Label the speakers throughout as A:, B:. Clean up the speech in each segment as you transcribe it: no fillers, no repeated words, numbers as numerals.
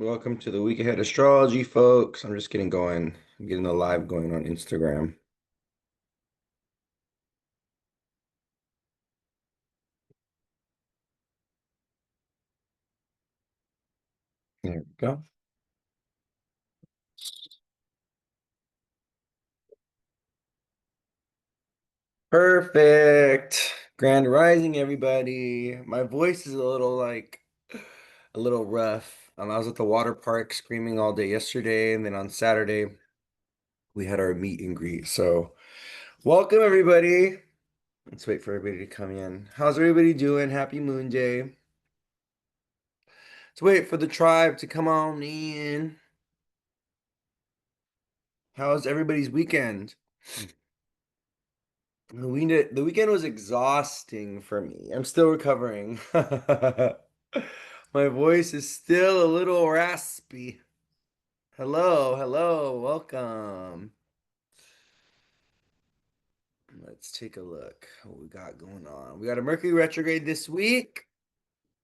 A: Welcome to the week ahead astrology, folks. I'm just getting going. I'm getting the live going on Instagram. There we go. Perfect. Grand Rising, everybody. My voice is a little a little rough. I was at the water park screaming all day yesterday, and then on Saturday we had our meet and greet. So, welcome everybody. Let's wait for everybody to come in. How's everybody doing? Happy Moon Day. Let's wait for the tribe to come on in. How's everybody's weekend? The weekend was exhausting for me. I'm still recovering. My voice is still a little raspy. Hello, hello, welcome. Let's take a look what we got going on. We got a Mercury retrograde this week.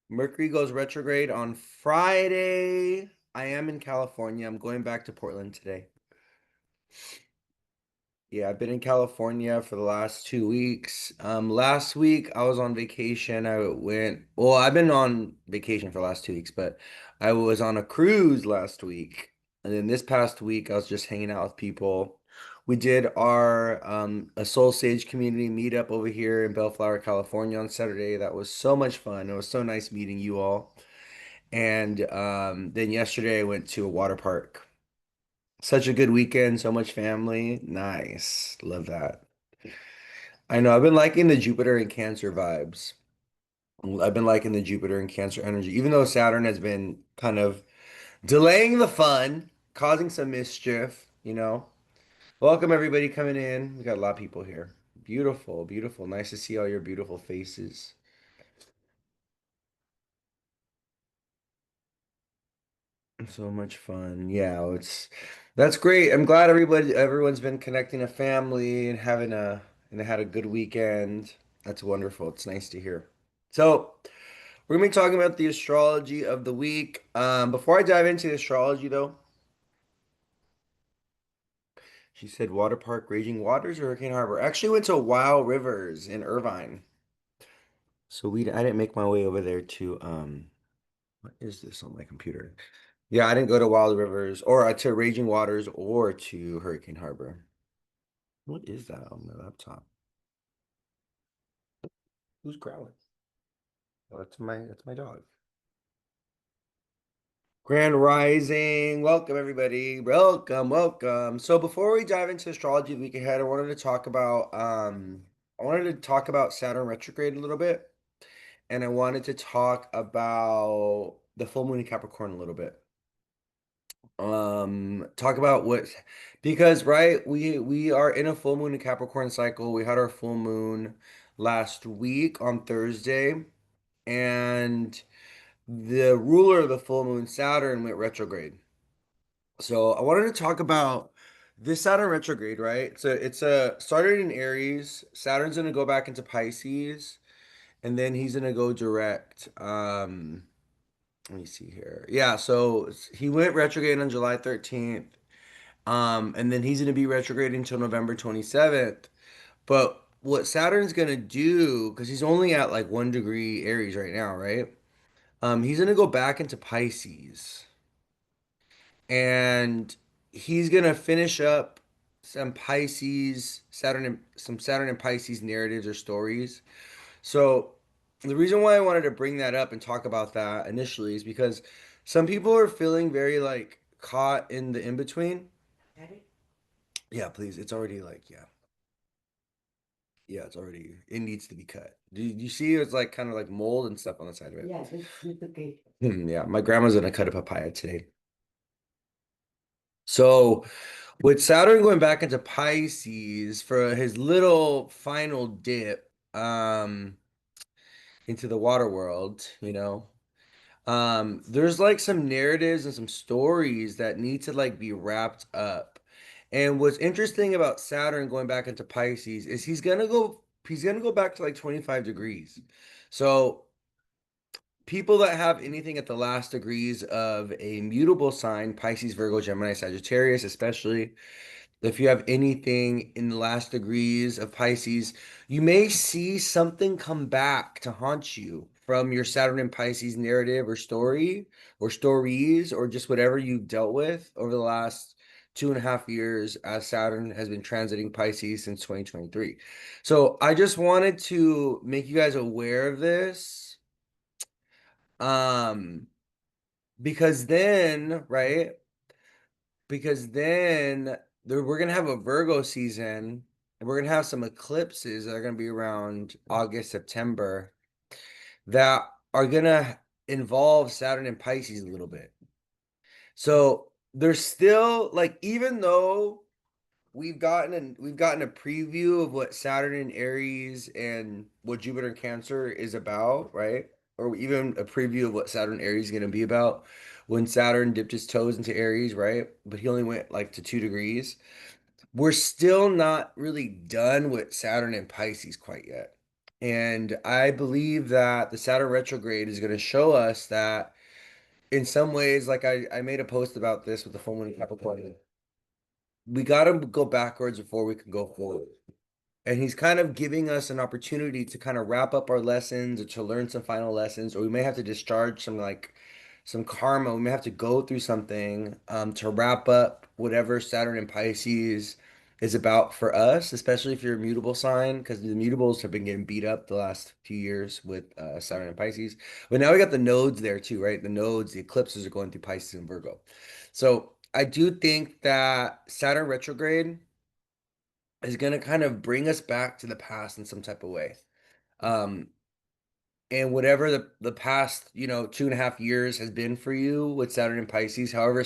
A: Mercury goes retrograde on Friday. I am in California. I'm going back to Portland today. Yeah, I've been in California for the last 2 weeks. Last week I was on vacation. Well, I've been on vacation for the last 2 weeks, but I was on a cruise last week. And then this past week I was just hanging out with people. We did our a Soul Sage community meetup over here in Bellflower, California on Saturday. That was so much fun. It was so nice meeting you all. And then yesterday I went to a water park. Such a good weekend, so much family. Nice. Love that. I know. I've been liking the Jupiter and Cancer vibes. I've been liking the Jupiter and Cancer energy, even though Saturn has been kind of delaying the fun, causing some mischief. Welcome everybody coming in. We got a lot of people here. Beautiful, beautiful. Nice to see all your beautiful faces. So much fun. Yeah, it's that's great. I'm glad everyone's been connecting a family and and had a good weekend. That's wonderful. It's nice to hear. So, we're gonna be talking about the astrology of the week. Before I dive into the astrology though, she said Water Park, Raging Waters, or Hurricane Harbor. I actually went to Wild Rivers in Irvine. So I didn't make my way over there to what is this on my computer? Yeah, I didn't go to Wild Rivers or to Raging Waters or to Hurricane Harbor. What is that on my laptop? Who's growling? Oh, that's my dog. Grand Rising. Welcome everybody. Welcome, welcome. So before we dive into astrology the week ahead, I wanted to talk about Saturn retrograde a little bit, and I wanted to talk about the full moon in Capricorn a little bit. Talk about what because right, we are in a full moon in Capricorn cycle. We had our full moon last week on Thursday, and the ruler of the full moon, Saturn, went retrograde. So I wanted to talk about this Saturn retrograde, right? So it's a started in Aries. Saturn's gonna go back into Pisces, and then he's gonna go direct. Let me see here. Yeah, so he went retrograde on July 13th. And then he's gonna be retrograde until November 27th. But what Saturn's gonna do, because he's only at like 1 degree Aries right now, right? He's gonna go back into Pisces. And he's gonna finish up some Saturn and Pisces narratives or stories. So the reason why I wanted to bring that up and talk about that initially is because some people are feeling very like caught in the in between. Yeah, please. It's already like, yeah, it needs to be cut. Do you see it's like kind of like mold and stuff on the side of it? Yeah, it's okay. Yeah, my grandma's gonna cut a papaya today. So with Saturn going back into Pisces for his little final dip into the water world, there's like some narratives and some stories that need to like be wrapped up. And what's interesting about Saturn going back into Pisces is he's gonna go back to like 25 degrees. So people that have anything at the last degrees of a mutable sign, Pisces, Virgo, Gemini, Sagittarius, especially if you have anything in the last degrees of Pisces, you may see something come back to haunt you from your Saturn and Pisces narrative or story or stories or just whatever you've dealt with over the last 2.5 years as Saturn has been transiting Pisces since 2023. So I just wanted to make you guys aware of this. Um, because then, right? Because then we're gonna have a Virgo season, and we're gonna have some eclipses that are gonna be around August, September that are gonna involve Saturn and Pisces a little bit. So there's still like, even though we've gotten a preview of what Saturn in Aries and what Jupiter in Cancer is about, right? Or even a preview of what Saturn Aries is going to be about when Saturn dipped his toes into Aries, right? But he only went like to 2 degrees. We're still not really done with Saturn and Pisces quite yet. And I believe that the Saturn retrograde is going to show us that in some ways, like I made a post about this with the full moon in Capricorn, we got to go backwards before we can go forward. And he's kind of giving us an opportunity to kind of wrap up our lessons or to learn some final lessons, or we may have to discharge some karma. We may have to go through something to wrap up whatever Saturn and Pisces is about for us, especially if you're a mutable sign, because the mutables have been getting beat up the last few years with Saturn and Pisces. But now we got the nodes there too, right? The nodes, the eclipses are going through Pisces and Virgo. So I do think that Saturn retrograde is going to kind of bring us back to the past in some type of way. Um, and whatever the past, 2.5 years has been for you with Saturn and Pisces, whoever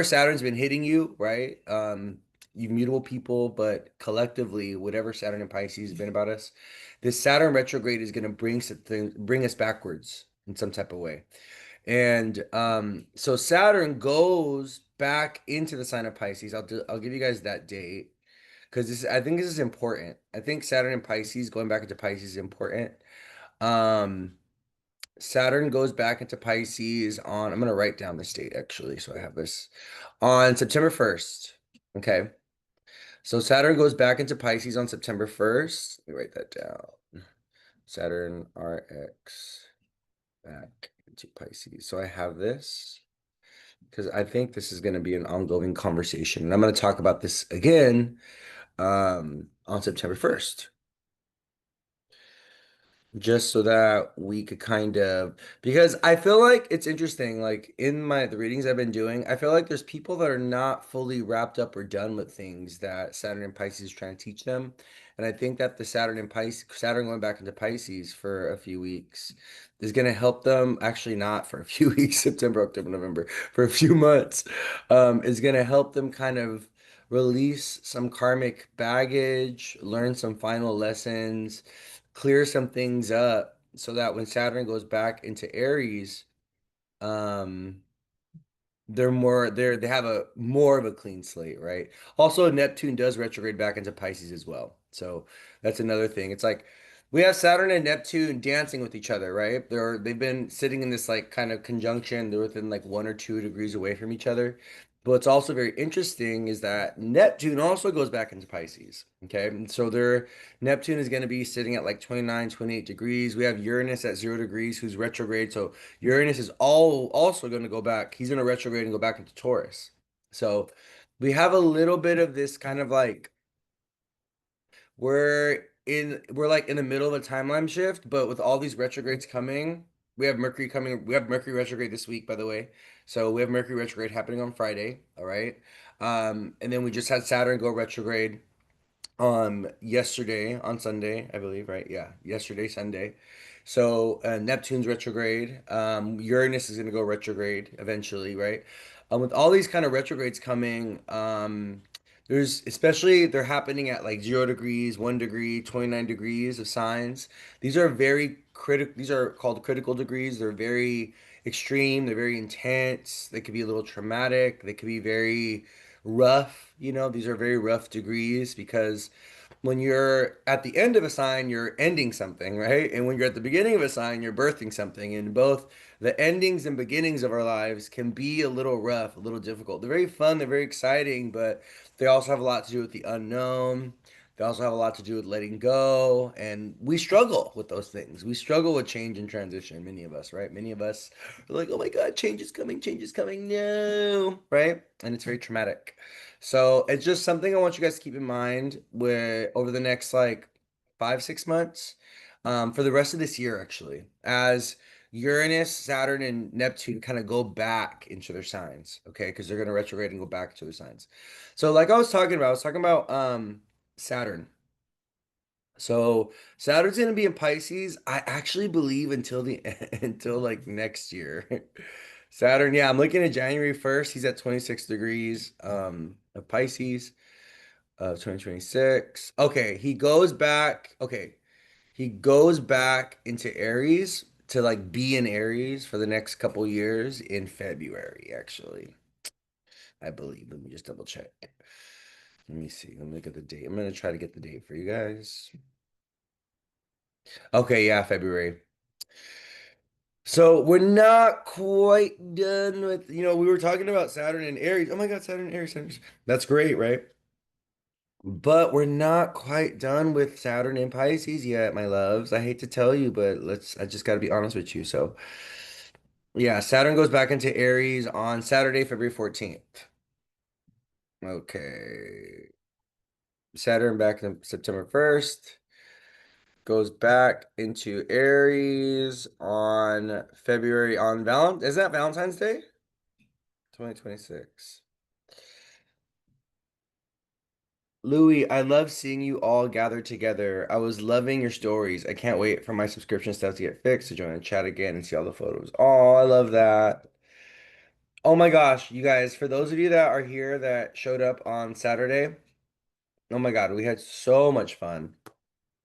A: Saturn's been hitting you, right? You mutable people, but collectively, whatever Saturn and Pisces has been about us, this Saturn retrograde is going to bring us backwards in some type of way. And so Saturn goes back into the sign of Pisces. I'll give you guys that date because I think this is important. I think Saturn and Pisces going back into Pisces is important. Um, Saturn goes back into Pisces on, I'm gonna write down this date actually, so I have this on September 1st. Okay. So Saturn goes back into Pisces on September 1st. Let me write that down. Saturn RX back into Pisces. So I have this because I think this is going to be an ongoing conversation. And I'm going to talk about this again on September 1st. Just so that we could kind of, because I feel like it's interesting, like in the readings I've been doing, I feel like there's people that are not fully wrapped up or done with things that Saturn and Pisces is trying to teach them. And I think that the Saturn going back into Pisces for a few weeks is going to help them, actually not for a few weeks, September, October, November, for a few months, is going to help them kind of release some karmic baggage, learn some final lessons, clear some things up so that when Saturn goes back into Aries, um, they have a more of a clean slate, right? Also, Neptune does retrograde back into Pisces as well. So that's another thing. It's like we have Saturn and Neptune dancing with each other, right? They've been sitting in this like kind of conjunction. They're within like 1 or 2 degrees away from each other. But what's also very interesting is that Neptune also goes back into Pisces. Okay. And so Neptune is going to be sitting at like 29, 28 degrees. We have Uranus at 0 degrees, who's retrograde. So Uranus is also going to go back. He's going to retrograde and go back into Taurus. So we have a little bit of this kind of like we're like in the middle of a timeline shift, but with all these retrogrades coming, we have Mercury coming. We have Mercury retrograde this week, by the way. So we have Mercury retrograde happening on Friday. All right. And then we just had Saturn go retrograde yesterday on Sunday, I believe, right? Yeah, yesterday, Sunday. So Neptune's retrograde. Uranus is going to go retrograde eventually, right? With all these kind of retrogrades coming, there's especially they're happening at like 0 degrees, 1 degree, 29 degrees of signs. These are very critical. These are called critical degrees. They're very extreme. They're very intense. They could be a little traumatic. They could be very rough. These are very rough degrees because when you're at the end of a sign, you're ending something, right? And when you're at the beginning of a sign, you're birthing something. And both the endings and beginnings of our lives can be a little rough, a little difficult. They're very fun, they're very exciting, but they also have a lot to do with the unknown. They also have a lot to do with letting go. And we struggle with those things. We struggle with change and transition, many of us, right? Many of us are like, oh my God, change is coming, change is coming. No, right? And it's very traumatic. So it's just something I want you guys to keep in mind where over the next like 5, 6 months, for the rest of this year, actually, as Uranus, Saturn, and Neptune kind of go back into their signs, okay? Because they're going to retrograde and go back to their signs. So, like I was talking about Saturn. So Saturn's going to be in Pisces. I actually believe until the until like next year. Saturn, yeah, I'm looking at January 1st. He's at 26 degrees of Pisces of 2026. Okay, he goes back. Okay, he goes back into Aries to like be in Aries for the next couple years in February, actually. I believe. Let me just double check. Let me see. Let me look at the date. I'm gonna try to get the date for you guys. Okay, yeah, February. So we're not quite done with, we were talking about Saturn and Aries. Oh my God, Saturn and Aries. That's great, right? But we're not quite done with Saturn and Pisces yet, my loves. I hate to tell you, but I just got to be honest with you. So, yeah, Saturn goes back into Aries on Saturday, February 14th. Okay. Saturn back in September 1st, goes back into Aries on February on Valentine. Is that Valentine's Day? 2026. Louie, I love seeing you all gathered together. I was loving your stories. I can't wait for my subscription stuff to get fixed to join the chat again and see all the photos. Oh, I love that. Oh my gosh, you guys, for those of you that are here that showed up on Saturday, oh my God, we had so much fun.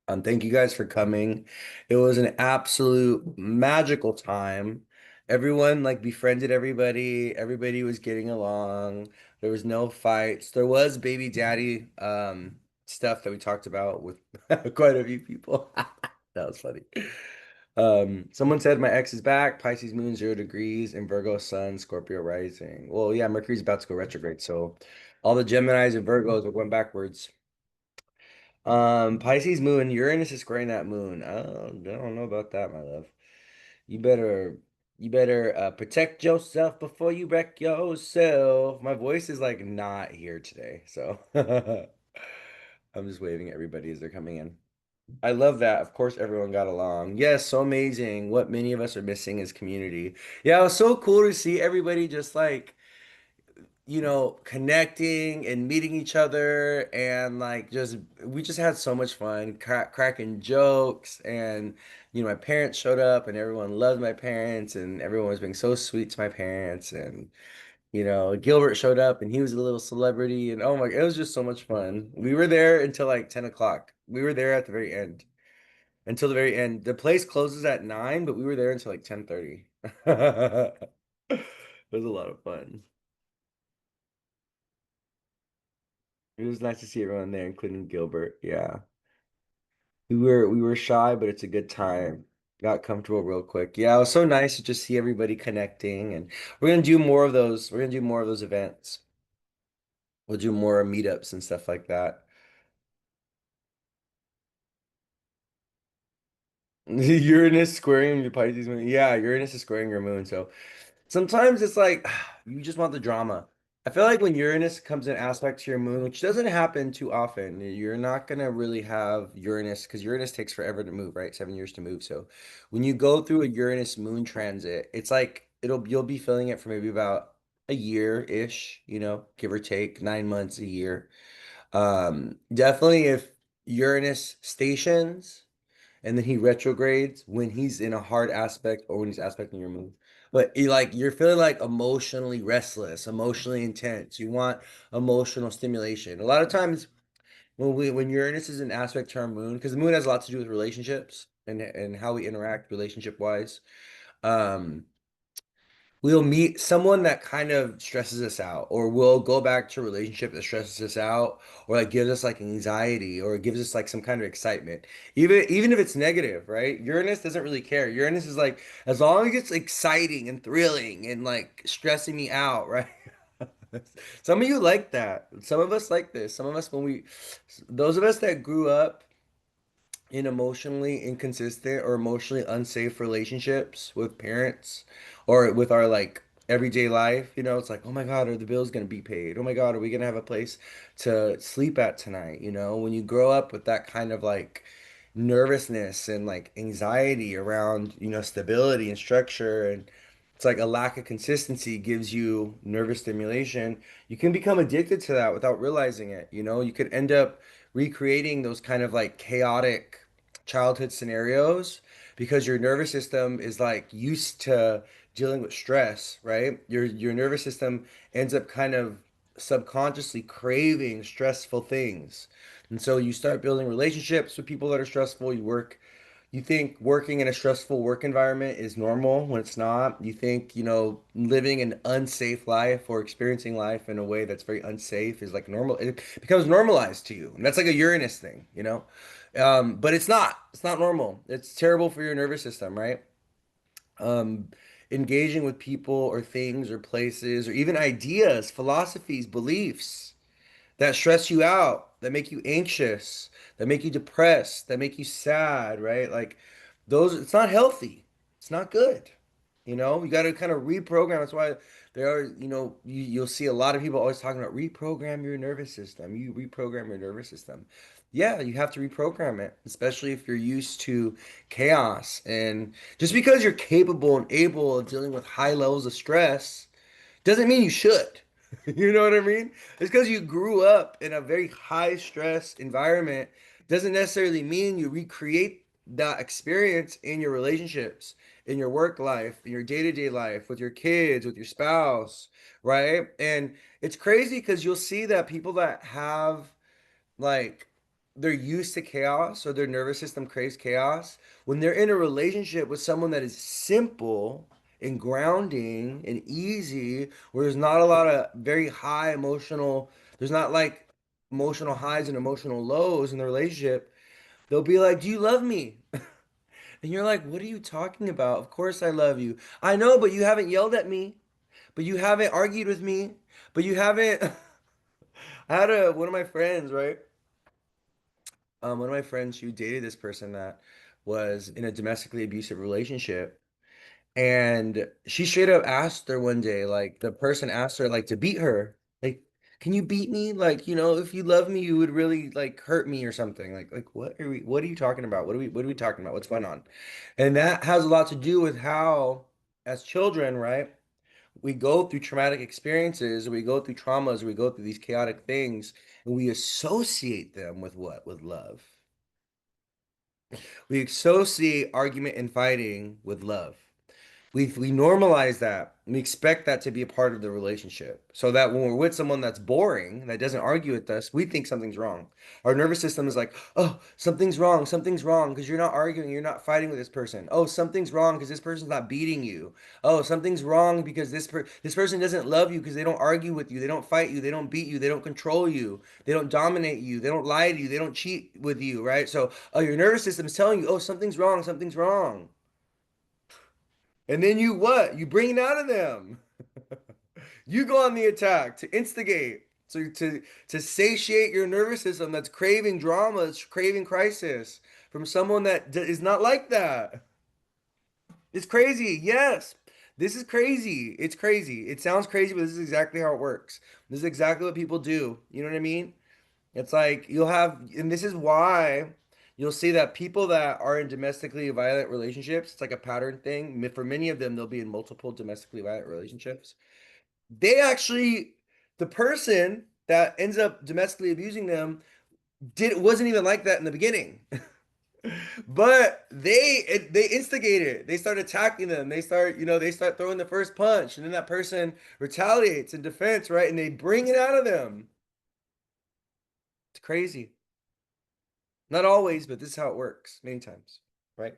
A: Thank you guys for coming. It was an absolute magical time. Everyone like befriended everybody. Everybody was getting along. There was no fights. There was baby daddy stuff that we talked about with quite a few people. That was funny. Someone said my ex is back, Pisces moon 0 degrees, and Virgo sun, Scorpio rising. Well, yeah, Mercury's about to go retrograde, so all the Geminis and Virgos are going backwards. Pisces moon, Uranus is squaring that moon. I don't know about that, my love. You better you better protect yourself before you wreck yourself. My voice is like not here today, so I'm just waving at everybody as they're coming in. I love that. Of course, everyone got along. Yes, so amazing. What many of us are missing is community. Yeah, it was so cool to see everybody just like connecting and meeting each other and like just we just had so much fun cracking jokes and my parents showed up and everyone loved my parents and everyone was being so sweet to my parents and Gilbert showed up and he was a little celebrity and oh my, it was just so much fun. We were there until like 10 o'clock. We were there at the very end until the very end. The place closes at 9, but we were there until like 10:30. It was a lot of fun. It was nice to see everyone there, including Gilbert. Yeah. We were shy, but it's a good time. Got comfortable real quick. Yeah, it was so nice to just see everybody connecting and we're gonna do more of those. We're gonna do more of those events. We'll do more meetups and stuff like that. Uranus squaring your Pisces moon. Yeah, Uranus is squaring your moon. So sometimes it's like you just want the drama. I feel like when Uranus comes in aspect to your moon, which doesn't happen too often, you're not gonna really have Uranus because Uranus takes forever to move, right? 7 years to move. So when you go through a Uranus moon transit, it's like you'll be feeling it for maybe about a year-ish, give or take 9 months, a year. Definitely if Uranus stations and then he retrogrades when he's in a hard aspect or when he's aspecting your moon. But you're feeling like emotionally restless, emotionally intense. You want emotional stimulation. A lot of times when Uranus is in aspect to our moon, because the moon has a lot to do with relationships and how we interact relationship wise. Um, we'll meet someone that kind of stresses us out, or we'll go back to a relationship that stresses us out, or like gives us like anxiety, or gives us like some kind of excitement. Even if it's negative, right? Uranus doesn't really care. Uranus is like, as long as it's exciting and thrilling and like stressing me out, right? Some of you like that. Some of us like this. Some of us, those of us that grew up in emotionally inconsistent or emotionally unsafe relationships with parents or with our like everyday life, it's like, oh my God, are the bills gonna be paid? Oh my God, are we gonna have a place to sleep at tonight? When you grow up with that kind of like nervousness and like anxiety around, stability and structure, and it's like a lack of consistency gives you nervous stimulation. You can become addicted to that without realizing it. You could end up recreating those kind of like chaotic childhood scenarios because your nervous system is like used to dealing with stress, right? Your nervous system ends up kind of subconsciously craving stressful things. And so you start building relationships with people that are stressful. You think working in a stressful work environment is normal when it's not. You think, living an unsafe life or experiencing life in a way that's very unsafe is like normal. It becomes normalized to you. And that's like a Uranus thing. But it's not. It's not normal. It's terrible for your nervous system, right? Um, Engaging with people or things or places or even ideas, philosophies, beliefs that stress you out, that make you anxious, that make you depressed, that make you sad, right? Like those, it's not healthy. It's not good. You got to kind of reprogram. That's why there are, you'll see a lot of people always talking about reprogram your nervous system. You reprogram your nervous system. Yeah, you have to reprogram it, especially if you're used to chaos. And just because you're capable and able of dealing with high levels of stress doesn't mean you should. You know what I mean? It's because you grew up in a very high stress environment doesn't necessarily mean you recreate that experience in your relationships, in your work life, in your day-to-day life, with your kids, with your spouse, right? And it's crazy because you'll see that people that have like they're used to chaos or their nervous system craves chaos when they're in a relationship with someone that is simple and grounding and easy, where there's not a lot of very high emotional, there's not like emotional highs and emotional lows in the relationship. They'll be like, do you love me? And you're like, what are you talking about? Of course I love you. I know, but you haven't yelled at me, but you haven't argued with me, but you haven't I had one of my friends, right? One of my friends, she dated this person that was in a domestically abusive relationship. And she straight up asked her one day, like the person asked her like to beat her. Like, can you beat me? Like, if you love me, you would really like hurt me or something. Like what are you talking about? What are we talking about? What's going on? And that has a lot to do with how, as children, right? We go through traumatic experiences, we go through traumas, we go through these chaotic things, and we associate them with what? With love. We associate argument and fighting with love. We normalize that. We expect that to be a part of the relationship. So that when we're with someone that's boring, that doesn't argue with us, we think something's wrong. Our nervous system is like, oh, something's wrong because you're not arguing, you're not fighting with this person. Oh, something's wrong because this person's not beating you. Oh, something's wrong because this person doesn't love you because they don't argue with you, they don't fight you, they don't beat you, they don't control you, they don't dominate you, they don't lie to you, they don't cheat with you, right? So, oh, your nervous system is telling you, oh, something's wrong, something's wrong. And then you what? You bring it out of them. You go on the attack to instigate, to satiate your nervous system that's craving drama, it's craving crisis from someone that is not like that. It's crazy. Yes. This is crazy. It's crazy. It sounds crazy, but this is exactly how it works. This is exactly what people do. You know what I mean? It's like you'll have, and this is why you'll see that people that are in domestically violent relationships, it's like a pattern thing. For many of them, they'll be in multiple domestically violent relationships. They actually, the person that ends up domestically abusing them wasn't even like that in the beginning. But they instigate it. They start attacking them. They start throwing the first punch, and then that person retaliates in defense, right? And they bring it out of them. It's crazy. Not always, but this is how it works many times, right?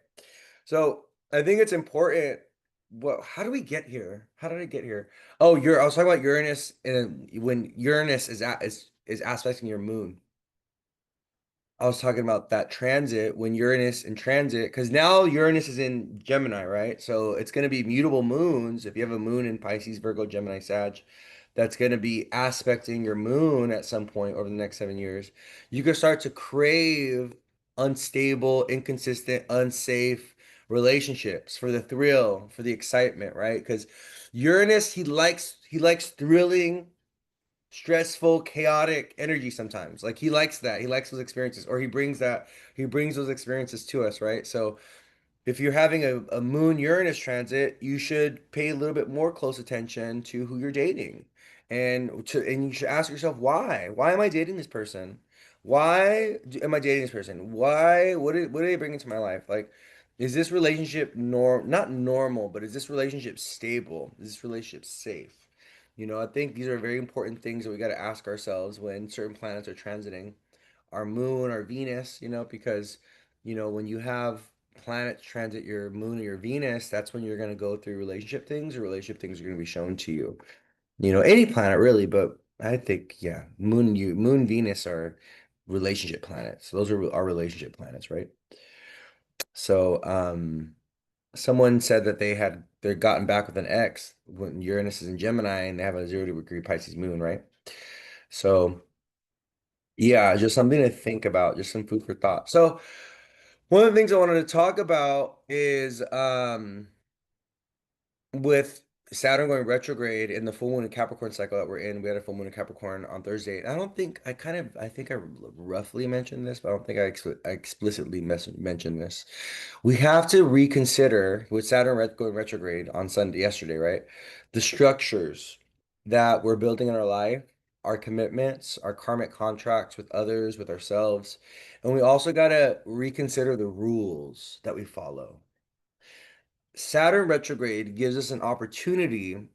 A: So I think it's important. what? How do we get here? How did I get here? Oh, I was talking about Uranus, and when Uranus is aspecting your moon. I was talking about that transit when Uranus in transit, because now Uranus is in Gemini, right? So it's going to be mutable moons. If you have a moon in Pisces, Virgo, Gemini, Sag, that's going to be aspecting your moon at some point over the next 7 years. You can start to crave unstable, inconsistent, unsafe relationships for the thrill, for the excitement, right? Because Uranus, he likes thrilling, stressful, chaotic energy sometimes. Like he likes that. He likes those experiences, or he brings those experiences to us, right? So if you're having a moon Uranus transit, you should pay a little bit more close attention to who you're dating. And you should ask yourself why? Why am I dating this person? Am I dating this person? What are they bringing to my life? Like, is this relationship not normal, but is this relationship stable? Is this relationship safe? I think these are very important things that we got to ask ourselves when certain planets are transiting our moon, our Venus, because, when you have planets transit your moon or your Venus, that's when you're going to go through relationship things, or relationship things are going to be shown to you. Any planet really, but I think, yeah, moon, Venus are relationship planets. Those are our relationship planets, right? So, someone said that they're gotten back with an ex when Uranus is in Gemini and they have a 0-degree Pisces moon, right? So, yeah, just something to think about, just some food for thought. So, one of the things I wanted to talk about is with Saturn going retrograde in the full moon in Capricorn cycle that we're in. We had a full moon in Capricorn on Thursday. I don't think I think I roughly mentioned this, but I don't think I explicitly mentioned this. We have to reconsider with Saturn going retrograde on Sunday, yesterday, right? The structures that we're building in our life, our commitments, our karmic contracts with others, with ourselves. And we also got to reconsider the rules that we follow. Saturn retrograde gives us an opportunity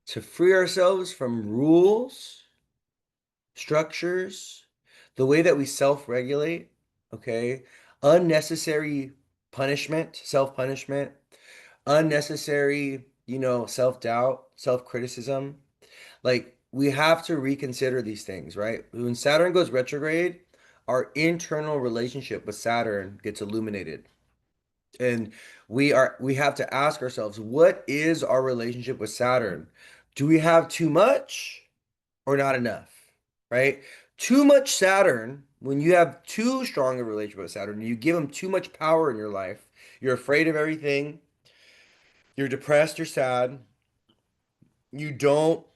A: to free ourselves from rules, structures, the way that we self-regulate, okay? Unnecessary punishment, self-punishment, unnecessary, self-doubt, self-criticism. Like we have to reconsider these things, right? When Saturn goes retrograde, our internal relationship with Saturn gets illuminated. And we have to ask ourselves, what is our relationship with Saturn? Do we have too much or not enough? Right? Too much Saturn, when you have too strong a relationship with Saturn, you give him too much power in your life. You're afraid of everything. You're depressed, you're sad. You don't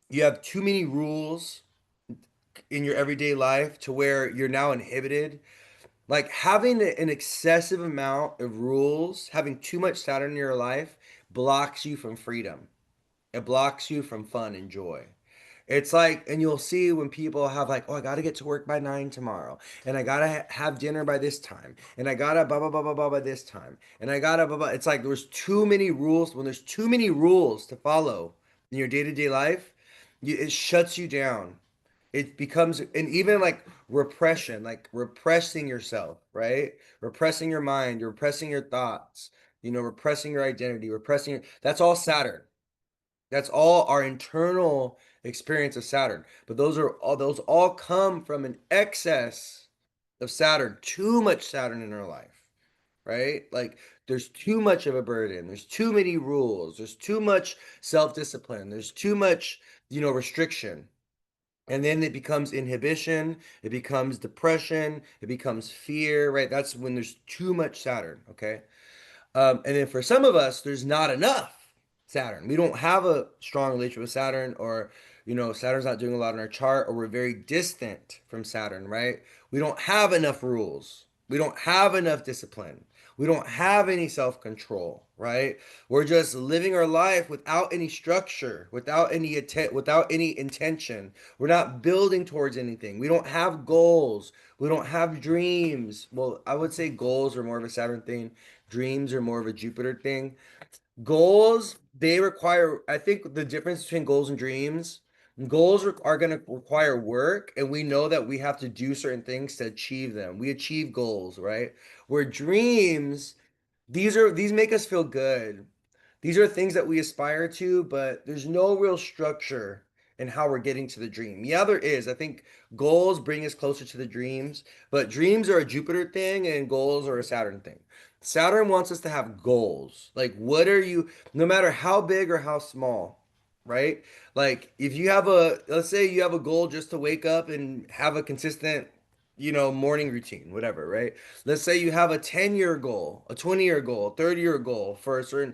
A: you have too many rules in your everyday life to where you're now inhibited. Like having an excessive amount of rules, having too much Saturn in your life blocks you from freedom. It blocks you from fun and joy. It's like, and you'll see when people have like, oh, I gotta get to work by 9 tomorrow, and I gotta have dinner by this time, and I gotta blah blah blah blah blah by this time, and I gotta blah blah. It's like there's too many rules. When there's too many rules to follow in your day-to-day life, it shuts you down. It becomes, and even like repression, like repressing yourself, right? Repressing your mind, repressing your thoughts, repressing your identity, that's all Saturn. That's all our internal experience of Saturn. But those all come from an excess of Saturn, too much Saturn in our life, right? Like there's too much of a burden, there's too many rules, there's too much self-discipline, there's too much, restriction. And then it becomes inhibition, it becomes depression, it becomes fear, right? That's when there's too much Saturn, okay? And then for some of us, there's not enough Saturn. We don't have a strong relationship with Saturn, or, Saturn's not doing a lot in our chart, or we're very distant from Saturn, right? We don't have enough rules. We don't have enough discipline. We don't have any self-control, right? We're just living our life without any structure, without any intention. We're not building towards anything. We don't have goals. We don't have dreams. Well, I would say goals are more of a Saturn thing. Dreams are more of a Jupiter thing. Goals, they require, I think the difference between goals and dreams, are going to require work, and we know that we have to do certain things to achieve them. We achieve goals, right? Where dreams, these make us feel good. these are things that we aspire to, but there's no real structure in how we're getting to the dream. Yeah, there is. I think goals bring us closer to the dreams, but dreams are a Jupiter thing and goals are a Saturn thing. Saturn wants us to have goals. Like, what are you, no matter how big or how small, right? Like, if you have let's say you have a goal just to wake up and have a consistent, morning routine, whatever, right? Let's say you have a 10-year goal, a 20-year goal, 30-year goal for a certain,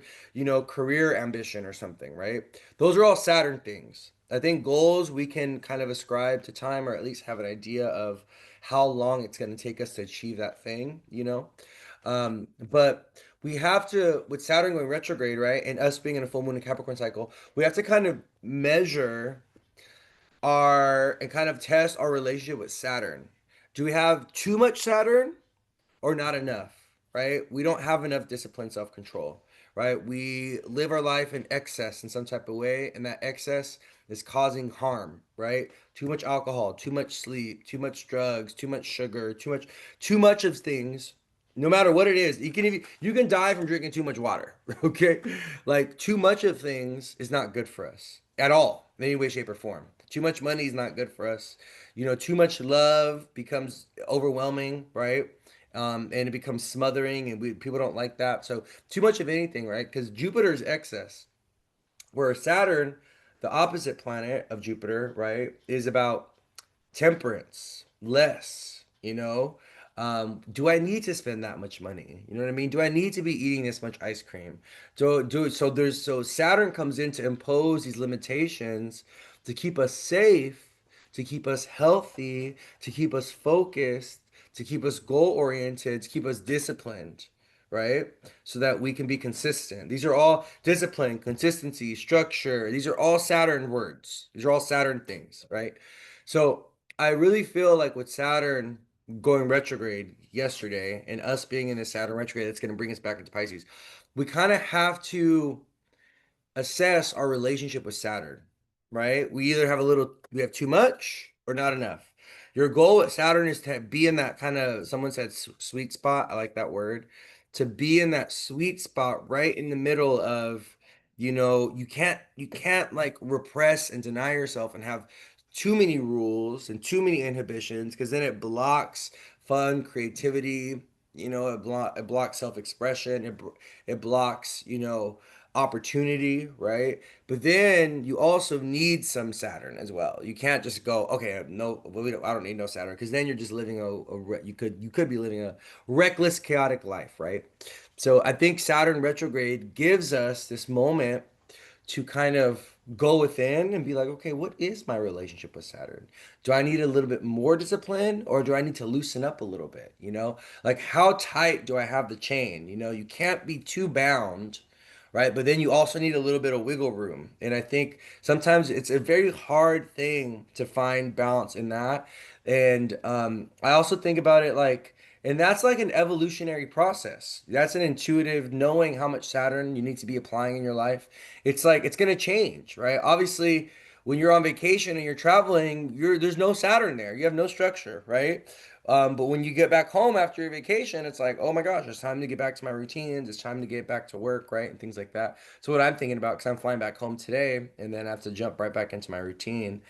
A: career ambition or something, right? Those are all Saturn things. I think goals we can kind of ascribe to time or at least have an idea of how long it's going to take us to achieve that thing. But we have to, with Saturn going retrograde, right, and us being in a full moon and Capricorn cycle, we have to kind of measure and kind of test our relationship with Saturn. Do we have too much Saturn or not enough, right? We don't have enough discipline, self-control, right? We live our life in excess in some type of way, and that excess is causing harm, right? Too much alcohol, too much sleep, too much drugs, too much sugar, too much of things. No matter what it is, you can die from drinking too much water, okay? Like too much of things is not good for us at all, in any way, shape, or form. Too much money is not good for us. Too much love becomes overwhelming, right? And it becomes smothering, and people don't like that. So too much of anything, right? Because Jupiter's excess, where Saturn, the opposite planet of Jupiter, right, is about temperance, less. Do I need to spend that much money? You know what I mean? Do I need to be eating this much ice cream? So Saturn comes in to impose these limitations to keep us safe, to keep us healthy, to keep us focused, to keep us goal oriented, to keep us disciplined, right? So that we can be consistent. These are all discipline, consistency, structure. These are all Saturn words. These are all Saturn things, right? So I really feel like with Saturn going retrograde yesterday and us being in the Saturn retrograde, that's going to bring us back into Pisces. We kind of have to assess our relationship with Saturn, right? We have too much or not enough. Your goal with Saturn is to be in that kind of, someone said sweet spot. I like that word. To be in that sweet spot right in the middle of, you can't like repress and deny yourself and have too many rules and too many inhibitions because then it blocks fun, creativity, it blocks self-expression, it blocks, opportunity, right? But then you also need some Saturn as well. You can't just go, okay, no, well, I don't need no Saturn, because then you're just living you could be living a reckless, chaotic life, right? So I think Saturn retrograde gives us this moment to kind of go within and be like, okay, what is my relationship with Saturn? Do I need a little bit more discipline or do I need to loosen up a little bit? Like how tight do I have the chain? You can't be too bound, right? But then you also need a little bit of wiggle room. And I think sometimes it's a very hard thing to find balance in that. And I also think about it like, and that's like an evolutionary process. That's an intuitive knowing how much Saturn you need to be applying in your life. It's like it's gonna change, right? Obviously, when you're on vacation and you're traveling, there's no Saturn there. You have no structure, right? But when you get back home after your vacation, it's like, oh my gosh, it's time to get back to my routines. It's time to get back to work, right? And things like that. So what I'm thinking about, because I'm flying back home today, and then I have to jump right back into my routine,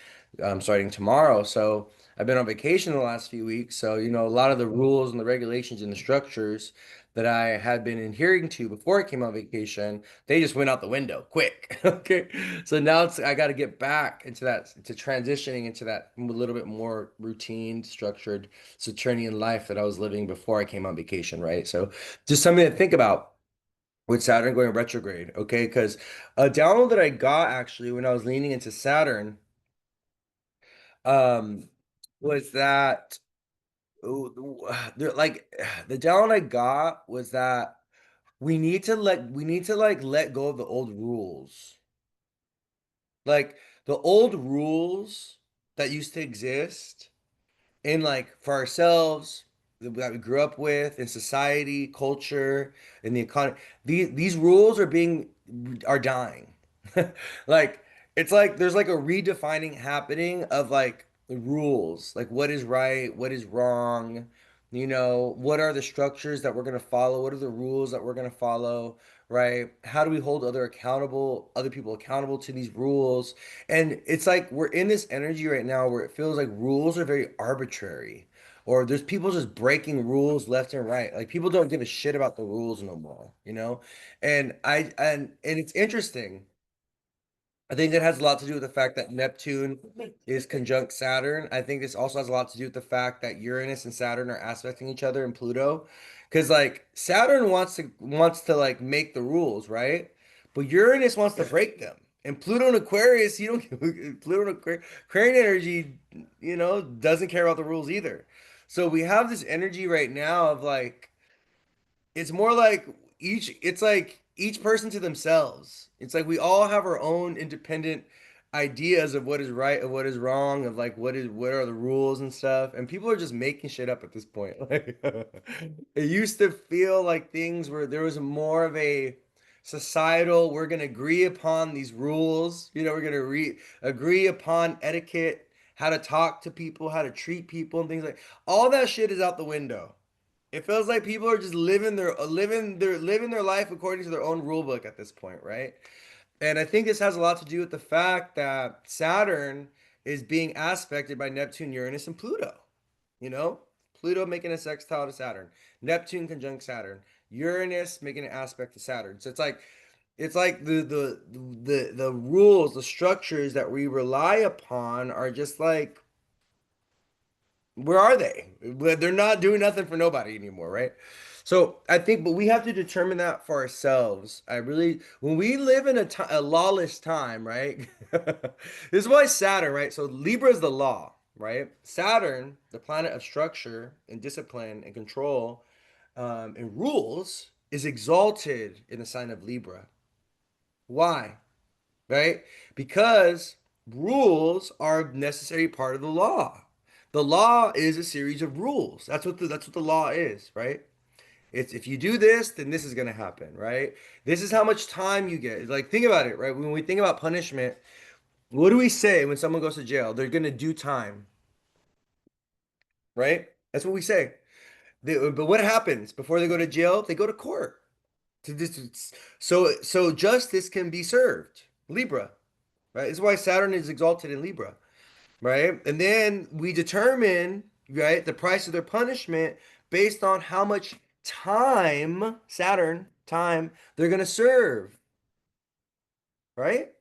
A: starting tomorrow. So I've been on vacation the last few weeks. So, a lot of the rules and the regulations and the structures that I had been adhering to before I came on vacation, they just went out the window quick. Okay. So now I got to get back into that, to transitioning into that a little bit more routine, structured Saturnian life that I was living before I came on vacation. Right. So just something to think about with Saturn going retrograde. Okay. Because a download that I got actually when I was leaning into Saturn, um, was that like the download I got was that we need to like let go of the old rules. Like the old rules that used to exist in like for ourselves that we grew up with in society, culture, in the economy. These rules are dying. Like it's like there's like a redefining happening of like the rules, like what is right, what is wrong, What are the structures that we're going to follow? What are the rules that we're going to follow, right? How do we hold other people accountable to these rules? And it's like we're in this energy right now where it feels like rules are very arbitrary, or there's people just breaking rules left and right. Like people don't give a shit about the rules no more. And it's interesting. I think it has a lot to do with the fact that Neptune is conjunct Saturn. I think this also has a lot to do with the fact that Uranus and Saturn are aspecting each other in Pluto. Because like Saturn wants to like make the rules, right? But Uranus wants to break them. And Pluto and Aquarius, you don't Pluto and Aquarian energy, doesn't care about the rules either. So we have this energy right now of like it's more like it's like each person to themselves. It's like we all have our own independent ideas of what is right and what is wrong, of like what are the rules and stuff. And people are just making shit up at this point. Like it used to feel like things where there was more of a societal, we're gonna agree upon these rules, we're gonna agree upon etiquette, how to talk to people, how to treat people, and things like all that shit is out the window. It feels like people are just living their life according to their own rule book at this point, right? And I think this has a lot to do with the fact that Saturn is being aspected by Neptune, Uranus, and Pluto. You know, Pluto making a sextile to Saturn, Neptune conjunct Saturn, Uranus making an aspect to Saturn. So it's like the rules, the structures that we rely upon are just like where are they? Well, they're not doing nothing for nobody anymore, right? So I think, but we have to determine that for ourselves. When we live in a lawless time, right? This is why Saturn, right? So Libra is the law, right? Saturn, the planet of structure and discipline and control and rules, is exalted in the sign of Libra. Why? Right? Because rules are a necessary part of the law. The law is a series of rules. That's what the law is, right? It's if you do this, then this is going to happen, right? This is how much time you get. Like think about it, right? When we think about punishment, what do we say when someone goes to jail? They're going to do time, right? That's what we say. But what happens before they go to jail? They go to court. So justice can be served. Libra, right? This is why Saturn is exalted in Libra, right? And then we determine, right, the price of their punishment based on how much time they're going to serve, right?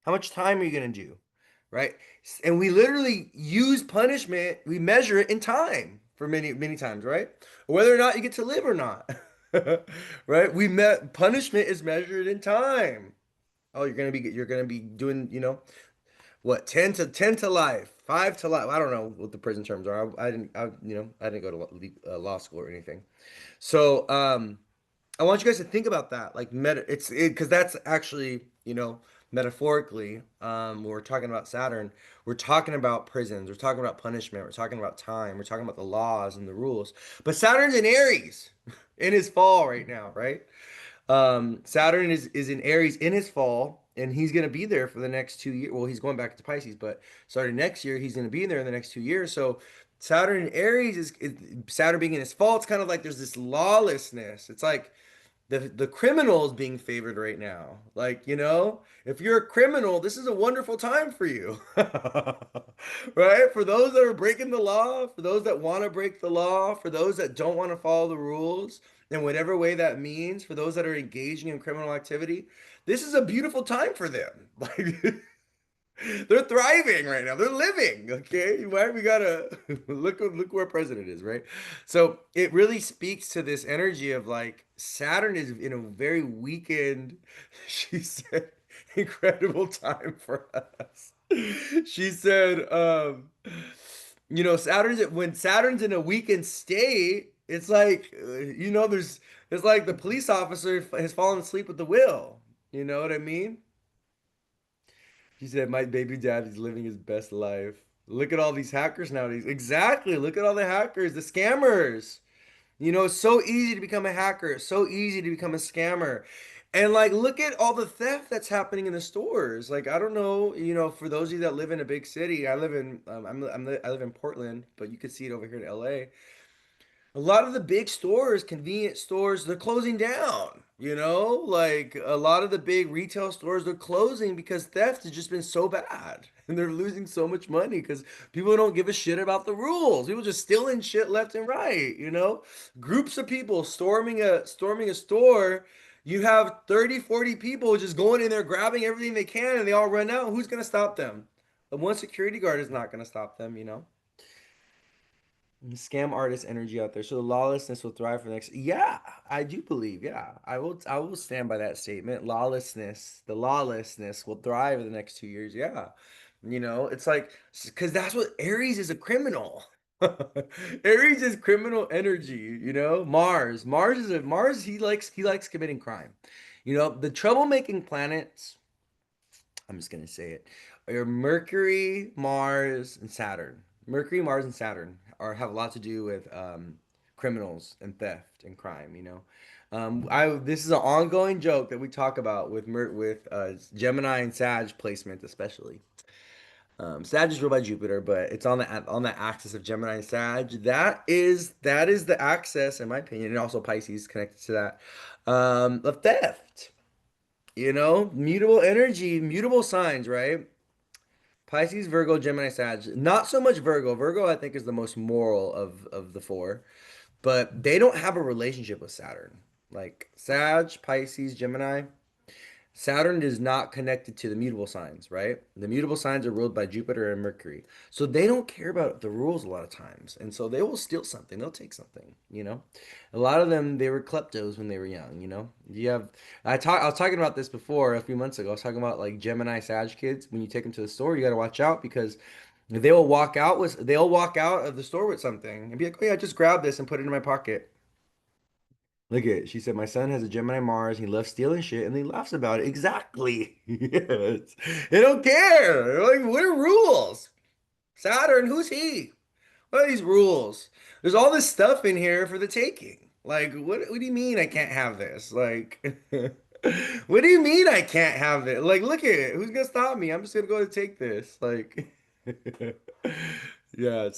A: How much time are you going to do, right? And we literally use punishment, we measure it in time for many, many times, right? Whether or not you get to live or not, right? We met punishment is measured in time. Oh, you're gonna be doing, what, 10 to life, 5 to life. I don't know what the prison terms are. I didn't go to law school or anything. So I want you guys to think about that, like because that's actually, metaphorically, when we're talking about Saturn, we're talking about prisons, we're talking about punishment, we're talking about time, we're talking about the laws and the rules. But Saturn's in Aries in his fall right now, right? Saturn is in Aries in his fall, and he's going to be there for the next 2 years. Well, he's going back to Pisces, but starting next year, he's going to be there in the next 2 years. So Saturn in Aries is Saturn being in his fall. It's kind of like there's this lawlessness. It's like the criminal is being favored right now. Like, if you're a criminal, this is a wonderful time for you. Right? For those that are breaking the law, for those that want to break the law, for those that don't want to follow the rules, in whatever way that means, for those that are engaging in criminal activity, this is a beautiful time for them. Like they're thriving right now. They're living. Okay, why we gotta look where our president is, right? So it really speaks to this energy of like Saturn is in a very weakened. She said, incredible time for us. She said, when Saturn's in a weakened state, it's like there's it's like the police officer has fallen asleep at the wheel. You know what I mean? He said, "My baby dad is living his best life. Look at all these hackers nowadays." Exactly. Look at all the hackers, the scammers. It's so easy to become a hacker. It's so easy to become a scammer. And like, look at all the theft that's happening in the stores. Like, I don't know, for those of you that live in a big city, I live in Portland, but you can see it over here in LA. A lot of the big stores, convenience stores, they're closing down. Like a lot of the big retail stores, they're closing because theft has just been so bad. And they're losing so much money because people don't give a shit about the rules. People just stealing shit left and right. Groups of people storming a store. You have 30, 40 people just going in there grabbing everything they can and they all run out. Who's gonna stop them? The one security guard is not gonna stop them. Scam artist energy out there. So the lawlessness will thrive for the next. Yeah, I do believe. Yeah, I will stand by that statement. The lawlessness will thrive in the next 2 years. Yeah. It's like because that's what Aries is a criminal. Aries is criminal energy. Mars, he likes committing crime. The troublemaking planets, I'm just gonna say it. Are Mercury, Mars, and Saturn. Mercury, Mars, and Saturn have a lot to do with criminals and theft and crime. I this is an ongoing joke that we talk about with Gemini and Sag placement, especially. Sag is ruled by Jupiter, but it's on the axis of Gemini and Sag. That is the axis, in my opinion, and also Pisces connected to that of theft. Mutable energy, mutable signs, right? Pisces, Virgo, Gemini, Sag. Not so much Virgo. Virgo, I think, is the most moral of the four, but they don't have a relationship with Saturn. Like Sag, Pisces, Gemini. Saturn is not connected to the mutable signs, right? The mutable signs are ruled by Jupiter and Mercury. So they don't care about the rules a lot of times. And so they will steal something, they'll take something. A lot of them they were kleptos when they were young. You have I was talking about this before a few months ago. I was talking about like Gemini Sag kids. When you take them to the store, you got to watch out because they'll walk out of the store with something and be like, "Oh yeah, just grab this and put it in my pocket." Look at it. She said, my son has a Gemini Mars. He loves stealing shit and he laughs about it. Exactly. Yes. They don't care. They're like, what are rules? Saturn, who's he? What are these rules? There's all this stuff in here for the taking. Like, what do you mean I can't have this? Like, what do you mean I can't have it? Like, look at it. Who's gonna stop me? I'm just gonna go and take this. Like, yeah,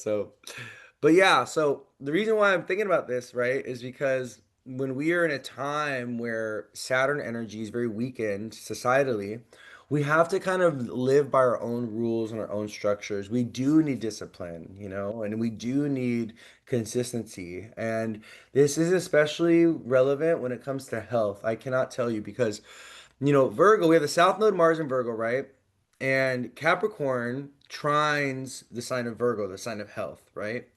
A: but yeah, so the reason why I'm thinking about this, right, is because when we are in a time where Saturn energy is very weakened societally, we have to kind of live by our own rules and our own structures. We do need discipline, and we do need consistency. And this is especially relevant when it comes to health. I cannot tell you because Virgo, we have the South Node Mars in Virgo, right? And Capricorn trines the sign of Virgo, the sign of health, right?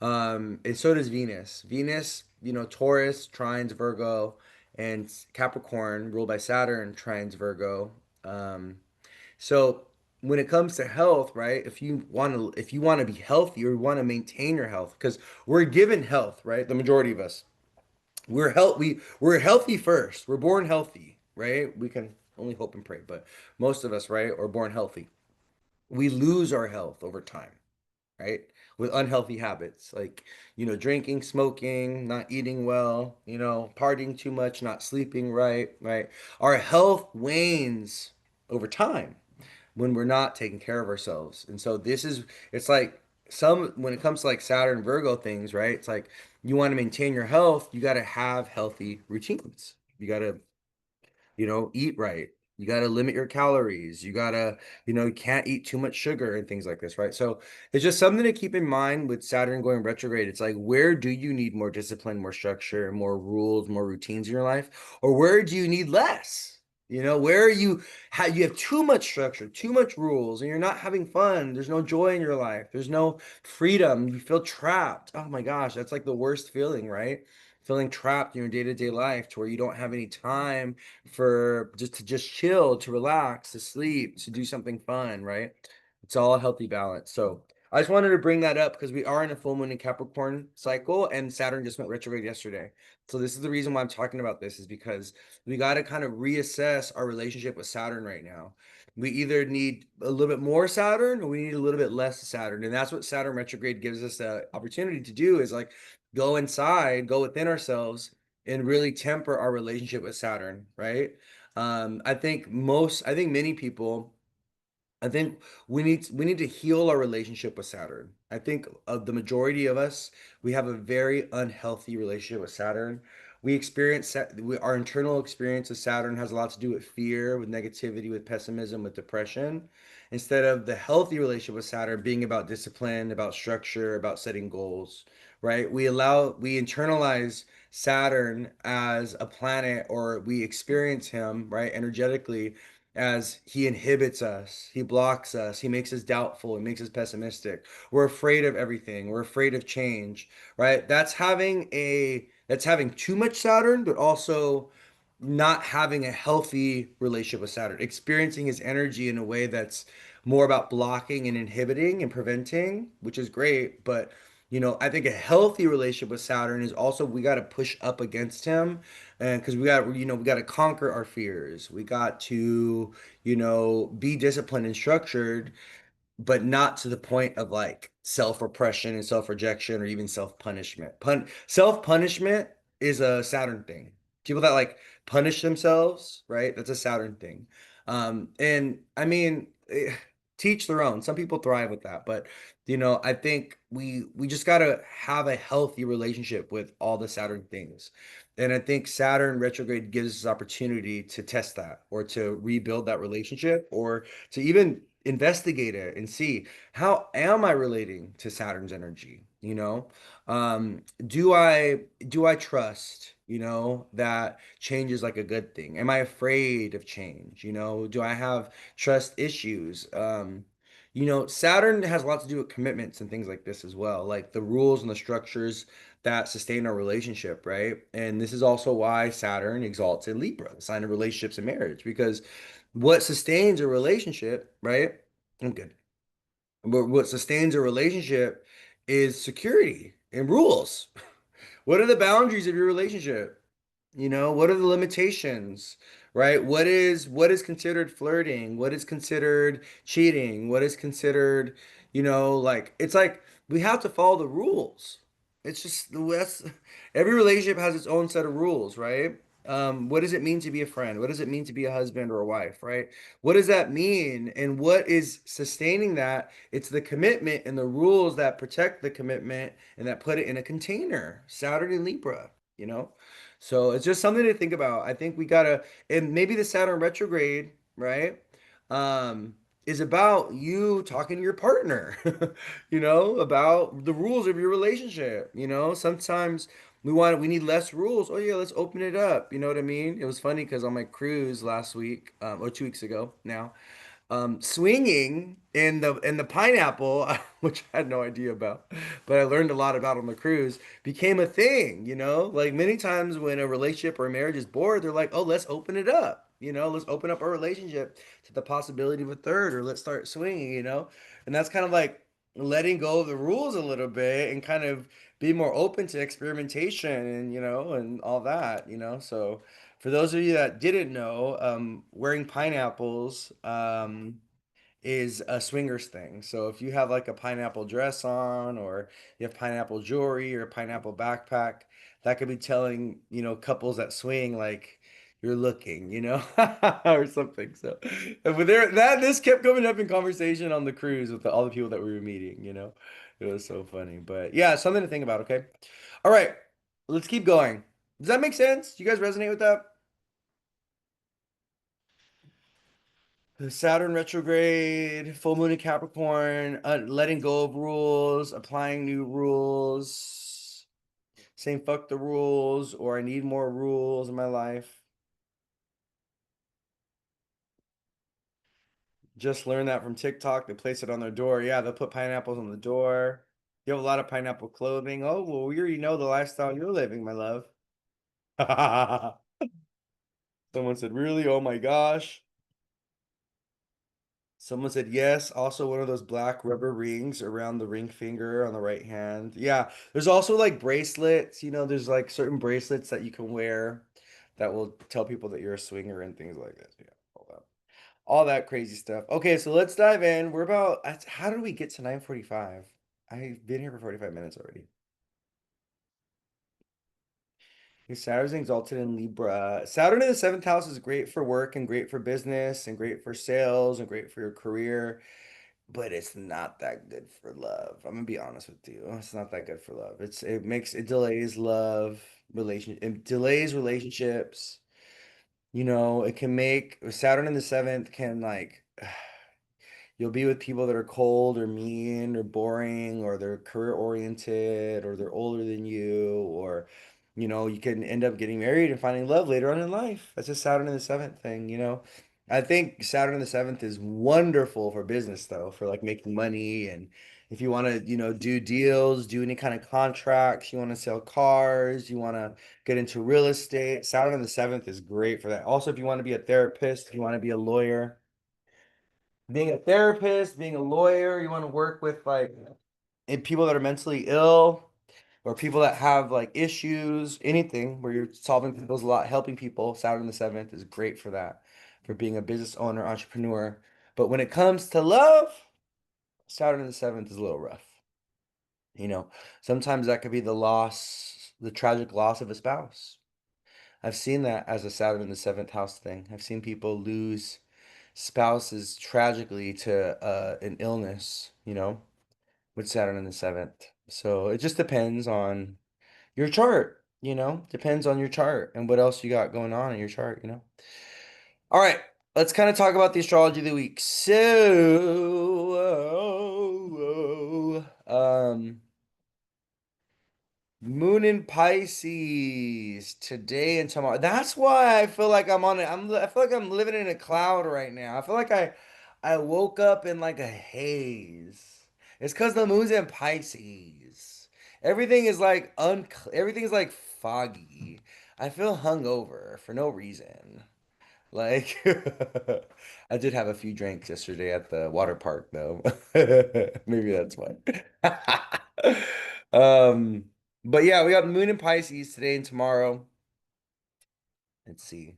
A: And so does Venus. Venus, Taurus trines Virgo, and Capricorn, ruled by Saturn, trines Virgo. Um, so when it comes to health, right? If you want to be healthy or you want to maintain your health, because we're given health, right? The majority of us. We're healthy first. We're born healthy, right? We can only hope and pray, but most of us, right, are born healthy. We lose our health over time, right? With unhealthy habits like, drinking, smoking, not eating well, partying too much, not sleeping right, right? Our health wanes over time when we're not taking care of ourselves. And so it's like when it comes to like Saturn Virgo things, right? It's like you want to maintain your health, you got to have healthy routines. You got to eat right. You got to limit your calories. You can't eat too much sugar and things like this, right? So it's just something to keep in mind with Saturn going retrograde. It's like, where do you need more discipline, more structure, more rules, more routines in your life? Or where do you need less? Where you have too much structure, too much rules, and you're not having fun. There's no joy in your life. There's no freedom. You feel trapped. Oh my gosh, that's like the worst feeling, right? Feeling trapped in your day-to-day life to where you don't have any time for just chill, to relax, to sleep, to do something fun, right? It's all a healthy balance. So I just wanted to bring that up because we are in a full moon in Capricorn cycle and Saturn just went retrograde yesterday. So this is the reason why I'm talking about this is because we got to kind of reassess our relationship with Saturn right now. We either need a little bit more Saturn or we need a little bit less Saturn. And that's what Saturn retrograde gives us the opportunity to do is like go inside, go within ourselves and really temper our relationship with Saturn, right? I think many people I think we need to heal our relationship with Saturn. I think of the majority of us, we have a very unhealthy relationship with Saturn. Our internal experience of Saturn has a lot to do with fear, with negativity, with pessimism, with depression, instead of the healthy relationship with Saturn being about discipline, about structure, about setting goals, right? We internalize Saturn as a planet, or we experience him, right, energetically as he inhibits us, he blocks us, he makes us doubtful, he makes us pessimistic. We're afraid of everything. We're afraid of change, right? That's having too much Saturn, but also not having a healthy relationship with Saturn, experiencing his energy in a way that's more about blocking and inhibiting and preventing, which is great. But, I think a healthy relationship with Saturn is also we got to push up against him. And because we got to conquer our fears. We got to, be disciplined and structured, but not to the point of like self-repression and self-rejection or even self-punishment. Self-punishment is a Saturn thing. People that like punish themselves, right? That's a Saturn thing. And I mean, teach their own. Some people thrive with that, but I think we just gotta have a healthy relationship with all the Saturn things. And I think Saturn retrograde gives us opportunity to test that or to rebuild that relationship or to even investigate it and see how am I relating to Saturn's energy? Do I trust, that change is like a good thing? Am I afraid of change? Do I have trust issues? Saturn has a lot to do with commitments and things like this as well, like the rules and the structures that sustain our relationship, right? And this is also why Saturn exalts in Libra, the sign of relationships and marriage, because what sustains a relationship, right? I'm good. But what sustains a relationship is security and rules. What are the boundaries of your relationship? What are the limitations, right? What is considered flirting? What is considered cheating? What is considered, like it's like we have to follow the rules. It's just every relationship has its own set of rules, right? What does it mean to be a friend? What does it mean to be a husband or a wife, right? What does that mean? And what is sustaining that? It's the commitment and the rules that protect the commitment and that put it in a container. Saturn and Libra, you know? So it's just something to think about. I think we gotta, and maybe the Saturn retrograde, right? Um, is about you talking to your partner, about the rules of your relationship. Sometimes we need less rules. Oh yeah, let's open it up. You know what I mean? It was funny because on my cruise last week, or 2 weeks ago now, swinging in the pineapple, which I had no idea about, but I learned a lot about on the cruise, became a thing, Like many times when a relationship or a marriage is bored, they're like, "Oh, let's open it up." Let's open up our relationship to the possibility of a third, or let's start swinging. And that's kind of like letting go of the rules a little bit and kind of be more open to experimentation and all that. So for those of you that didn't know, wearing pineapples is a swingers thing. So if you have like a pineapple dress on, or you have pineapple jewelry or a pineapple backpack, that could be telling, couples that swing like you're looking, or something. So, but this kept coming up in conversation on the cruise with all the people that we were meeting. It was so funny. But yeah, something to think about, okay? All right, let's keep going. Does that make sense? Do you guys resonate with that? The Saturn retrograde, full moon in Capricorn, letting go of rules, applying new rules, saying fuck the rules, or I need more rules in my life. Just learned that from TikTok. They place it on their door. Yeah, they'll put pineapples on the door. You have a lot of pineapple clothing. Oh, well, we already know the lifestyle you're living, my love. Someone said, really? Oh my gosh. Someone said yes. Also, one of those black rubber rings around the ring finger on the right hand. Yeah, there's also like bracelets. There's like certain bracelets that you can wear that will tell people that you're a swinger and things like that. Yeah, all that crazy stuff. Okay, so let's dive in. How did we get to 9:45? I've been here for 45 minutes already. Saturn's exalted in Libra. Saturn in the seventh house is great for work and great for business and great for sales and great for your career, but it's not that good for love. I'm gonna be honest with you. It's not that good for love. It delays love, it delays relationships. It can make Saturn in the seventh can like you'll be with people that are cold or mean or boring or they're career oriented or they're older than you or you can end up getting married and finding love later on in life. That's a Saturn in the seventh thing. I think Saturn in the seventh is wonderful for business though, for like making money and if you want to, do deals, do any kind of contracts, you want to sell cars, you want to get into real estate, Saturn in the seventh is great for that. Also, if you want to be a therapist, if you want to be a lawyer, being a therapist, being a lawyer, you want to work with like people that are mentally ill or people that have like issues, anything where you're solving people's a lot, helping people. Saturn in the seventh is great for that, for being a business owner, entrepreneur. But when it comes to love, Saturn in the seventh is a little rough. You know, Sometimes that could be the tragic loss of a spouse. I've seen that as a Saturn in the seventh house thing. I've seen people lose spouses tragically to an illness, with Saturn in the seventh. So it just depends on your chart, depends on your chart and what else you got going on in your chart. All right, let's kind of talk about the astrology of the week. Moon in Pisces today and tomorrow. That's why I feel like I'm on it. I feel like I'm living in a cloud right now. I feel like I woke up in like a haze. It's because the moon's in Pisces. Everything is like foggy. I feel hungover for no reason. Like I did have a few drinks yesterday at the water park though. Maybe that's why. Um, but yeah, we got Moon and Pisces today and tomorrow. Let's see.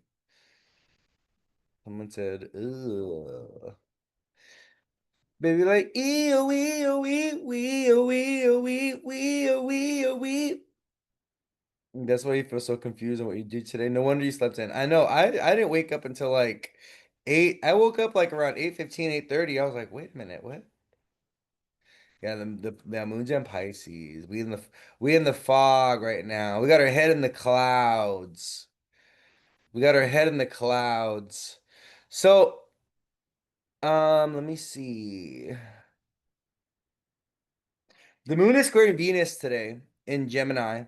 A: Someone said, ugh. Baby like ew, ew, ew, ew, ew, ew, ew, ew, ew. That's why you feel so confused on what you do today. No wonder you slept in. I know. I didn't wake up until like 8. I woke up like around 8:15, 8:30. I was like, wait a minute, what? Yeah, the moon's in Pisces. We in the fog right now. We got our head in the clouds. We got our head in the clouds. So, let me see. The moon is squaring Venus today in Gemini.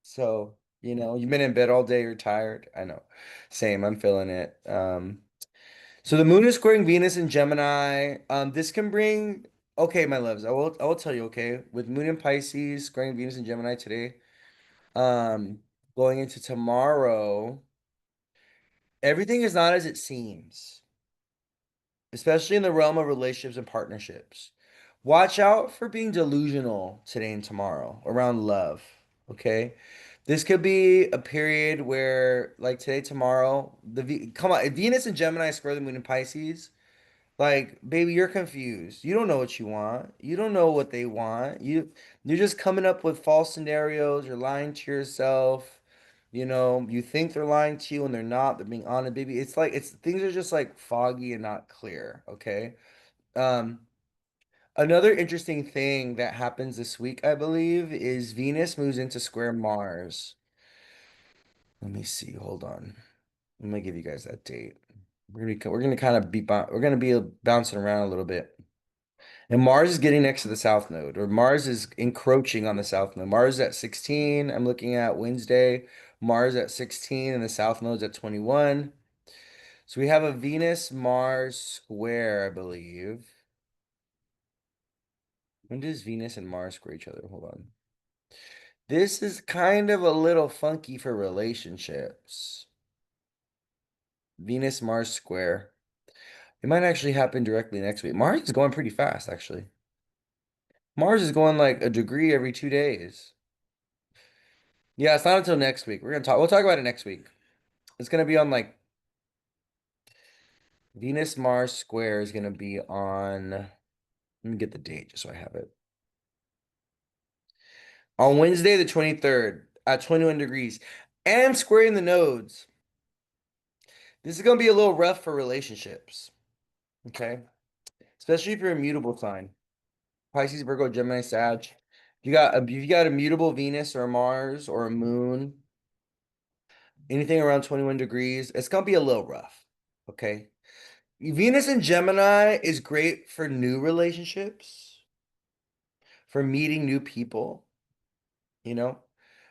A: So, you've been in bed all day, you're tired. I know. Same, I'm feeling it. So the moon is squaring Venus in Gemini. This can bring, okay, my loves, I will tell you, okay, with moon in Pisces squaring Venus in Gemini today, um, going into tomorrow, everything is not as it seems, especially in the realm of relationships and partnerships. Watch out for being delusional today and tomorrow around love, okay? This could be a period where, like today, tomorrow, come on, Venus and Gemini square the moon in Pisces. Like, baby, you're confused. You don't know what you want. You don't know what they want. You're just coming up with false scenarios. You're lying to yourself. You think they're lying to you and they're not. They're being honest, baby. It's like it's things are just like foggy and not clear, okay? Um, Another interesting thing that happens this week, I believe, is Venus moves into square Mars. Let me see. Hold on. Let me give you guys that date. We're gonna kind of we're gonna be bouncing around a little bit. And Mars is getting next to the south node, or Mars is encroaching on the south node. Mars is at 16. I'm looking at Wednesday. Mars at 16 and the south node's at 21. So we have a Venus Mars square, I believe. When does Venus and Mars square each other? Hold on. This is kind of a little funky for relationships. Venus Mars square. It might actually happen directly next week. Mars is going pretty fast, actually. Mars is going like a degree every 2 days. Yeah, it's not until next week. We'll talk about it next week. It's gonna be on like Venus Mars square is gonna be on, let me get the date just so I have it. On Wednesday the 23rd. at 21 degrees and squaring the nodes. This is going to be a little rough for relationships, okay? Especially if you're a mutable sign. Pisces, Virgo, Gemini, Sag. If you got a mutable Venus or a Mars or a moon, anything around 21 degrees, it's going to be a little rough, okay? Venus in Gemini is great for new relationships, for meeting new people, you know?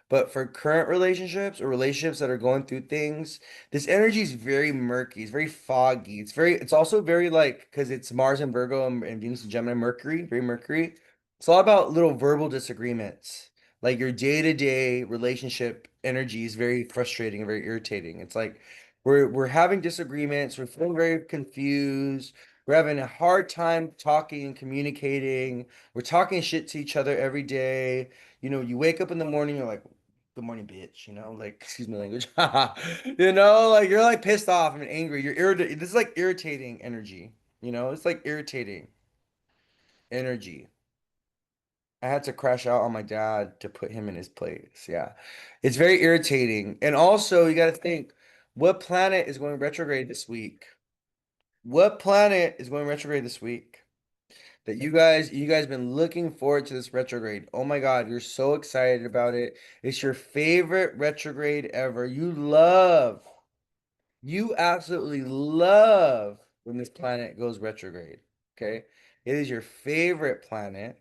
A: But for current relationships or relationships that are going through things, this energy is very murky. It's very foggy. It's also very like, because it's Mars and Virgo and Venus and Gemini, Mercury, very Mercury. It's all about little verbal disagreements. Like your day-to-day relationship energy is very frustrating and very irritating. It's like we're having disagreements, we're feeling very confused, we're having a hard time talking and communicating, we're talking shit to each other every day. You wake up in the morning, you're like, good morning, bitch. Like, excuse my language. Like you're like pissed off and angry. You're irritated. This is like irritating energy. It's like irritating energy. I had to crash out on my dad to put him in his place. Yeah. It's very irritating. And also, you got to think, what planet is going retrograde this week? What planet is going retrograde this week? That you guys been looking forward to this retrograde. Oh my God, you're so excited about it. It's your favorite retrograde ever. You absolutely love when this planet goes retrograde. Okay? It is your favorite planet,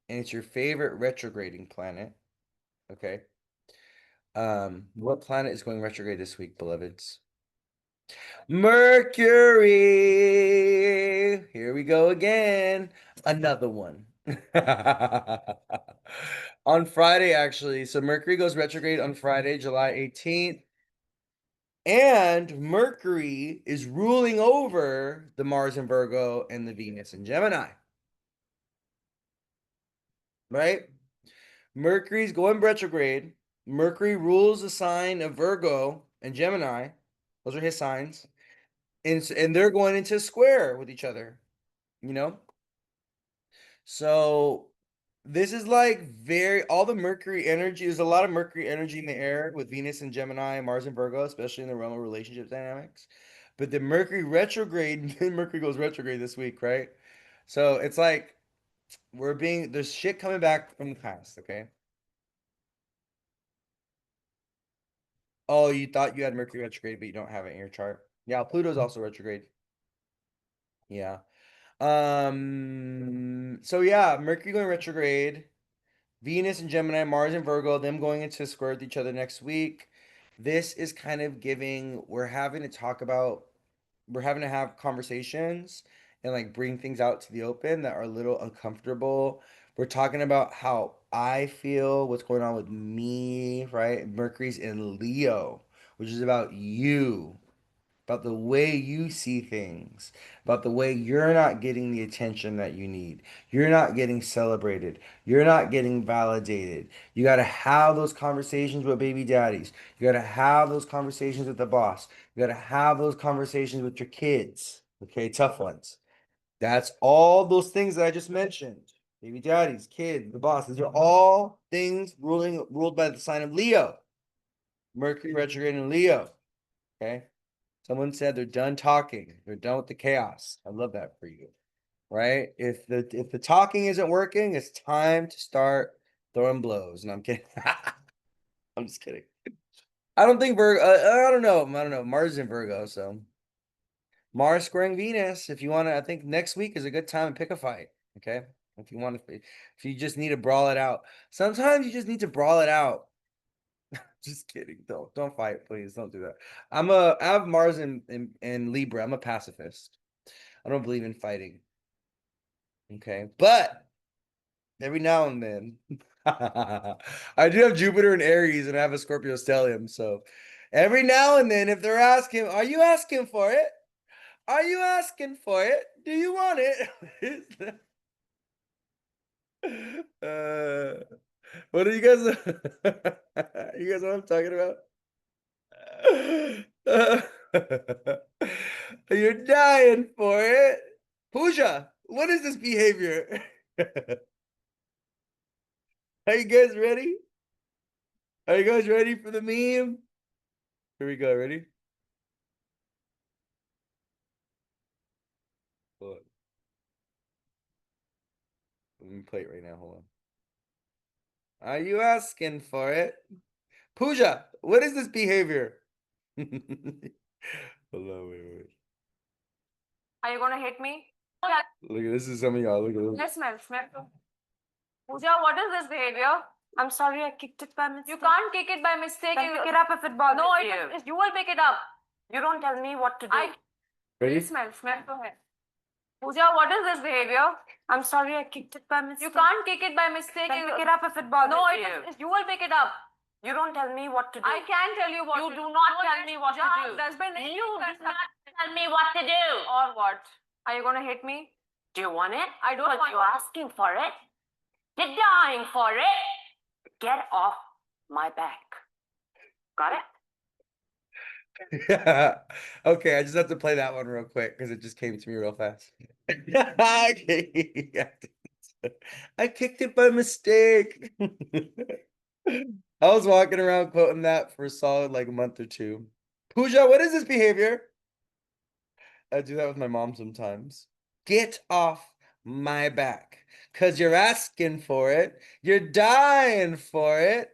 A: and it's your favorite retrograding planet. Okay? What planet is going retrograde this week, beloveds? Mercury. Here we go again. Another one. On Friday, actually. So Mercury goes retrograde on Friday, July 18th. And Mercury is ruling over the Mars in Virgo and the Venus in Gemini. Right? Mercury's going retrograde. Mercury rules the sign of Virgo and Gemini. Those are his signs. And they're going into square with each other, you know? So this is like all the Mercury energy. There's a lot of Mercury energy in the air with Venus and Gemini, Mars and Virgo, especially in the realm of relationship dynamics. But the Mercury retrograde, Mercury goes retrograde this week, right? So it's like there's shit coming back from the past, okay? Oh, you thought you had Mercury retrograde, but you don't have it in your chart. Yeah, Pluto's also retrograde. Yeah. So yeah, Mercury going retrograde, Venus and Gemini, Mars and Virgo, them going into square with each other next week. This is kind of giving, we're having to have conversations and like bring things out to the open that are a little uncomfortable. We're talking about how I feel, what's going on with me, right? Mercury's in Leo, which is about you, about the way you see things, about the way you're not getting the attention that you need. You're not getting celebrated. You're not getting validated. You got to have those conversations with baby daddies. You got to have those conversations with the boss. You got to have those conversations with your kids. Okay, tough ones. That's all those things that I just mentioned. Baby daddies, kids, the boss. These are all things ruled by the sign of Leo. Mercury retrograde in Leo. Okay. Someone said they're done talking. They're done with the chaos. I love that for you. Right? If the talking isn't working, it's time to start throwing blows. And I'm kidding. I'm just kidding. I don't think Virgo. I don't know. I don't know. Mars is in Virgo, so Mars squaring Venus. If you want to, I think next week is a good time to pick a fight. Okay, if you just need to brawl it out. Sometimes you just need to brawl it out. Just kidding. Don't fight, please. Don't do that. I have Mars in Libra. I'm a pacifist. I don't believe in fighting. Okay. But every now and then I do have Jupiter in Aries and I have a Scorpio stellium. So every now and then, if they're asking, are you asking for it? Are you asking for it? Do you want it? What are you guys you guys know what I'm talking about? You're dying for it. Pooja, what is this behavior? Are you guys ready? Are you guys ready for the meme? Here we go. Ready? Hold on. Let me play it right now. Hold on. Are you asking for it? Pooja, what is this behavior? Hold on, wait. Are you gonna hit me? Look at this is some of y'all. Look at this. Let's smell. Pooja, what is this behavior? I'm sorry, I kicked it by mistake. You can't kick it by mistake. Then pick it up if it bothers you. No, you will pick it up. You don't tell me what to do. Ready? Smell. Go ahead. Pooja, what is this behavior? I'm sorry, I kicked it by mistake. You can't kick it by mistake. Then pick it up if it bothers you. No, you will pick it up. You don't tell me what to do. I can tell you what to do. You do not tell me what to do. You do not tell me what to do. Or what? Are you gonna hit me? Do you want it? I don't want it. You're asking for it. You're dying for it. Get off my back. Got it? Yeah. Okay, I just have to play that one real quick because it just came to me real fast. Okay. I kicked it by mistake. I was walking around quoting that for a solid like a month or two. Pooja, what is this behavior? I do that with my mom sometimes. Get off my back. Cause you're asking for it. You're dying for it.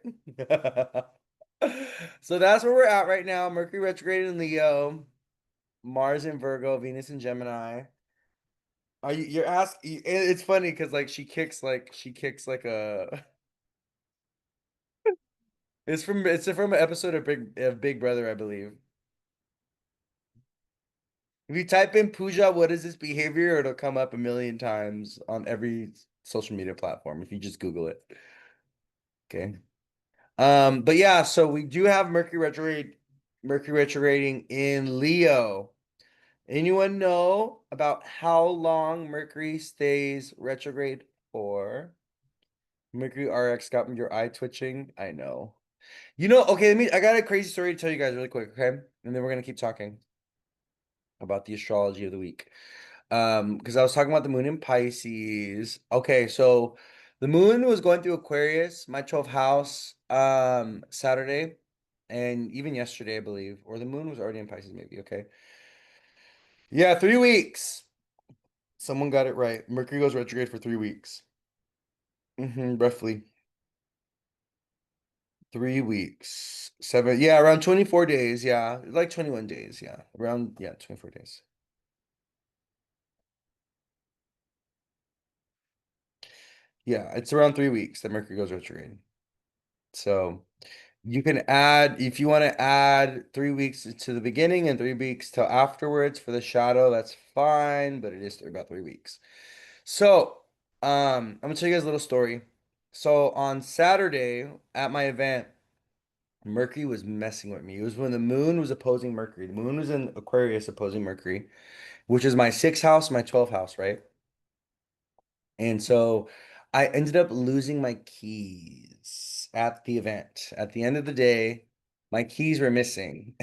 A: So that's where we're at right now. Mercury retrograde in Leo, Mars in Virgo, Venus in Gemini. You're asking it's funny because like she kicks like a it's from an episode of Big Brother, I believe. If you type in Pooja, what is this behavior? It'll come up a million times on every social media platform if you just Google it. Okay. But yeah, so we do have Mercury retrograding in Leo. Anyone know about how long Mercury stays retrograde for? Mercury RX got your eye twitching. I know. Okay, I got a crazy story to tell you guys really quick, okay? And then we're gonna keep talking about the astrology of the week. Because I was talking about the moon in Pisces. Okay, so the moon was going through Aquarius, my 12th house, Saturday, and even yesterday, I believe, or the moon was already in Pisces, maybe. Okay, yeah, 3 weeks. Someone got it right. Mercury goes retrograde for 3 weeks. Roughly 3 weeks. Yeah, around 24 days. Yeah, like 21 days. Yeah, around, yeah, 24 days. Yeah, it's around 3 weeks that Mercury goes retrograde. So you can add, if you want to add 3 weeks to the beginning and 3 weeks till afterwards for the shadow, that's fine, but it is about 3 weeks. So, I'm gonna tell you guys a little story. So on Saturday at my event, Mercury was messing with me. It was when the moon was opposing Mercury. The moon was in Aquarius opposing Mercury, which is my sixth house, my 12th house, right? And so I ended up losing my keys at the event. At the end of the day, my keys were missing.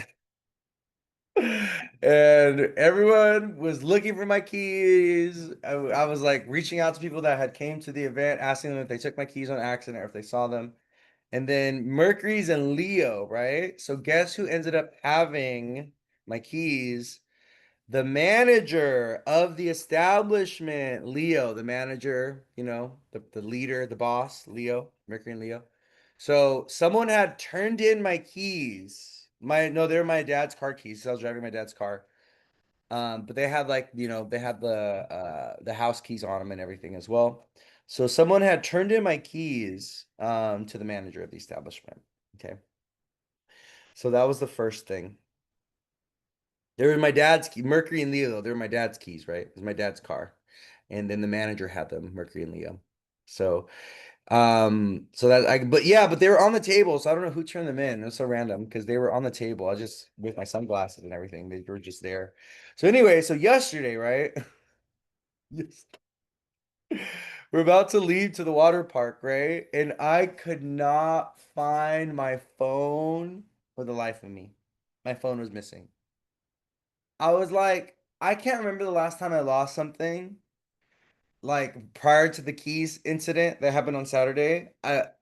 A: And everyone was looking for my keys. I was like reaching out to people that had came to the event, asking them if they took my keys on accident or if they saw them. And then Mercury's in Leo, right? So guess who ended up having my keys? The manager of the establishment, Leo, the manager, the leader, the boss, Leo, Mercury and Leo. So someone had turned in my keys. No, they're my dad's car keys. I was driving my dad's car. But they had like, they had the house keys on them and everything as well. So someone had turned in my keys to the manager of the establishment. Okay. So that was the first thing. They were my dad's key, Mercury and Leo. They were my dad's keys, right? It was my dad's car. And then the manager had them, Mercury and Leo. So, but they were on the table. So I don't know who turned them in. It was so random because they were on the table. I was just with my sunglasses and everything. They were just there. So anyway, so yesterday, right? Yes. We're about to leave to the water park, right? And I could not find my phone for the life of me. My phone was missing. I was like, I can't remember the last time I lost something like prior to the keys incident that happened on Saturday.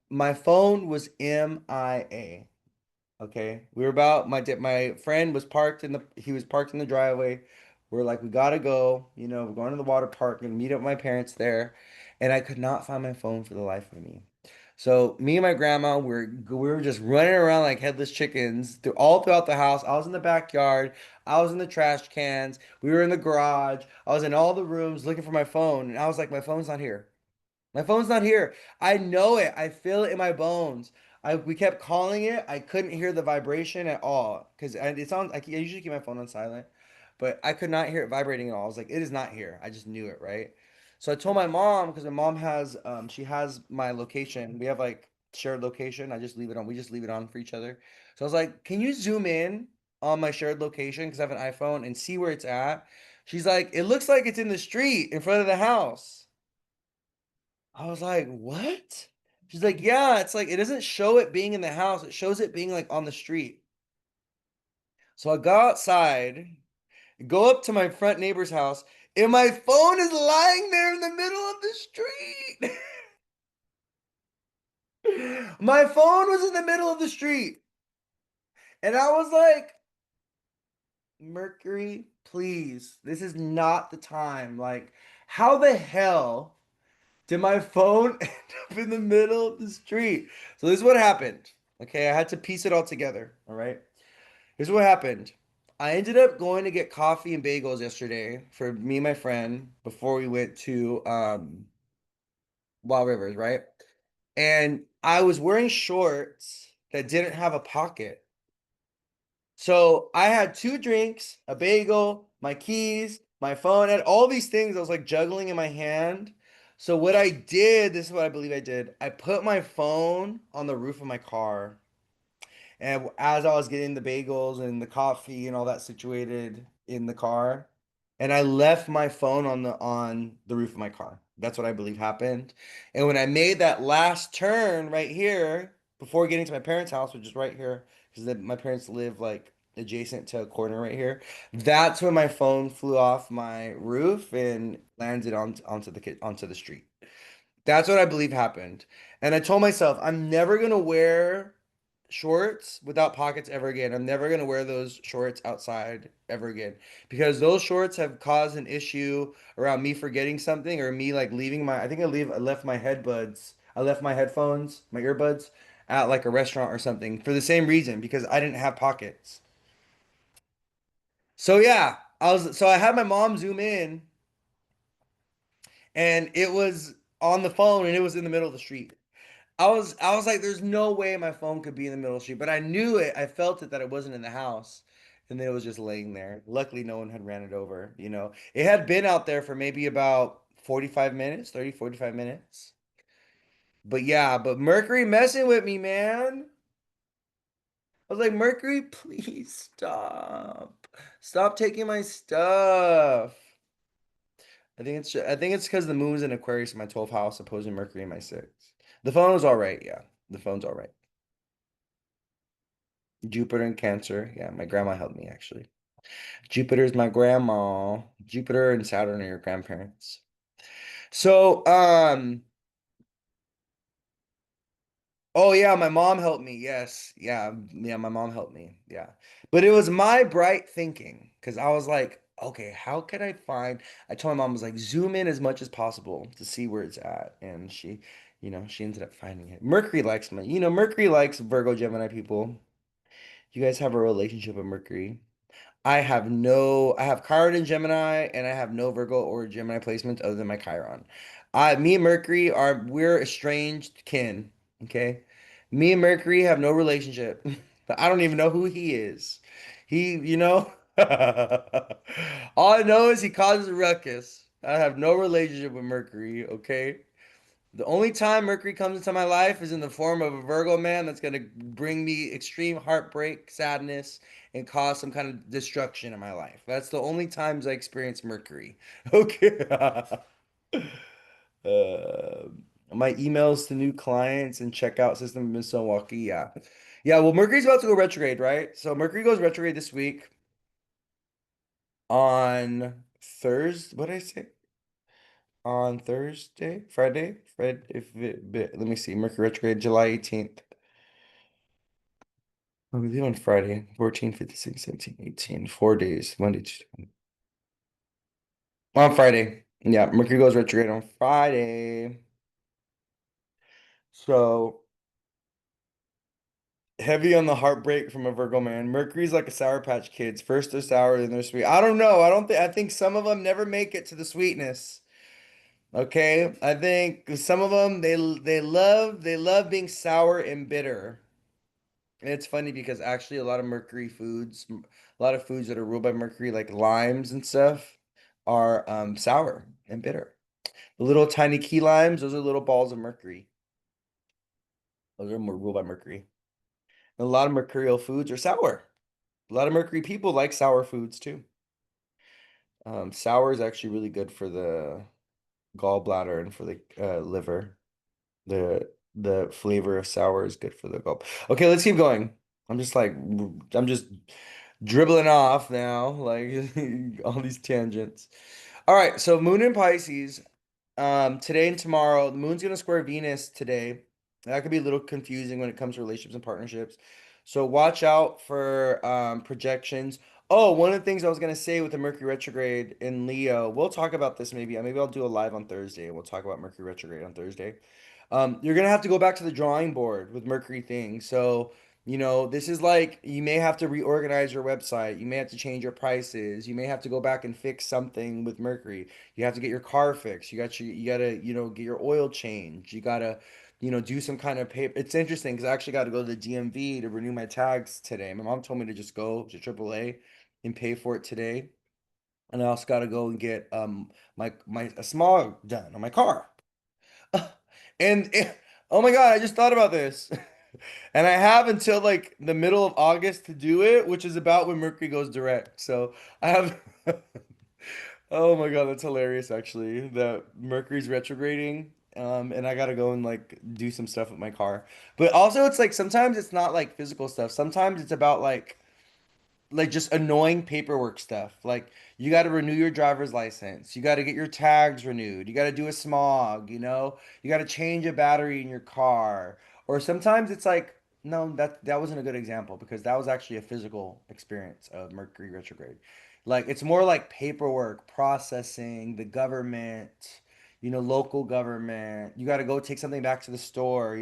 A: my phone was MIA. Okay. We were about my friend was parked in the he was parked in the driveway. We're like, we gotta go. We're going to the water park and meet up with my parents there. And I could not find my phone for the life of me. So me and my grandma we were just running around like headless chickens all throughout the house. I was in the backyard. I was in the trash cans. We were in the garage. I was in all the rooms looking for my phone. And I was like, my phone's not here. My phone's not here. I know it. I feel it in my bones. We kept calling it. I couldn't hear the vibration at all because it sounds. I usually keep my phone on silent, but I could not hear it vibrating at all. I was like, it is not here. I just knew it, right? So I told my mom because my mom has she has my location. We have like shared location. I just leave it on. We just leave it on for each other. So I was like, can you zoom in on my shared location because I have an iPhone and see where it's at? She's like, it looks like it's in the street in front of the house. I was like, what? She's like, yeah, it's like it doesn't show it being in the house. It shows it being like on the street. So I go outside, go up to my front neighbor's house, and my phone is lying there in the middle of the street. My phone was in the middle of the street. And I was like, Mercury, please, this is not the time. Like, how the hell did my phone end up in the middle of the street? So this is what happened. Okay, I had to piece it all together. All right. Here's what happened. I ended up going to get coffee and bagels yesterday for me and my friend before we went to Wild Rivers, right? And I was wearing shorts that didn't have a pocket. So I had two drinks, a bagel, my keys, my phone, and all these things I was like juggling in my hand. So what I did, this is what I believe I did. I put my phone on the roof of my car. And as I was getting the bagels and the coffee and all that situated in the car, and I left my phone on the roof of my car. That's what I believe happened. And when I made that last turn right here, before getting to my parents' house, which is right here, because my parents live like adjacent to a corner right here, that's when my phone flew off my roof and landed onto the street. That's what I believe happened. And I told myself, I'm never gonna wear shorts without pockets ever again. I'm never gonna wear those shorts outside ever again because those shorts have caused an issue around me forgetting something or me like leaving my. I left my headbuds. I left my headphones, my earbuds, at like a restaurant or something for the same reason because I didn't have pockets. So yeah, I had my mom zoom in and it was on the phone and it was in the middle of the street. I was like, there's no way my phone could be in the middle of the street, but I knew it. I felt it that it wasn't in the house. And then it was just laying there. Luckily, no one had ran it over, It had been out there for maybe about 45 minutes, 30, 45 minutes. But yeah, but Mercury messing with me, man. I was like, Mercury, please stop. Stop taking my stuff. I think it's because the moon's in Aquarius in my 12th house, opposing Mercury in my sixth. The phone was all right, yeah. The phone's all right. Jupiter and Cancer. Yeah, my grandma helped me actually. Jupiter's my grandma. Jupiter and Saturn are your grandparents. So, oh yeah, my mom helped me. Yes. Yeah, yeah, my mom helped me. Yeah. But it was my bright thinking because I was like, okay, how can I find I told my mom I was like, zoom in as much as possible to see where it's at. And she ended up finding it. Mercury likes Virgo Gemini people. You guys have a relationship with Mercury. I have Chiron in Gemini and I have no Virgo or Gemini placements other than my Chiron. Me and Mercury we're estranged kin. Okay. Me and Mercury have no relationship. I don't even know who he is. All I know is he causes a ruckus. I have no relationship with Mercury. Okay. The only time Mercury comes into my life is in the form of a Virgo man that's going to bring me extreme heartbreak, sadness, and cause some kind of destruction in my life. That's the only times I experience Mercury. Okay. Uh, my emails to new clients and checkout system have been so wonky. Yeah. Yeah, well, Mercury's about to go retrograde, right? So Mercury goes retrograde this week on Thursday. What did I say? on Thursday, let me see, Mercury retrograde, July 18th. What we leave on Friday, 14, 56, 17, 18, 4 days, Monday, Tuesday. On Friday. Yeah, Mercury goes retrograde on Friday. So heavy on the heartbreak from a Virgo man. Mercury's like a Sour Patch Kids. First they're sour, then they're sweet. I don't know. I think some of them never make it to the sweetness. Okay? I think some of them they love being sour and bitter. And it's funny because actually a lot of Mercury foods, a lot of foods that are ruled by Mercury, like limes and stuff, are sour and bitter. The little tiny key limes, those are little balls of Mercury. Those are more ruled by Mercury. And a lot of mercurial foods are sour. A lot of Mercury people like sour foods too. Sour is actually really good for the gallbladder and for the liver. The flavor of sour is good for the gulp. Okay, let's keep going. I'm just dribbling off now, like all these tangents. All right, so Moon in Pisces, today and tomorrow. The Moon's gonna square Venus today. That could be a little confusing when it comes to relationships and partnerships. So watch out for projections. Oh, one of the things I was gonna say with the Mercury retrograde in Leo, we'll talk about this maybe. Maybe I'll do a live on Thursday and we'll talk about Mercury retrograde on Thursday. You're gonna have to go back to the drawing board with Mercury things. So, this is like you may have to reorganize your website. You may have to change your prices. You may have to go back and fix something with Mercury. You have to get your car fixed. You gotta, get your oil changed. You gotta, do some kind of paper. It's interesting because I actually got to go to the DMV to renew my tags today. My mom told me to just go to AAA and pay for it today. And I also got to go and get my a smog done on my car. And oh my God, I just thought about this. And I have until like the middle of August to do it, which is about when Mercury goes direct. So I have oh my God, that's hilarious actually. That Mercury's retrograding. And I gotta go and like do some stuff with my car. But also it's like sometimes it's not like physical stuff. Sometimes it's about like just annoying paperwork stuff. Like you got to renew your driver's license. You got to get your tags renewed. You got to do a smog, You got to change a battery in your car. Or sometimes it's like, no, that wasn't a good example because that was actually a physical experience of Mercury retrograde. Like it's more like paperwork, processing, the government, local government. You got to go take something back to the store.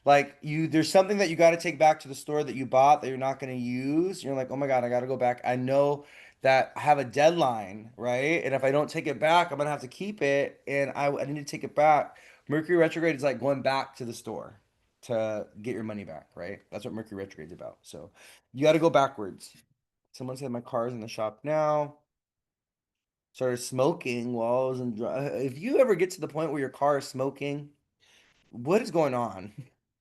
A: Like there's something that you got to take back to the store that you bought that you're not going to use. You're like, oh my God, I got to go back. I know that I have a deadline, right? And if I don't take it back, I'm gonna have to keep it, and I need to take it back. Mercury retrograde is like going back to the store to get your money back, right? That's what Mercury retrograde is about. So you got to go backwards. Someone said my car's in the shop now. Started smoking while I was in. If you ever get to the point where your car is smoking, what is going on?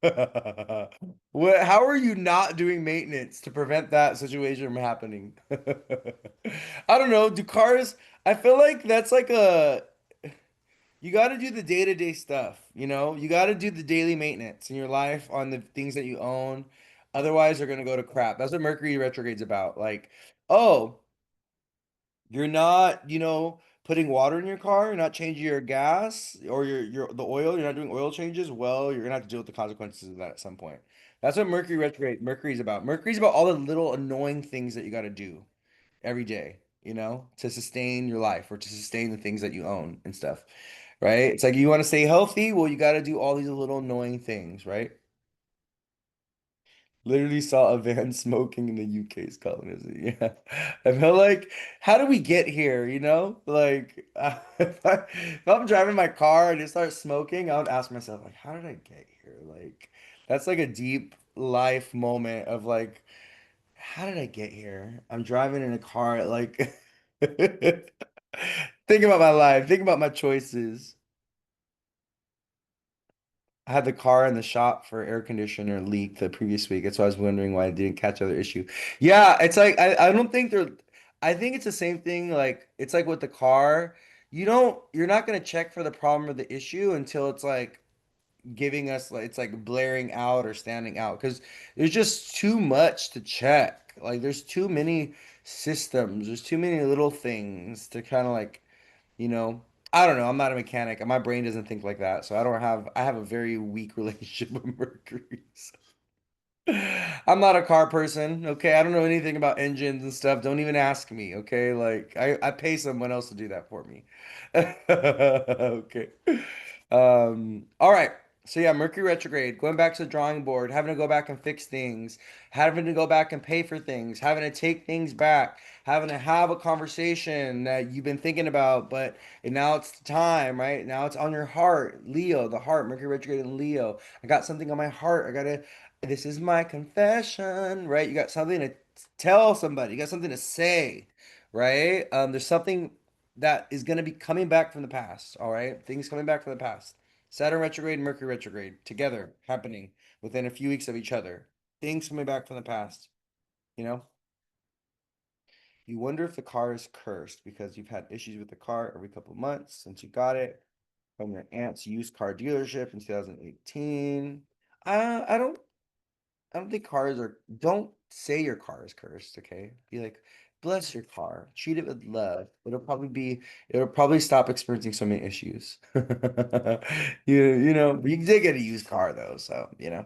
A: How are you not doing maintenance to prevent that situation from happening? I don't know. Do cars, I feel like that's like you got to do the day-to-day stuff. You got to do the daily maintenance in your life on the things that you own. Otherwise, they're going to go to crap. That's what Mercury retrograde's about. Like, oh, you're not, putting water in your car, you're not changing your gas or the oil, you're not doing oil changes. Well, you're gonna have to deal with the consequences of that at some point. That's what Mercury retrograde, Mercury's about. Mercury's about all the little annoying things that you got to do every day, to sustain your life or to sustain the things that you own and stuff, right? It's like you want to stay healthy, well, you got to do all these little annoying things, right? Literally saw a van smoking in the UK's colonies. Yeah. I feel like, how do we get here? Like, if I'm driving my car and it starts smoking, I would ask myself, like, how did I get here? Like, that's like a deep life moment of like, how did I get here? I'm driving in a car, like, think about my life, think about my choices. I had the car in the shop for air conditioner leak the previous week. That's why I was wondering why I didn't catch the other issue. Yeah, it's like I don't think they're I think it's the same thing like it's like with the car. You're not gonna check for the problem or the issue until it's like giving us like it's like blaring out or standing out because there's just too much to check. Like there's too many systems, there's too many little things to kind of like, you know. I don't know. I'm not a mechanic, and my brain doesn't think like that. So I have a very weak relationship with Mercury. So I'm not a car person, okay? I don't know anything about engines and stuff. Don't even ask me, okay? Like I pay someone else to do that for me. Okay. All right. So yeah, Mercury retrograde, going back to the drawing board, having to go back and fix things, having to go back and pay for things, having to take things back, having to have a conversation that you've been thinking about, but and now it's the time, right? Now it's on your heart. Leo, the heart, Mercury retrograde in Leo. I got something on my heart. I gotta this is my confession, right? You got something to tell somebody. You got something to say, right? There's something that is going to be coming back from the past, all right? Things coming back from the past. Saturn retrograde and Mercury retrograde together happening within a few weeks of each other. Things coming back from the past, you know? You wonder if the car is cursed because you've had issues with the car every couple of months since you got it from your aunt's used car dealership in 2018. I don't think cars are. Don't say your car is cursed, okay? Be like, bless your car. Treat it with love. It'll probably stop experiencing so many issues. You know, you did get a used car though, so you know.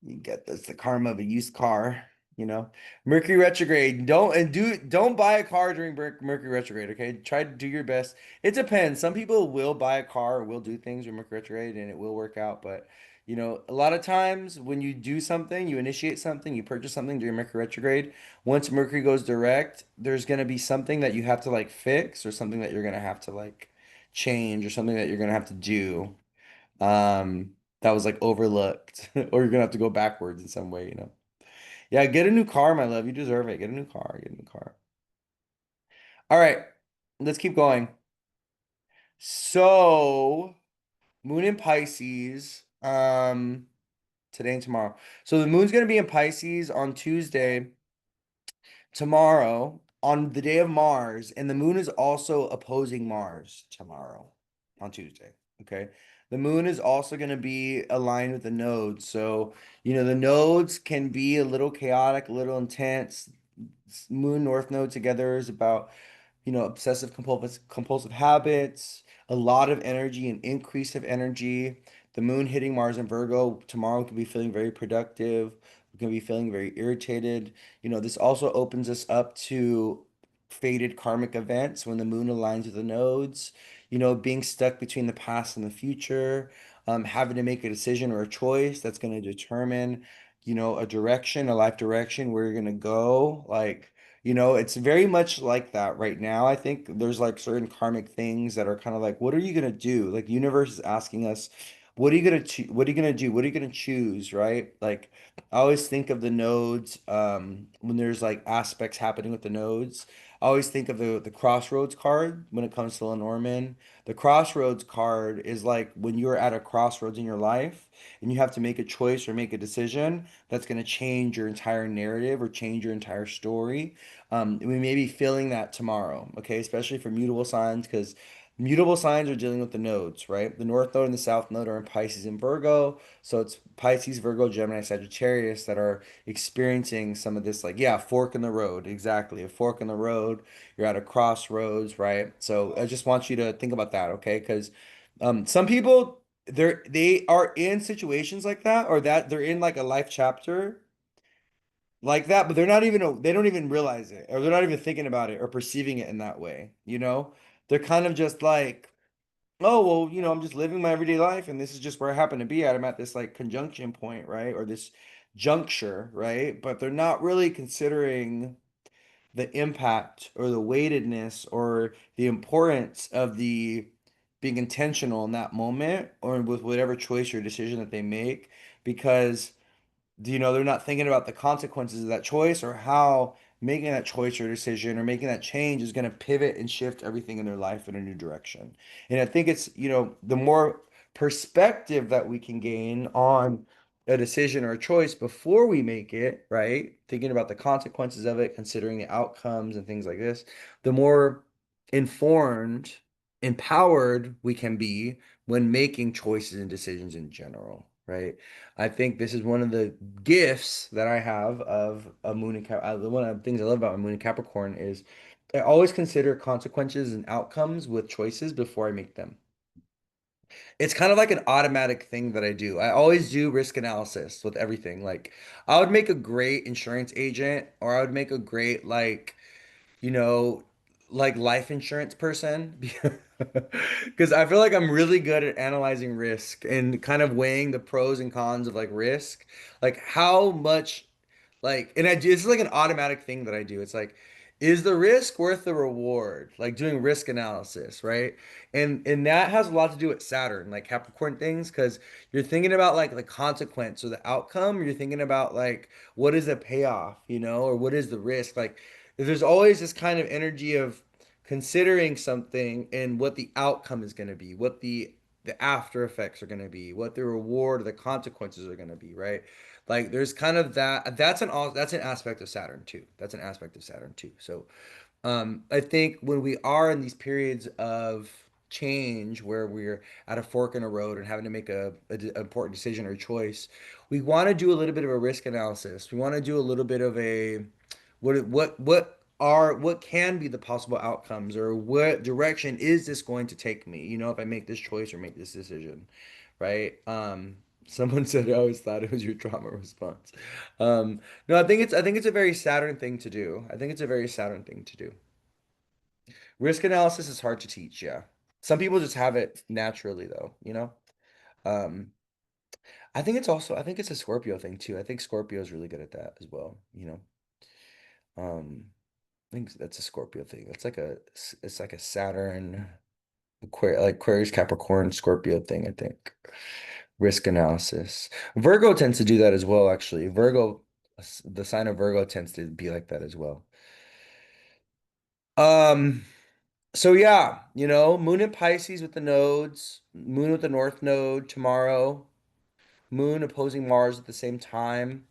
A: You get this the karma of a used car, you know. Mercury retrograde. Don't buy a car during Mercury retrograde, okay? Try to do your best. It depends. Some people will buy a car or will do things during Mercury retrograde and it will work out, but you know, a lot of times when you do something, you initiate something, you purchase something during Mercury retrograde, once Mercury goes direct, there's gonna be something that you have to like fix or something that you're gonna have to like change or something that you're gonna have to do um that was like overlooked or you're gonna have to go backwards in some way, you know. Yeah, get a new car, my love. You deserve it. Get a new car. Get a new car. All right, let's keep going. So, Moon in Pisces, today and tomorrow. So the moon's gonna be in Pisces on Tuesday, tomorrow, on the day of Mars, and the moon is also opposing Mars tomorrow on Tuesday. Okay. The moon is also going to be aligned with the nodes. So, you know, the nodes can be a little chaotic, a little intense. Moon North node together is about obsessive compulsive habits, a lot of energy, an increase of energy. The moon hitting Mars and Virgo tomorrow could be feeling very productive. We're going to be feeling very irritated. You know, this also opens us up to fated karmic events when the moon aligns with the nodes, you know, being stuck between the past and the future, having to make a decision or a choice that's going to determine, you know, a direction, a life direction, where you're going to go. Like, you know, it's very much like that right now. I think there's like certain karmic things that are kind of like, what are you gonna do? Like the universe is asking us, what are you gonna do? What are you gonna choose, right? Like I always think of the nodes, when there's like aspects happening with the nodes. I always think of the crossroads card when it comes to Lenormand. The crossroads card is like when you're at a crossroads in your life and you have to make a choice or make a decision that's going to change your entire narrative or change your entire story. We may be feeling that tomorrow, okay? Especially for mutable signs, because mutable signs are dealing with the nodes, right? The North Node and the South Node are in Pisces and Virgo. So it's Pisces, Virgo, Gemini, Sagittarius that are experiencing some of this, like, yeah, fork in the road. Exactly. A fork in the road. You're at a crossroads, right? So I just want you to think about that, okay? Because some people, they are in situations like that, or that they're in like a life chapter like that, but they don't even realize it, or they're not even thinking about it or perceiving it in that way, you know? They're kind of just like, oh, well, you know, I'm just living my everyday life and this is just where I happen to be at. I'm at this like conjunction point, right? Or this juncture, right? But they're not really considering the impact or the weightedness or the importance of the being intentional in that moment or with whatever choice or decision that they make because you know they're not thinking about the consequences of that choice or how making that choice or decision or making that change is going to pivot and shift everything in their life in a new direction. And I think it's, you know, the more perspective that we can gain on a decision or a choice before we make it, right? Thinking about the consequences of it, considering the outcomes and things like this, the more informed, empowered we can be when making choices and decisions in general. right? I think this is one of the gifts that I have of a moon in Cap. One of the things I love about my moon in Capricorn is I always consider consequences and outcomes with choices before I make them. It's kind of like an automatic thing that I do. I always do risk analysis with everything. Like, I would make a great insurance agent, or I would make a great, like, you know, like life insurance person because I feel like I'm really good at analyzing risk and kind of weighing the pros and cons of like risk, like how much, like, and it's like an automatic thing that I do. It's like, is the risk worth the reward? Like doing risk analysis, right? And that has a lot to do with Saturn, like Capricorn things, because you're thinking about like the consequence or the outcome. You're thinking about like what is the payoff, or what is the risk? Like there's always this kind of energy of considering something and what the outcome is going to be, what the after effects are going to be, what the reward or the consequences are going to be, right? Like there's kind of that's an aspect of Saturn too. That's an aspect of Saturn too. So I think when we are in these periods of change where we're at a fork in a road and having to make important decision or choice, we want to do a little bit of a risk analysis. We want to do a little bit of a what can be the possible outcomes, or what direction is this going to take me, if I make this choice or make this decision, right? Someone said I always thought it was your trauma response. No, I think it's a very Saturn thing to do. I think it's a very Saturn thing to do. Risk analysis is hard to teach, yeah. Some people just have it naturally though. Um, I think it's a Scorpio thing too. I think Scorpio is really good at that as well. I think that's a Scorpio thing. It's like a Saturn, Aquarius, Capricorn, Scorpio thing, I think. Risk analysis. Virgo tends to do that as well, actually. The sign of Virgo tends to be like that as well. Um, so yeah, Moon in Pisces with the nodes, Moon with the North Node tomorrow, Moon opposing Mars at the same time.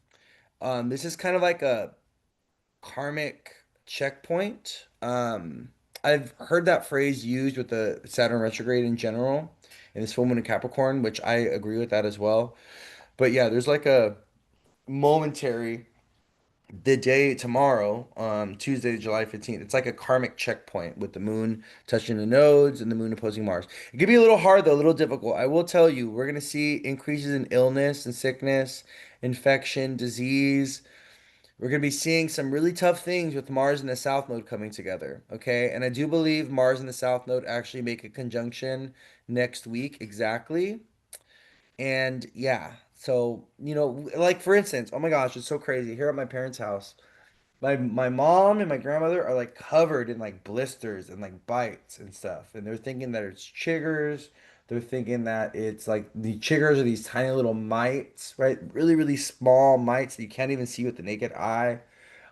A: This is kind of like a karmic checkpoint. I've heard that phrase used with the Saturn retrograde in general, and this full moon in Capricorn, which I agree with that as well. But yeah, there's like a momentary the day tomorrow, Tuesday, July 15th. It's like a karmic checkpoint with the moon touching the nodes and the moon opposing Mars. It could be a little hard though, a little difficult. I will tell you, we're gonna see increases in illness and sickness, infection, disease. We're going to be seeing some really tough things with Mars and the South Node coming together. Okay. And I do believe Mars and the South Node actually make a conjunction next week exactly. And yeah. So, like for instance, oh my gosh, it's so crazy. Here at my parents' house, my mom and my grandmother are like covered in like blisters and like bites and stuff. And they're thinking that it's chiggers. They're thinking that it's like the chiggers are these tiny little mites, right? Really, really small mites that you can't even see with the naked eye.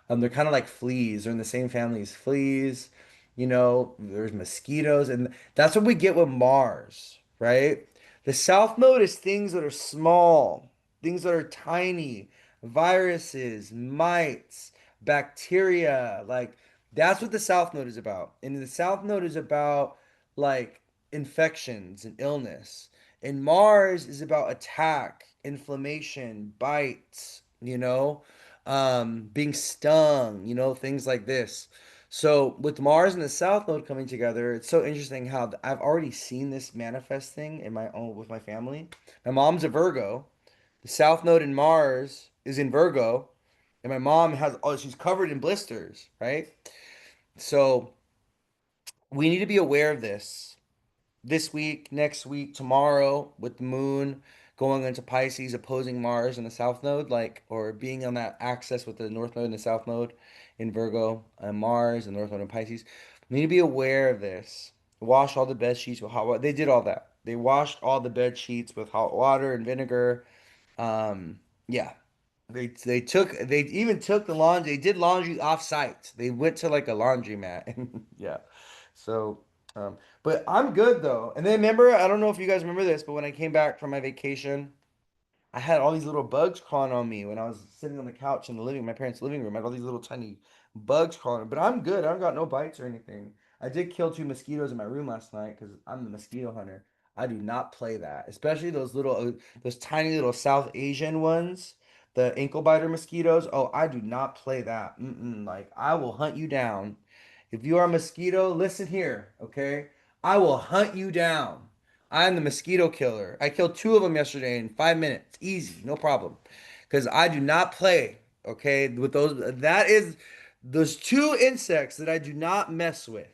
A: They're kind of like fleas. They're in the same family as fleas. There's mosquitoes, and that's what we get with Mars, right? The South Node is things that are small, things that are tiny, viruses, mites, bacteria. Like that's what the South Node is about. And the South Node is about like infections and illness. And Mars is about attack, inflammation, bites, being stung, things like this. So with Mars and the South Node coming together, it's so interesting how I've already seen this manifesting in my own with my family. My mom's a Virgo. The South Node in Mars is in Virgo, and my mom she's covered in blisters, right? So we need to be aware of this week, next week, tomorrow, with the moon going into Pisces, opposing Mars in the South Node, like, or being on that axis with the North Node and the South Node in Virgo, and Mars and North Node in Pisces. We need to be aware of this. Wash all the bed sheets with hot water. They did all that. They washed all the bed sheets with hot water and vinegar. Yeah. They even took the laundry. They did laundry off site. They went to like a laundromat. Yeah. So, but I'm good though. And then remember, I don't know if you guys remember this, but when I came back from my vacation, I had all these little bugs crawling on me when I was sitting on the couch in my parents' living room. I had all these little tiny bugs crawling. But I'm good. I don't got no bites or anything. I did kill two mosquitoes in my room last night because I'm the mosquito hunter. I do not play that, especially those tiny little South Asian ones, the ankle biter mosquitoes. Oh, I do not play that. Like, I will hunt you down. If you are a mosquito, listen here, okay? I will hunt you down. I'm the mosquito killer. I killed two of them yesterday in 5 minutes. Easy, no problem. Because I do not play, okay, with those. That is those two insects that I do not mess with.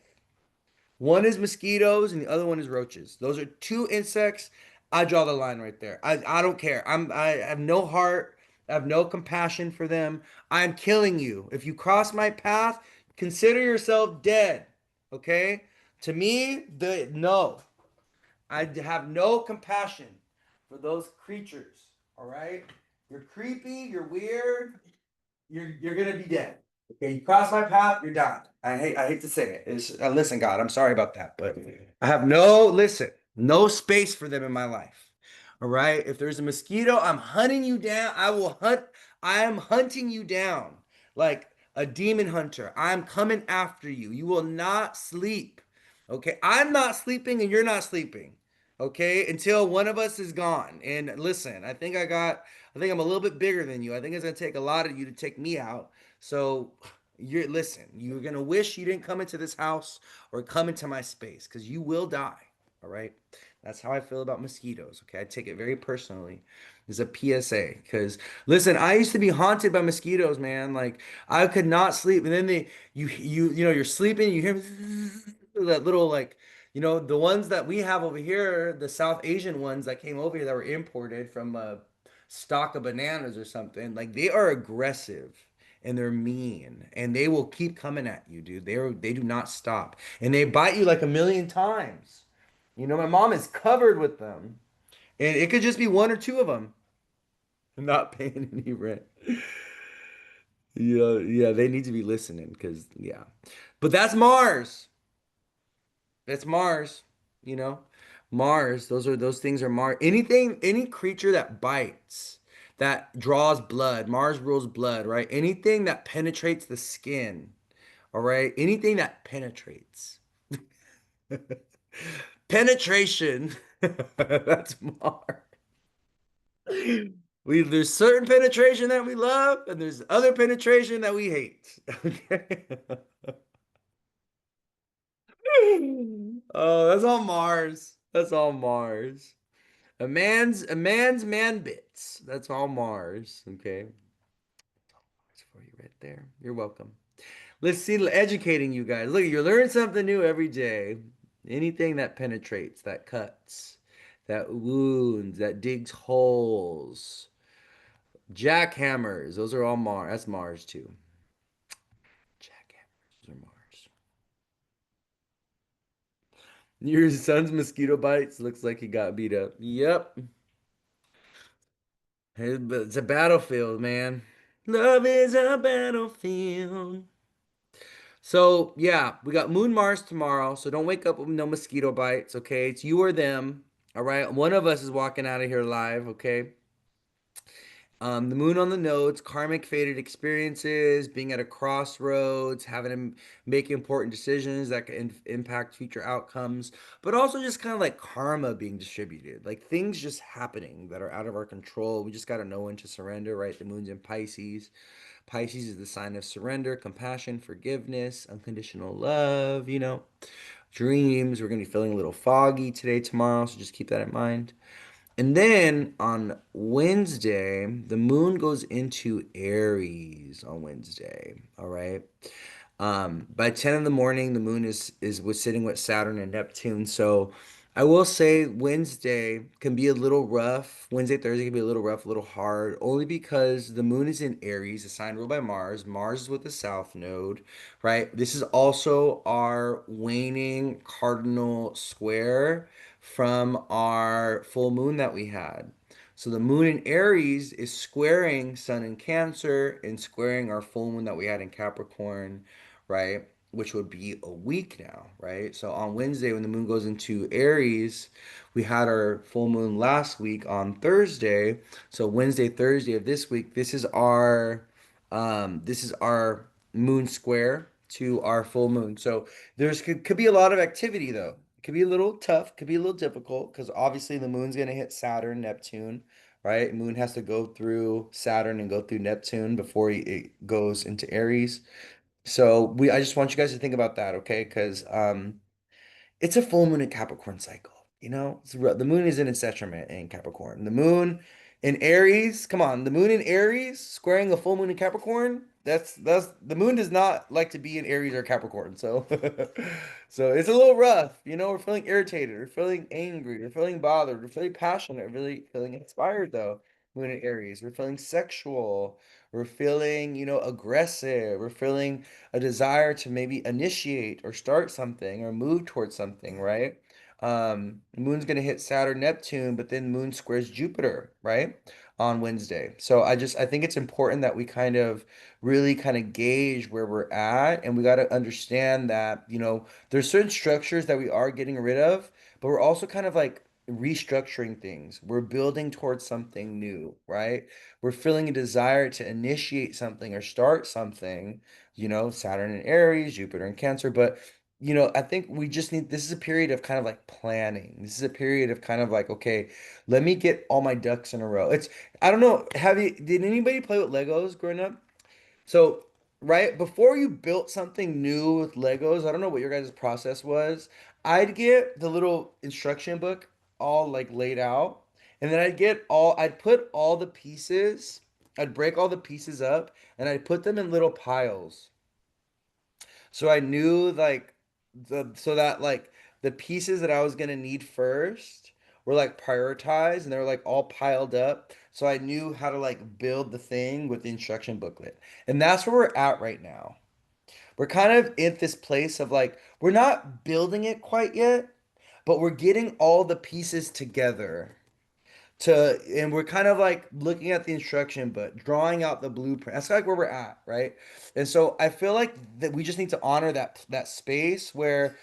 A: One is mosquitoes and the other one is roaches. Those are two insects. I draw the line right there. I don't care. I have no heart. I have no compassion for them. I'm killing you. If you cross my path, consider yourself dead. Okay? To me, the no. I have no compassion for those creatures. All right? You're creepy, you're weird, you're gonna be dead. Okay, you cross my path, you're done. I hate to say it. Listen, God, I'm sorry about that, but I have no space for them in my life. All right. If there's a mosquito, I'm hunting you down. I am hunting you down like a demon hunter. I'm coming after you. You will not sleep. Okay. I'm not sleeping and you're not sleeping. Okay. Until one of us is gone. And listen, I think I'm a little bit bigger than you. I think it's gonna take a lot of you to take me out. So you're gonna wish you didn't come into this house or come into my space because you will die. All right. That's how I feel about mosquitoes. Okay. I take it very personally. It's a PSA. Because listen, I used to be haunted by mosquitoes, man. Like I could not sleep. And then you're sleeping, you hear that little like, the ones that we have over here, the South Asian ones that came over here that were imported from a stock of bananas or something, like they are aggressive and they're mean and they will keep coming at you, dude. They do not stop. And they bite you like a million times. My mom is covered with them. And it could just be one or two of them not paying any rent. Yeah, yeah, they need to be listening because, yeah. But that's Mars. That's Mars, you know? Mars, those things are Mars. Any creature that bites, that draws blood, Mars rules blood, right? Anything that penetrates the skin, all right? Anything that penetrates. Penetration. That's Mars. There's certain penetration that we love, and there's other penetration that we hate. Okay. Oh, that's all Mars. That's all Mars. A man's man bits. That's all Mars. Okay. That's for you right there. You're welcome. Let's see, educating you guys. Look, you learn something new every day. Anything that penetrates, that cuts, that wounds, that digs holes. Jackhammers. Those are all Mars. That's Mars too. Jackhammers. Those are Mars. Your son's mosquito bites. Looks like he got beat up. Yep. It's a battlefield, man. Love is a battlefield. So, yeah, we got Moon Mars tomorrow. So don't wake up with no mosquito bites, okay? It's you or them. All right. One of us is walking out of here alive, okay? The moon on the nodes, karmic fated experiences, being at a crossroads, having to make important decisions that can impact future outcomes, but also just kind of like karma being distributed, like things just happening that are out of our control. We just got to know when to surrender, right? The moon's in Pisces. Pisces is the sign of surrender, compassion, forgiveness, unconditional love, dreams. We're going to be feeling a little foggy today, tomorrow, so just keep that in mind. And then on Wednesday, the moon goes into Aries on Wednesday. All right. By 10 in the morning, the moon is was sitting with Saturn and Neptune. So I will say Wednesday can be a little rough. Wednesday, Thursday can be a little rough, a little hard, only because the moon is in Aries, a sign ruled by Mars. Mars is with the South Node, right? This is also our waning cardinal square from our full moon that we had. So the moon in Aries is squaring Sun in Cancer and squaring our full moon that we had in Capricorn, right? Which would be a week now, right? So on Wednesday, when the moon goes into Aries, we had our full moon last week on Thursday. So Wednesday, Thursday of this week, this is our moon square to our full moon. So could be a lot of activity though. It could be a little tough, could be a little difficult because obviously the moon's going to hit Saturn, Neptune, right? Moon has to go through Saturn and go through Neptune before it goes into Aries. So I just want you guys to think about that, okay? Because it's a full moon in Capricorn cycle. The moon is in its detriment in Capricorn. The moon in Aries, come on, the moon in Aries squaring the full moon in Capricorn. That's the moon does not like to be in Aries or Capricorn. So so it's a little rough. We're feeling irritated, we're feeling angry, we're feeling bothered, we're feeling passionate, we're really feeling inspired though. Moon in Aries, we're feeling sexual, we're feeling, aggressive, we're feeling a desire to maybe initiate or start something or move towards something, right? Moon's gonna hit Saturn, Neptune, but then Moon squares Jupiter, right? On Wednesday. So I think it's important that we kind of really kind of gauge where we're at, and we got to understand that, there's certain structures that we are getting rid of, but we're also kind of like restructuring things. We're building towards something new, right? We're feeling a desire to initiate something or start something, Saturn in Aries, Jupiter in Cancer. But, I think we just need, this is a period of kind of like planning. This is a period of kind of like, okay, let me get all my ducks in a row. I don't know, did anybody play with Legos growing up? So, right before you built something new with Legos, I don't know what your guys' process was. I'd get the little instruction book all like laid out, and then I'd put all the pieces, I'd break all the pieces up, and I'd put them in little piles. So I knew like so that like the pieces that I was gonna need first were like prioritized and they were like all piled up. So I knew how to like build the thing with the instruction booklet. And that's where we're at right now. We're kind of in this place of like, we're not building it quite yet, but we're getting all the pieces together and we're kind of like looking at the instruction but drawing out the blueprint. That's like where we're at, right? And so I feel like that we just need to honor that space where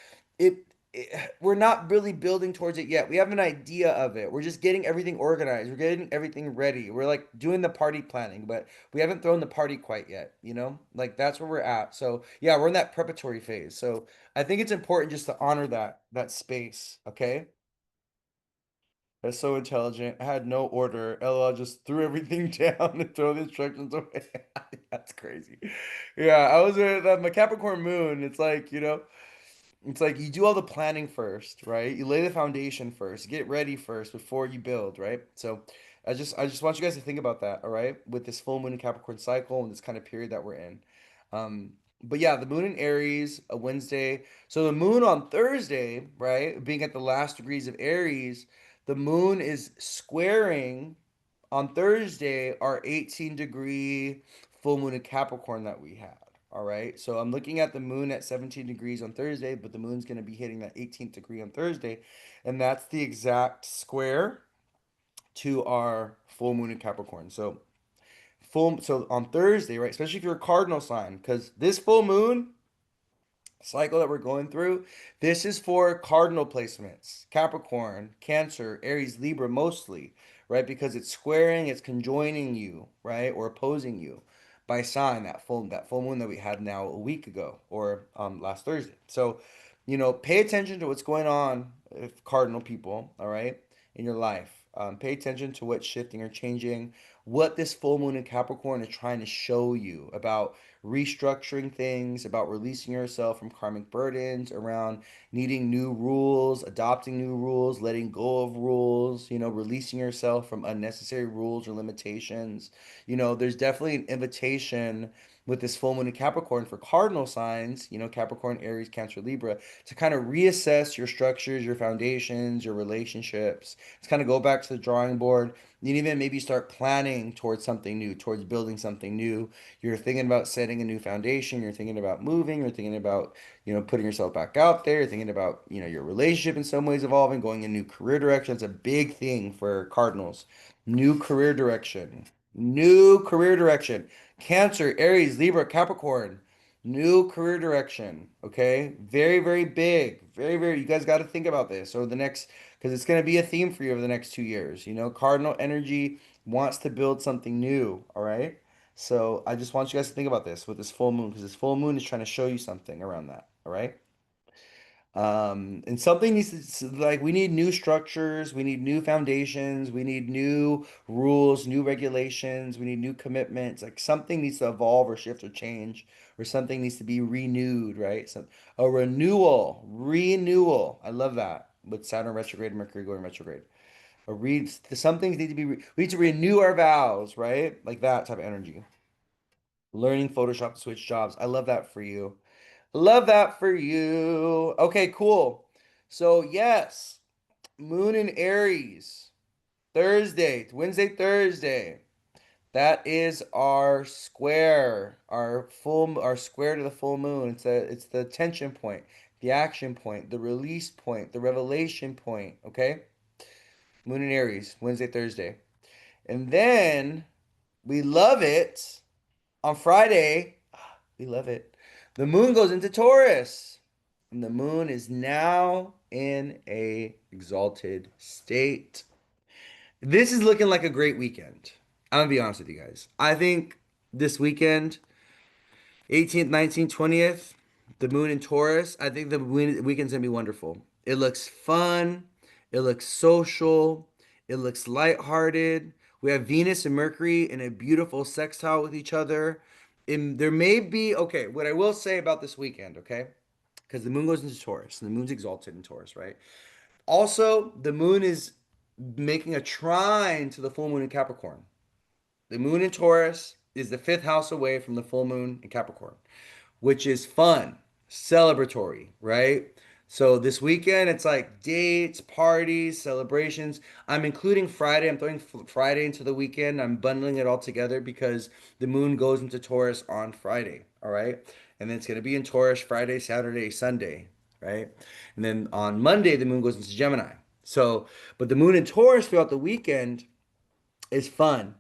A: we're not really building towards it yet. We have an idea of it, we're just getting everything organized, we're getting everything ready, we're like doing the party planning, but we haven't thrown the party quite yet, like that's where we're at. So yeah, we're in that preparatory phase. So I think it's important just to honor that space, okay? That's so intelligent. I had no order. LL just threw everything down and throw the instructions away. That's crazy. Yeah, I was at my Capricorn moon. It's like you do all the planning first, right? You lay the foundation first, get ready first before you build, right? So I just want you guys to think about that, all right? With this full moon in Capricorn cycle and this kind of period that we're in. Um, but yeah, the moon in Aries, a Wednesday. So the moon on Thursday, right? Being at the last degrees of Aries, the moon is squaring on Thursday our 18-degree full moon in Capricorn that we had. All right. So I'm looking at the moon at 17 degrees on Thursday, but the moon's going to be hitting that 18th degree on Thursday. And that's the exact square to our full moon in Capricorn. So on Thursday, right? Especially if you're a cardinal sign, because this full moon cycle that we're going through, this is for cardinal placements, Capricorn, Cancer, Aries, Libra mostly, right? Because it's squaring, it's conjoining you, right? Or opposing you by sign, that full moon that we had now a week ago or last Thursday. So, pay attention to what's going on if cardinal people, all right, in your life. Pay attention to what's shifting or changing, what this full moon in Capricorn is trying to show you about restructuring things, about releasing yourself from karmic burdens, around needing new rules, adopting new rules, letting go of rules, releasing yourself from unnecessary rules or limitations. There's definitely an invitation with this full moon in Capricorn for cardinal signs, Capricorn, Aries, Cancer, Libra, to kind of reassess your structures, your foundations, your relationships. To kind of go back to the drawing board. You even maybe start planning towards something new, towards building something new. You're thinking about setting a new foundation. You're thinking about moving. You're thinking about, putting yourself back out there. You're thinking about, your relationship in some ways evolving, going in a new career direction. It's a big thing for Cardinals. New career direction. New career direction. Cancer, Aries, Libra, Capricorn. New career direction. Okay. Very, very big. Very, very, you guys got to think about this over the next, because it's going to be a theme for you over the next 2 years. Cardinal energy wants to build something new. All right. So I just want you guys to think about this with this full moon, because this full moon is trying to show you something around that. All right. And something needs to, like, we need new structures, we need new foundations, we need new rules, new regulations, we need new commitments. Like something needs to evolve or shift or change, or something needs to be renewed, right? So a renewal, renewal. I love that with Saturn retrograde and Mercury going retrograde. Some things need to be, we need to renew our vows, right? Like that type of energy. Learning Photoshop to switch jobs. I love that for you. Love that for you. Okay, cool. So, yes, Moon in Aries, Thursday, Wednesday, Thursday. That is our square, our square to the full moon. It's the tension point, the action point, the release point, the revelation point, okay? Moon in Aries, Wednesday, Thursday. And then we love it on Friday. We love it. The moon goes into Taurus, and the moon is now in a exalted state. This is looking like a great weekend. I'm gonna be honest with you guys. I think this weekend, 18th, 19th, 20th, the moon in Taurus, I think the weekend's gonna be wonderful. It looks fun, it looks social, it looks lighthearted. We have Venus and Mercury in a beautiful sextile with each other. There may be, okay, what I will say about this weekend, okay? Because the moon goes into Taurus, and the moon's exalted in Taurus, right? Also, the moon is making a trine to the full moon in Capricorn. The moon in Taurus is the fifth house away from the full moon in Capricorn, which is fun, celebratory, right? So this weekend, it's like dates, parties, celebrations. I'm including Friday. I'm throwing Friday into the weekend. I'm bundling it all together because the moon goes into Taurus on Friday, all right? And then it's going to be in Taurus Friday, Saturday, Sunday, right? And then on Monday, the moon goes into Gemini. So, but the moon in Taurus throughout the weekend is fun.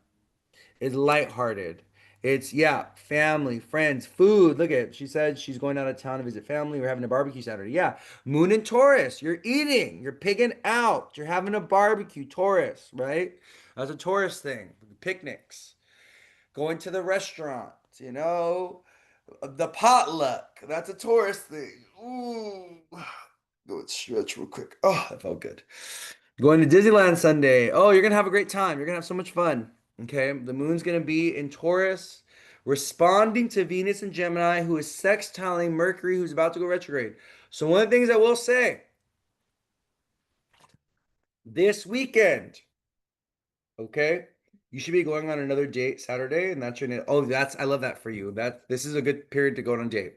A: It's lighthearted. It's, yeah, family, friends, food. Look at it. She said she's going out of town to visit family. We're having a barbecue Saturday. Yeah. Moon and Taurus. You're eating. You're pigging out. You're having a barbecue. Taurus, right? That's a Taurus thing. Picnics. Going to the restaurant, you know? The potluck. That's a Taurus thing. Ooh. Go and stretch real quick. Oh, that felt good. Going to Disneyland Sunday. Oh, you're gonna have a great time. You're gonna have so much fun. Okay, the moon's gonna be in Taurus, responding to Venus and Gemini, who is sextiling Mercury, who's about to go retrograde. So one of the things I will say this weekend, okay, you should be going on another date Saturday, and that's your. Oh, that's I love that for you. This is a good period to go on a date.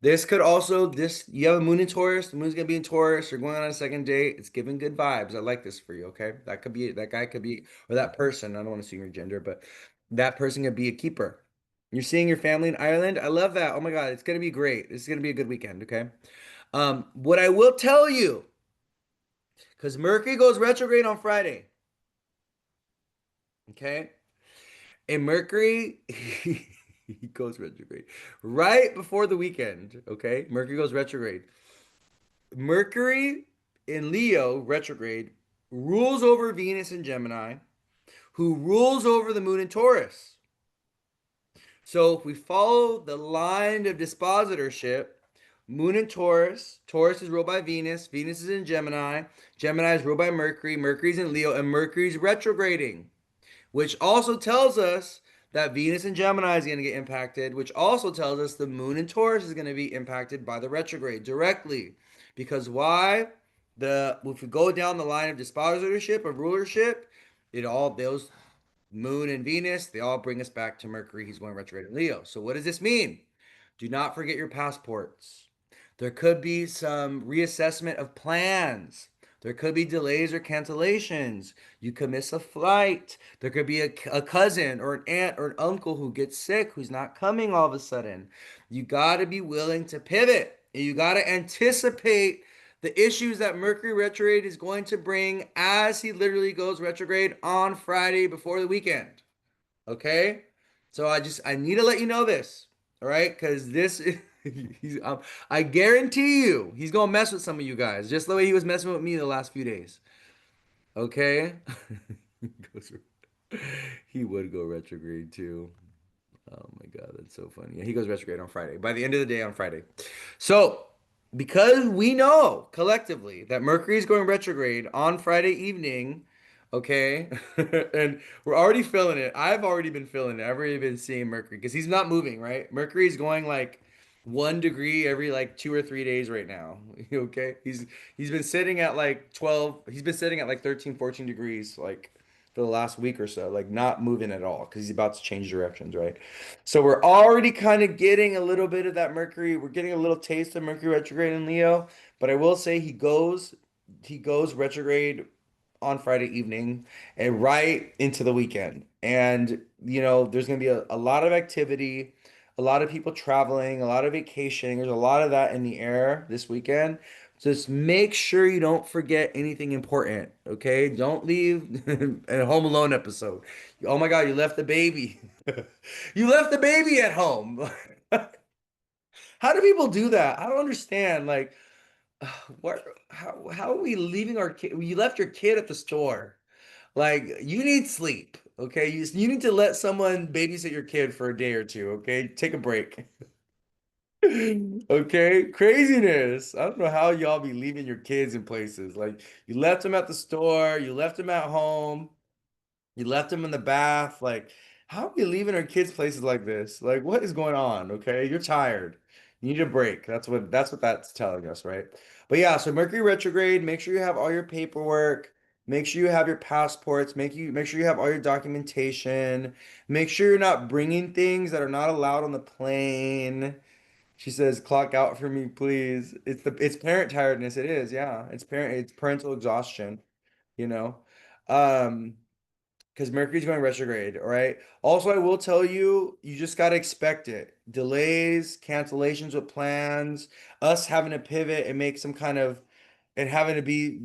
A: This could also this you have a moon in Taurus. The moon's gonna be in Taurus. You're going on a second date. It's giving good vibes. I like this for you. Okay, that could be that guy could be or that person. I don't want to assume your gender, but that person could be a keeper. You're seeing your family in Ireland. I love that. Oh my God, it's gonna be great. This is gonna be a good weekend. Okay. What I will tell you, because Mercury goes retrograde on Friday. Okay. And Mercury, he goes retrograde right before the weekend. Okay. Mercury goes retrograde. Mercury in Leo retrograde rules over Venus in Gemini, who rules over the moon in Taurus. So if we follow the line of dispositorship, moon in Taurus, Taurus is ruled by Venus, Venus is in Gemini, Gemini is ruled by Mercury, Mercury's in Leo, and Mercury's retrograding, which also tells us that Venus and Gemini is going to get impacted, which also tells us the moon in Taurus is going to be impacted by the retrograde directly. Because why? If we go down the line of dispositorship, of rulership, it all those moon and Venus, they all bring us back to Mercury. He's going retrograde in Leo. So what does this mean? Do not forget your passports. There could be some reassessment of plans. There could be delays or cancellations. You could miss a flight. There could be a cousin or an aunt or an uncle who gets sick, who's not coming all of a sudden. You got to be willing to pivot. And you got to anticipate the issues that Mercury retrograde is going to bring as he literally goes retrograde on Friday before the weekend. Okay? So I need to let you know this. All right? Because this is I guarantee you he's gonna mess with some of you guys, just the way he was messing with me the last few days. Okay? He would go retrograde too. Oh my God, that's so funny. Yeah, he goes retrograde on Friday. By the end of the day on Friday. So because we know collectively that Mercury is going retrograde on Friday evening, okay? And we're already feeling it. I've already been feeling it. I've already been seeing Mercury because he's not moving, right? Mercury is going like 1 degree every like 2 or 3 days right now. Okay? He's been sitting at like 12, he's been sitting at like 13, 14 degrees like for the last week or so, like not moving at all because he's about to change directions, right? So we're already kind of getting a little bit of that Mercury. We're getting a little taste of Mercury retrograde in Leo, but I will say he goes retrograde on Friday evening and right into the weekend. And there's going to be a lot of activity, a lot of people traveling, a lot of vacationing. There's a lot of that in the air this weekend. Just make sure you don't forget anything important, okay? Don't leave a Home Alone episode. Oh my God, you left the baby. You left the baby at home. How do people do that? I don't understand. Like, what? How are we leaving our kid? You left your kid at the store. Like, you need sleep. Okay, you need to let someone babysit your kid for a day or two. Okay, take a break. Okay, craziness. I don't know how y'all be leaving your kids in places. Like, you left them at the store, you left them at home. You left him in the bath. Like, how are we leaving our kids places like this? Like, what is going on? Okay, you're tired. You need a break. That's what that's telling us, right? But yeah, so Mercury retrograde, make sure you have all your paperwork, make sure you have your passports, make sure you have all your documentation, make sure you're not bringing things that are not allowed on the plane. She says, "Clock out for me, please." It's parent tiredness. It is, yeah. It's parental exhaustion, you know. Um because Mercury's going retrograde, all right? Also, I will tell you, you just got to expect it. Delays, cancellations with plans, us having to pivot and make some kind of, and having to be,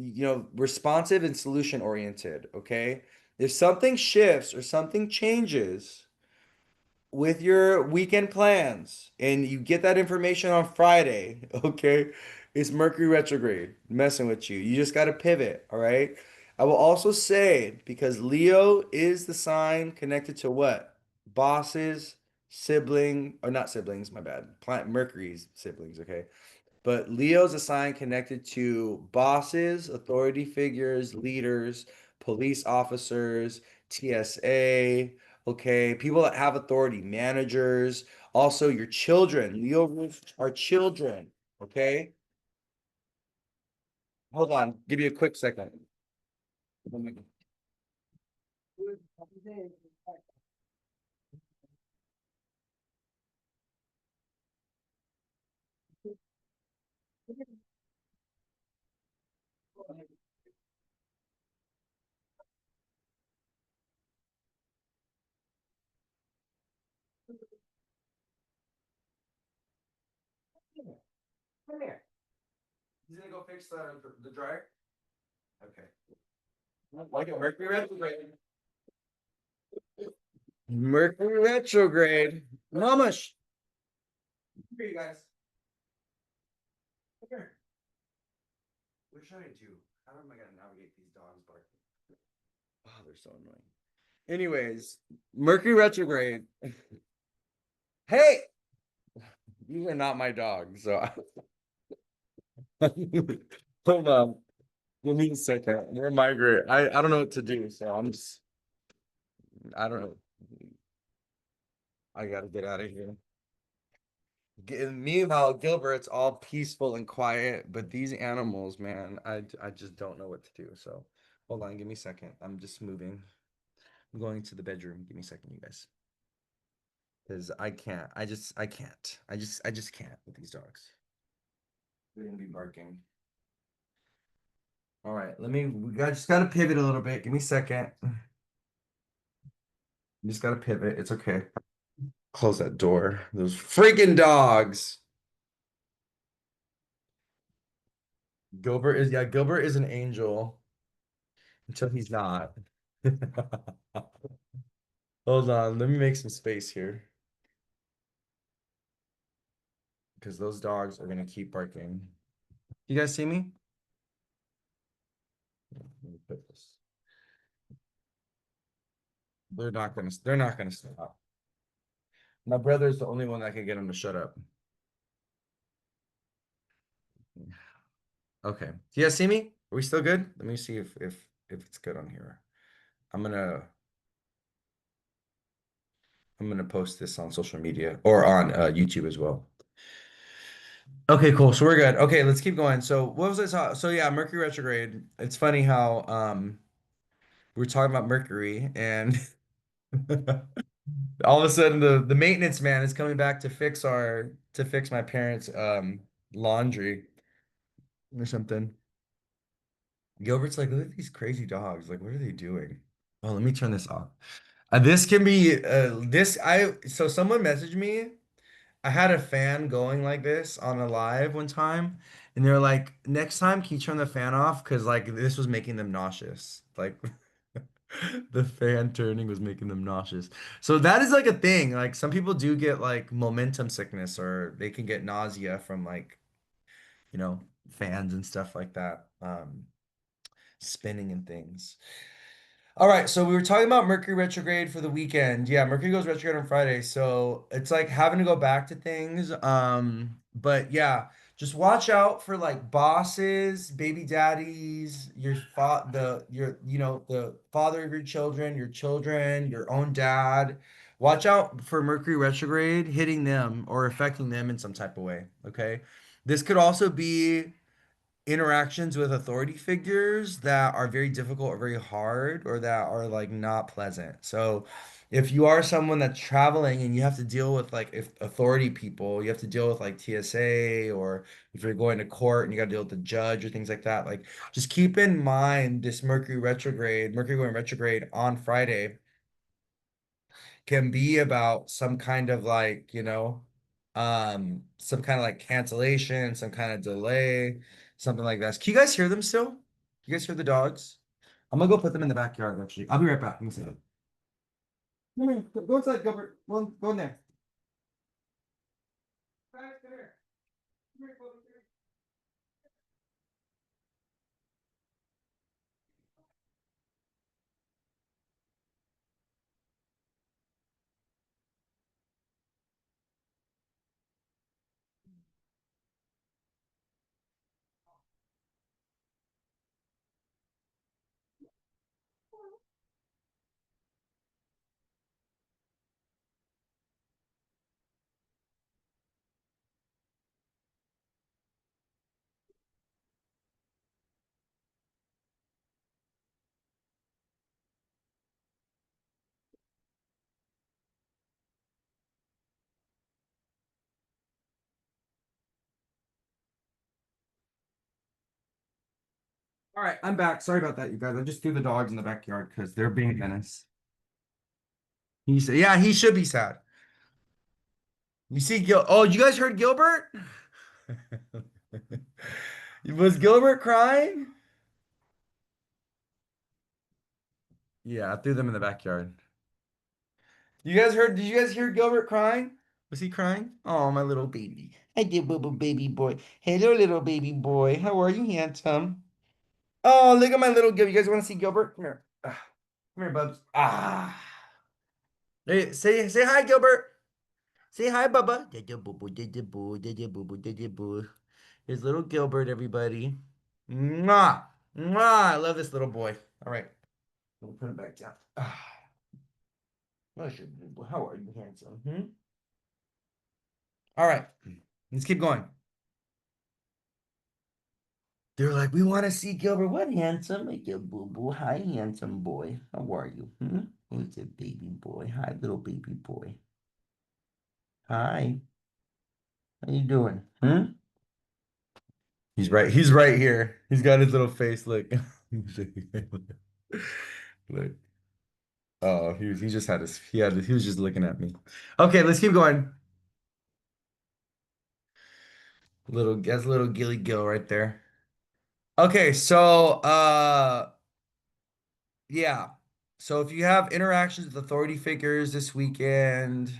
A: responsive and solution oriented, okay? If something shifts or something changes, with your weekend plans and you get that information on Friday, okay? It's Mercury retrograde messing with you. You just got to pivot, all right? I will also say, because Leo is the sign connected to what? Bosses, sibling, or not siblings, my bad. Planet Mercury's siblings, okay? But Leo's a sign connected to bosses, authority figures, leaders, police officers, TSA, okay, people that have authority, managers, also your children. Leo roots are children, okay? Hold on, give you a quick second. Come here. He's gonna go fix the dryer. Okay. Like a Mercury retrograde. Mercury retrograde. Mama, come here, you guys. Come here. What should I do? How am I gonna navigate these dogs barking? Oh, they're so annoying. Anyways, Mercury retrograde. Hey, you are not my dog, so hold on. Give me a second. We're migrate. I don't know what to do, so I don't know. I gotta get out of here. Meanwhile, Gilbert's all peaceful and quiet, but these animals, man, I just don't know what to do. So hold on, give me a second. I'm just moving. I'm going to the bedroom. Give me a second, you guys. Because I can't. I can't. I just can't with these dogs. They're gonna be barking. All right, just gotta pivot a little bit. Give me a second. You just gotta pivot. It's okay. Close that door. Those freaking dogs. Gilbert is an angel until he's not. Hold on, let me make some space here because those dogs are gonna keep barking. You guys see me? Let me put this. They're not gonna stop. My brother's the only one that can get them to shut up. Okay. Do you guys see me? Are we still good? Let me see if it's good on here. I'm gonna I'm gonna post this on social media or on YouTube as well. Okay, cool. So we're good. Okay, let's keep going. So what was I talking? So yeah, Mercury retrograde. It's funny how we were talking about Mercury and all of a sudden the maintenance man is coming back to fix my parents' laundry or something. Gilbert's like, look at these crazy dogs. Like, what are they doing? Oh, let me turn this off. This can be this I so someone messaged me. I had a fan going like this on a live one time, and they're like, next time can you turn the fan off? Because like this was making them nauseous. Like the fan turning was making them nauseous. So that is like a thing. Like some people do get like momentum sickness or they can get nausea from like, you know, fans and stuff like that. Spinning and things. All right, so we were talking about Mercury retrograde for the weekend. Yeah, Mercury goes retrograde on Friday, so it's like having to go back to things. But yeah, just watch out for like bosses, baby daddies, the father of your children, your own dad. Watch out for Mercury retrograde hitting them or affecting them in some type of way, okay? This could also be interactions with authority figures that are very difficult or very hard or that are like not pleasant. So if you are someone that's traveling and you have to deal with like if authority people, you have to deal with like TSA or if you're going to court and you got to deal with the judge or things like that, like just keep in mind this Mercury going retrograde on Friday can be about some kind of like, some kind of like cancellation, some kind of delay, something like that. Can you guys hear them still? Can you guys hear the dogs? I'm gonna go put them in the backyard, actually. I'll be right back. Let me see them. Come here. Go inside, Gilbert. Go in there. Come here. Come here, Gilbert. All right, I'm back. Sorry about that, you guys. I just threw the dogs in the backyard because they're being a menace. He said, "Yeah, he should be sad." You see, Oh, you guys heard Gilbert? Was Gilbert crying? Yeah, I threw them in the backyard. Did you guys hear Gilbert crying? Was he crying? Oh, my little baby. I did, boo boo baby boy. Hello, little baby boy. How are you, handsome? Oh, look at my little Gilbert. You guys want to see Gilbert? Come here. Come here, bubs. Hey, say hi, Gilbert. Say hi, Bubba. Dada boo boo, dada boo, dada boo boo, dada boo. Here's little Gilbert, everybody. Mwah! Mwah! I love this little boy. All right. We'll put him back down. How are you, handsome? Hmm? All right. Let's keep going. They're like, we want to see Gilbert. What handsome? Like a boo boo. Hi, handsome boy. How are you? Hmm? Who's a baby boy? Hi, little baby boy. Hi. How you doing? Hmm? He's right. He's right here. He's got his little face. Look. Look. Oh, he just had his he was just looking at me. Okay, let's keep going. That's little Gilly Gill right there. Okay, so yeah. So if you have interactions with authority figures this weekend,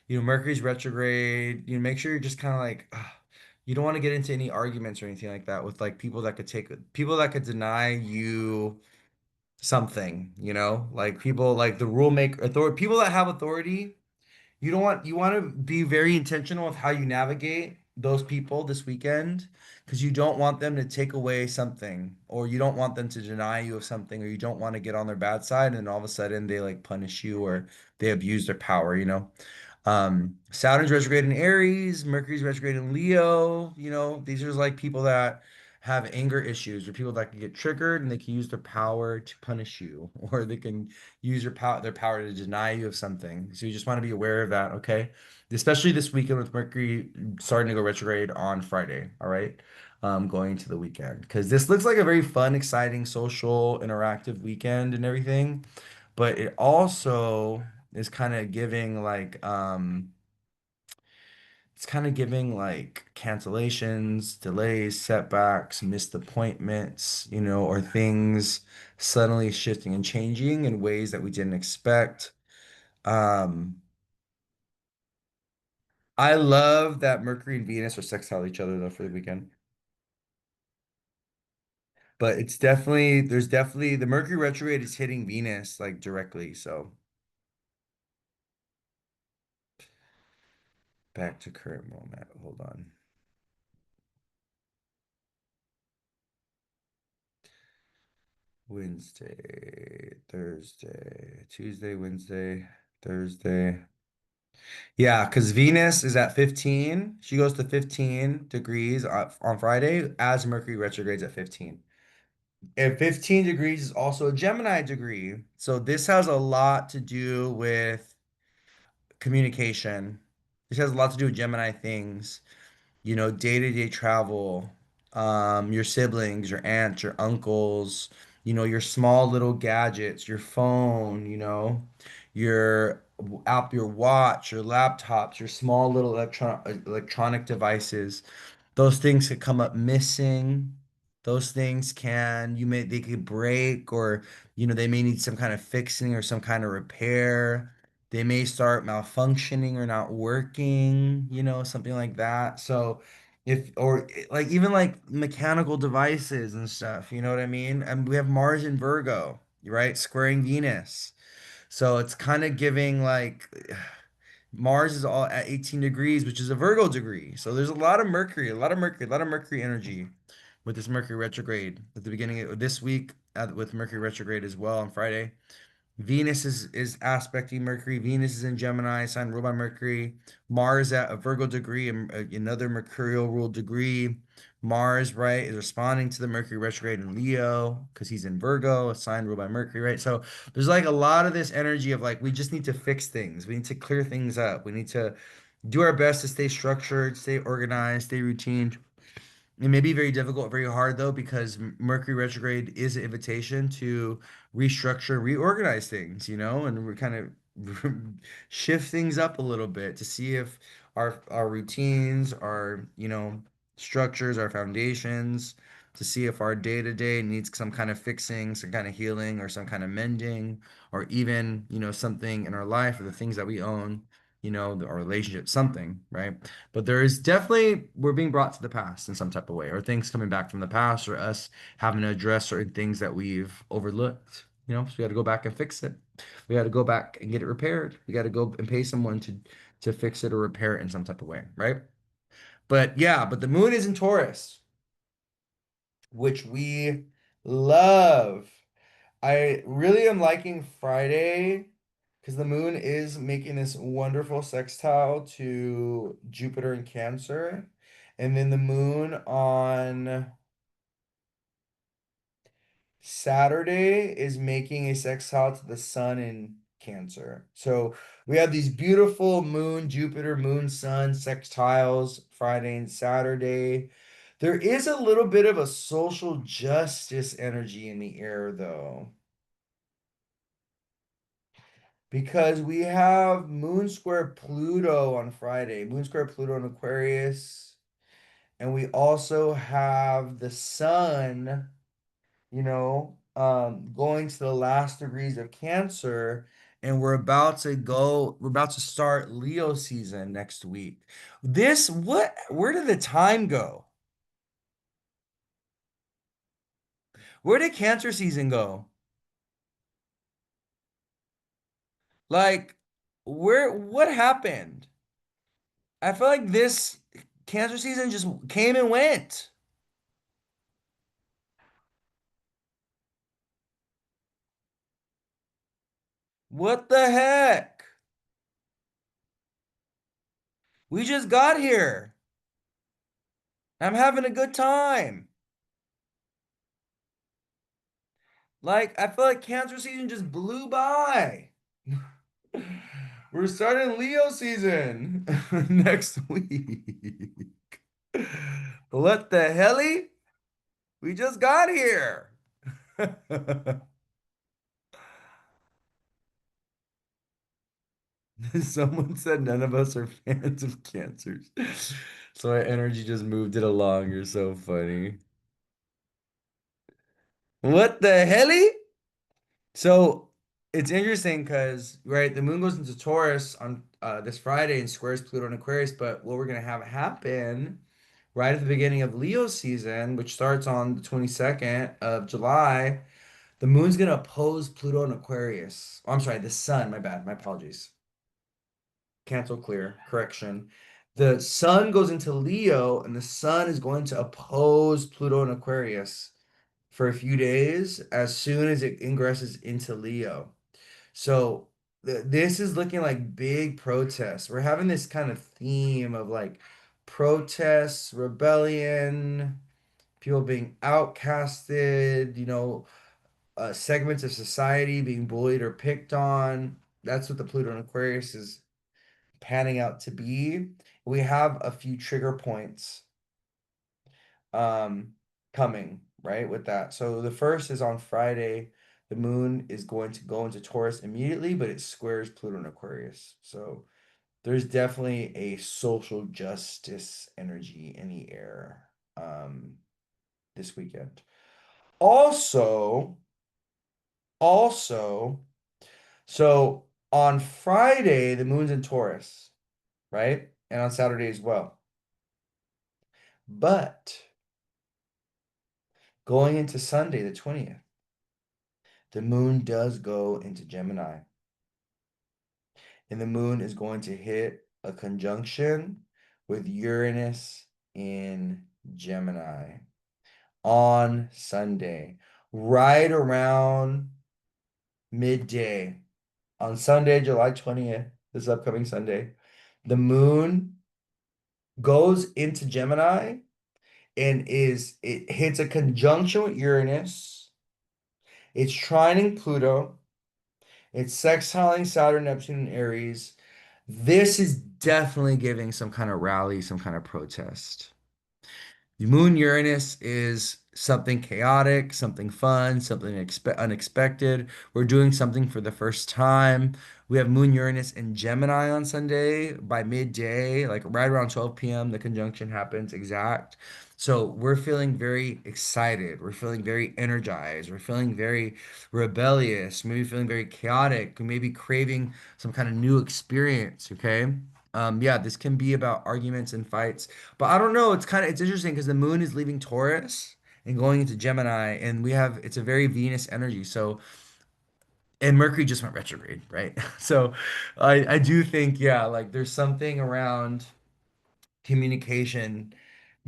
A: Mercury's retrograde, make sure you're just kind of like, you don't want to get into any arguments or anything like that with like people that could deny you something, like people like the rule maker authority, people that have authority. You don't want you want to be very intentional with how you navigate those people this weekend because you don't want them to take away something, or you don't want them to deny you of something, or you don't want to get on their bad side and all of a sudden they like punish you or they abuse their power, you know? Saturn's retrograde in Aries, Mercury's retrograde in Leo. You know, these are like people that have anger issues, or people that can get triggered and they can use their power to punish you, or they can use their power to deny you of something. So you just want to be aware of that, okay? Especially this weekend with Mercury starting to go retrograde on Friday, all right? Going into the weekend. Because this looks like a very fun, exciting, social, interactive weekend and everything, but it also is kind of giving like it's kind of giving like cancellations, delays, setbacks, missed appointments, you know, or things suddenly shifting and changing in ways that we didn't expect. Um, I love that Mercury and Venus are sextile each other though for the weekend. But it's definitely there's definitely the Mercury retrograde is hitting Venus like directly. So back to current moment. Hold on. Wednesday, Thursday, Tuesday, Wednesday, Thursday. Yeah, because Venus is at 15. She goes to 15 degrees on Friday as Mercury retrogrades at 15. And 15 degrees is also a Gemini degree. So this has a lot to do with communication. This has a lot to do with Gemini things, you know, day-to-day travel, your siblings, your aunts, your uncles, you know, your small little gadgets, your phone, you know, your your watch, your laptops, your small little electronic devices. Those things could come up missing. Those things they could break, or, you know, they may need some kind of fixing or some kind of repair. They may start malfunctioning or not working, you know, something like that. So or like even like mechanical devices and stuff, you know what I mean? And we have Mars in Virgo, right? Squaring Venus. So it's kind of giving like Mars is all at 18 degrees, which is a Virgo degree. So there's a lot of Mercury, a lot of Mercury, a lot of Mercury energy with this Mercury retrograde at the beginning of this week, with Mercury retrograde as well on Friday. Venus is aspecting Mercury. Venus is in Gemini, sign ruled by Mercury. Mars at a Virgo degree, and another mercurial ruled degree. Mars, right, is responding to the Mercury retrograde in Leo because he's in Virgo, a sign ruled by Mercury, right? So there's like a lot of this energy of like we just need to fix things. We need to clear things up. We need to do our best to stay structured, stay organized, stay routine. It may be very difficult, very hard though, because Mercury retrograde is an invitation to restructure, reorganize things, you know, and we kind of shift things up a little bit to see if our routines, our, you know, structures, our foundations, to see if our day-to-day needs some kind of fixing, some kind of healing, or some kind of mending, or even, you know, something in our life or the things that we own, you know, our relationship, something, right? But there is definitely, we're being brought to the past in some type of way, or things coming back from the past, or us having to address certain things that we've overlooked. You know, so we got to go back and fix it. We got to go back and get it repaired. We got to go and pay someone to fix it or repair it in some type of way, right? But yeah, but the moon is in Taurus, which we love. I really am liking Friday because the moon is making this wonderful sextile to Jupiter in Cancer. And then the moon on Saturday is making a sextile to the sun in Cancer. So we have these beautiful moon, Jupiter, moon, sun sextiles Friday and Saturday. There is a little bit of a social justice energy in the air, though. Because we have Moon Square Pluto on Friday, Moon Square Pluto in Aquarius, and we also have the Sun, you know, going to the last degrees of Cancer, and we're about to start Leo season next week. Where did the time go? Where did Cancer season go? Like, what happened? I feel like this Cancer season just came and went. What the heck? We just got here. I'm having a good time. Like, I feel like Cancer season just blew by. We're starting Leo season next week. What the helly? We just got here. Someone said none of us are fans of cancers. So our energy just moved it along. You're so funny. What the helly? So it's interesting because, right, the moon goes into Taurus on this Friday and squares Pluto and Aquarius. But what we're going to have happen right at the beginning of Leo season, which starts on the 22nd of July, the moon's going to oppose Pluto and Aquarius. Oh, I'm sorry, the sun. My bad. My apologies. Cancel clear. Correction. The sun goes into Leo, and the sun is going to oppose Pluto and Aquarius for a few days as soon as it ingresses into Leo. So this is looking like big protests. We're having this kind of theme of like protests, rebellion, people being outcasted, segments of society being bullied or picked on. That's what the Pluto and Aquarius is panning out to be. We have a few trigger points um coming, right, with that. So the first is on Friday. The moon is going to go into Taurus immediately, but it squares Pluto and Aquarius. So there's definitely a social justice energy in the air this weekend. Also, also, so on Friday, the moon's in Taurus, right? And on Saturday as well. But going into Sunday, the 20th, the moon does go into Gemini. And the moon is going to hit a conjunction with Uranus in Gemini on Sunday, right around midday. On Sunday, July 20th, this upcoming Sunday, the moon goes into Gemini and it hits a conjunction with Uranus. It's trining Pluto. It's sextiling Saturn, Neptune, and Aries. This is definitely giving some kind of rally, some kind of protest. The moon Uranus is something chaotic, something fun, something unexpected. We're doing something for the first time. We have moon Uranus in Gemini on Sunday by midday, like right around 12 p.m. The conjunction happens exact. So we're feeling very excited. We're feeling very energized. We're feeling very rebellious, maybe feeling very chaotic, maybe craving some kind of new experience, okay? Yeah, this can be about arguments and fights. But I don't know. It's interesting because the moon is leaving Taurus and going into Gemini, and it's a very Venus energy. So, and Mercury just went retrograde, right? So, I do think, yeah, like there's something around communication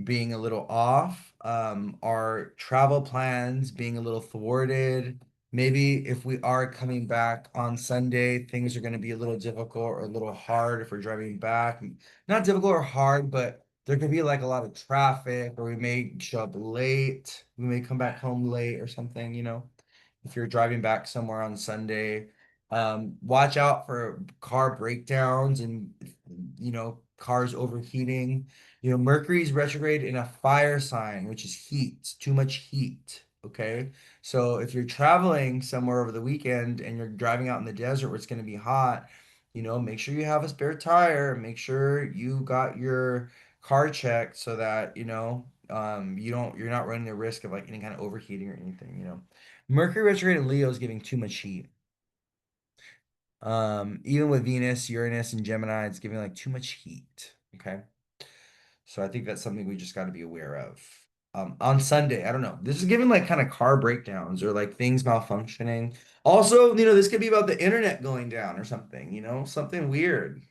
A: being a little off, our travel plans being a little thwarted. Maybe if we are coming back on Sunday, things are going to be a little difficult or a little hard if we're driving back. Not difficult or hard, but there could be like a lot of traffic, or we may show up late. We may come back home late or something, if you're driving back somewhere on Sunday. Watch out for car breakdowns and, cars overheating. Mercury's retrograde in a fire sign, which is heat, too much heat. Okay. So if you're traveling somewhere over the weekend and you're driving out in the desert where it's going to be hot, make sure you have a spare tire. Make sure you got your car checked so that, you're not running the risk of like any kind of overheating or anything. Mercury retrograde in Leo is giving too much heat. Even with Venus, Uranus, and Gemini, it's giving like too much heat. Okay. So I think that's something we just got to be aware of. On Sunday, I don't know. This is giving like kind of car breakdowns or like things malfunctioning. Also, this could be about the internet going down or something, something weird.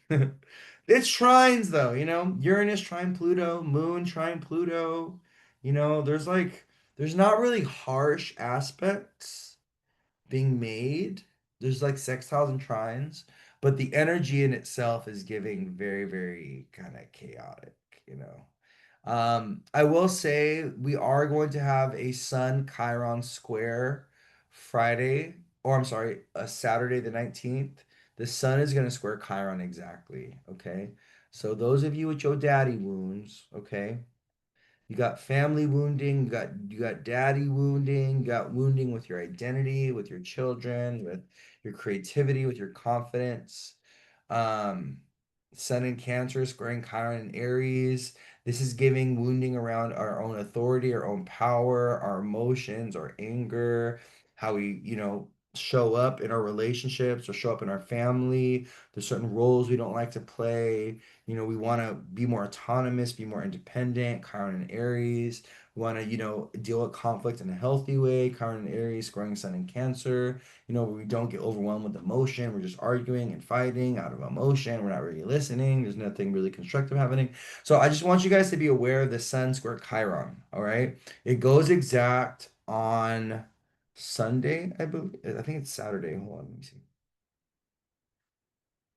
A: It's trines though, Uranus trine Pluto, Moon trine Pluto. There's not really harsh aspects being made. There's like sextiles and trines, but the energy in itself is giving very, very kind of chaotic, you know. I will say we are going to have a Sun Chiron square Friday, or I'm sorry, a Saturday the 19th. The Sun is going to square Chiron exactly, okay? So those of you with your daddy wounds, okay? You got family wounding, you got daddy wounding, you got wounding with your identity, with your children, with your creativity, with your confidence. Um, Sun in Cancer, squaring Chiron in Aries. This is giving wounding around our own authority, our own power, our emotions, our anger, how we, show up in our relationships or show up in our family. There's certain roles we don't like to play. We want to be more autonomous, be more independent. Chiron and Aries. We want to, deal with conflict in a healthy way. Chiron and Aries, squaring Sun in Cancer. Where we don't get overwhelmed with emotion. We're just arguing and fighting out of emotion. We're not really listening. There's nothing really constructive happening. So I just want you guys to be aware of the Sun square Chiron. All right. It goes exact on Sunday, I believe. I think it's Saturday. Hold on, let me see.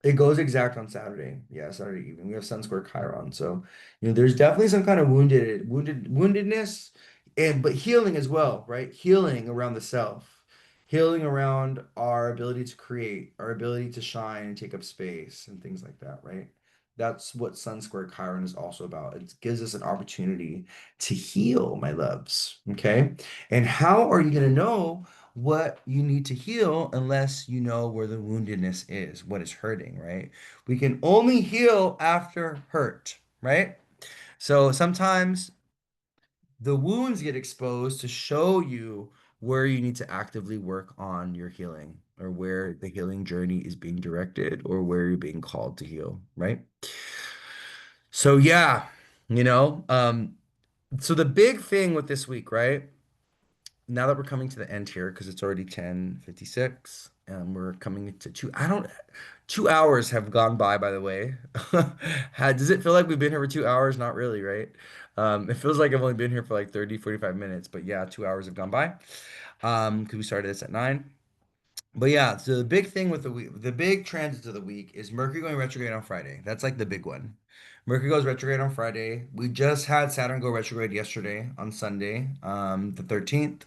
A: It goes exact on Saturday. Yeah, Saturday evening. We have Sun Square Chiron. So, there's definitely some kind of woundedness but healing as well, right? Healing around the self, healing around our ability to create, our ability to shine and take up space and things like that, right? That's what Sun Square Chiron is also about. It gives us an opportunity to heal, my loves. Okay. And how are you going to know what you need to heal unless you know where the woundedness is, what is hurting, right? We can only heal after hurt, right? So sometimes the wounds get exposed to show you where you need to actively work on your healing or where the healing journey is being directed or where you're being called to heal, right? So yeah, you know, um, so the big thing with this week, right? Now that we're coming to the end here, because it's already 10:56, and we're coming to 2 hours have gone by the way. Does it feel like we've been here for 2 hours? Not really, right? It feels like I've only been here for like 30, 45 minutes, but yeah, 2 hours have gone by. Because we started this at 9. But yeah, so the big thing with the week, the big transit of the week is Mercury going retrograde on Friday. That's like the big one. Mercury goes retrograde on Friday. We just had Saturn go retrograde yesterday on Sunday, the 13th.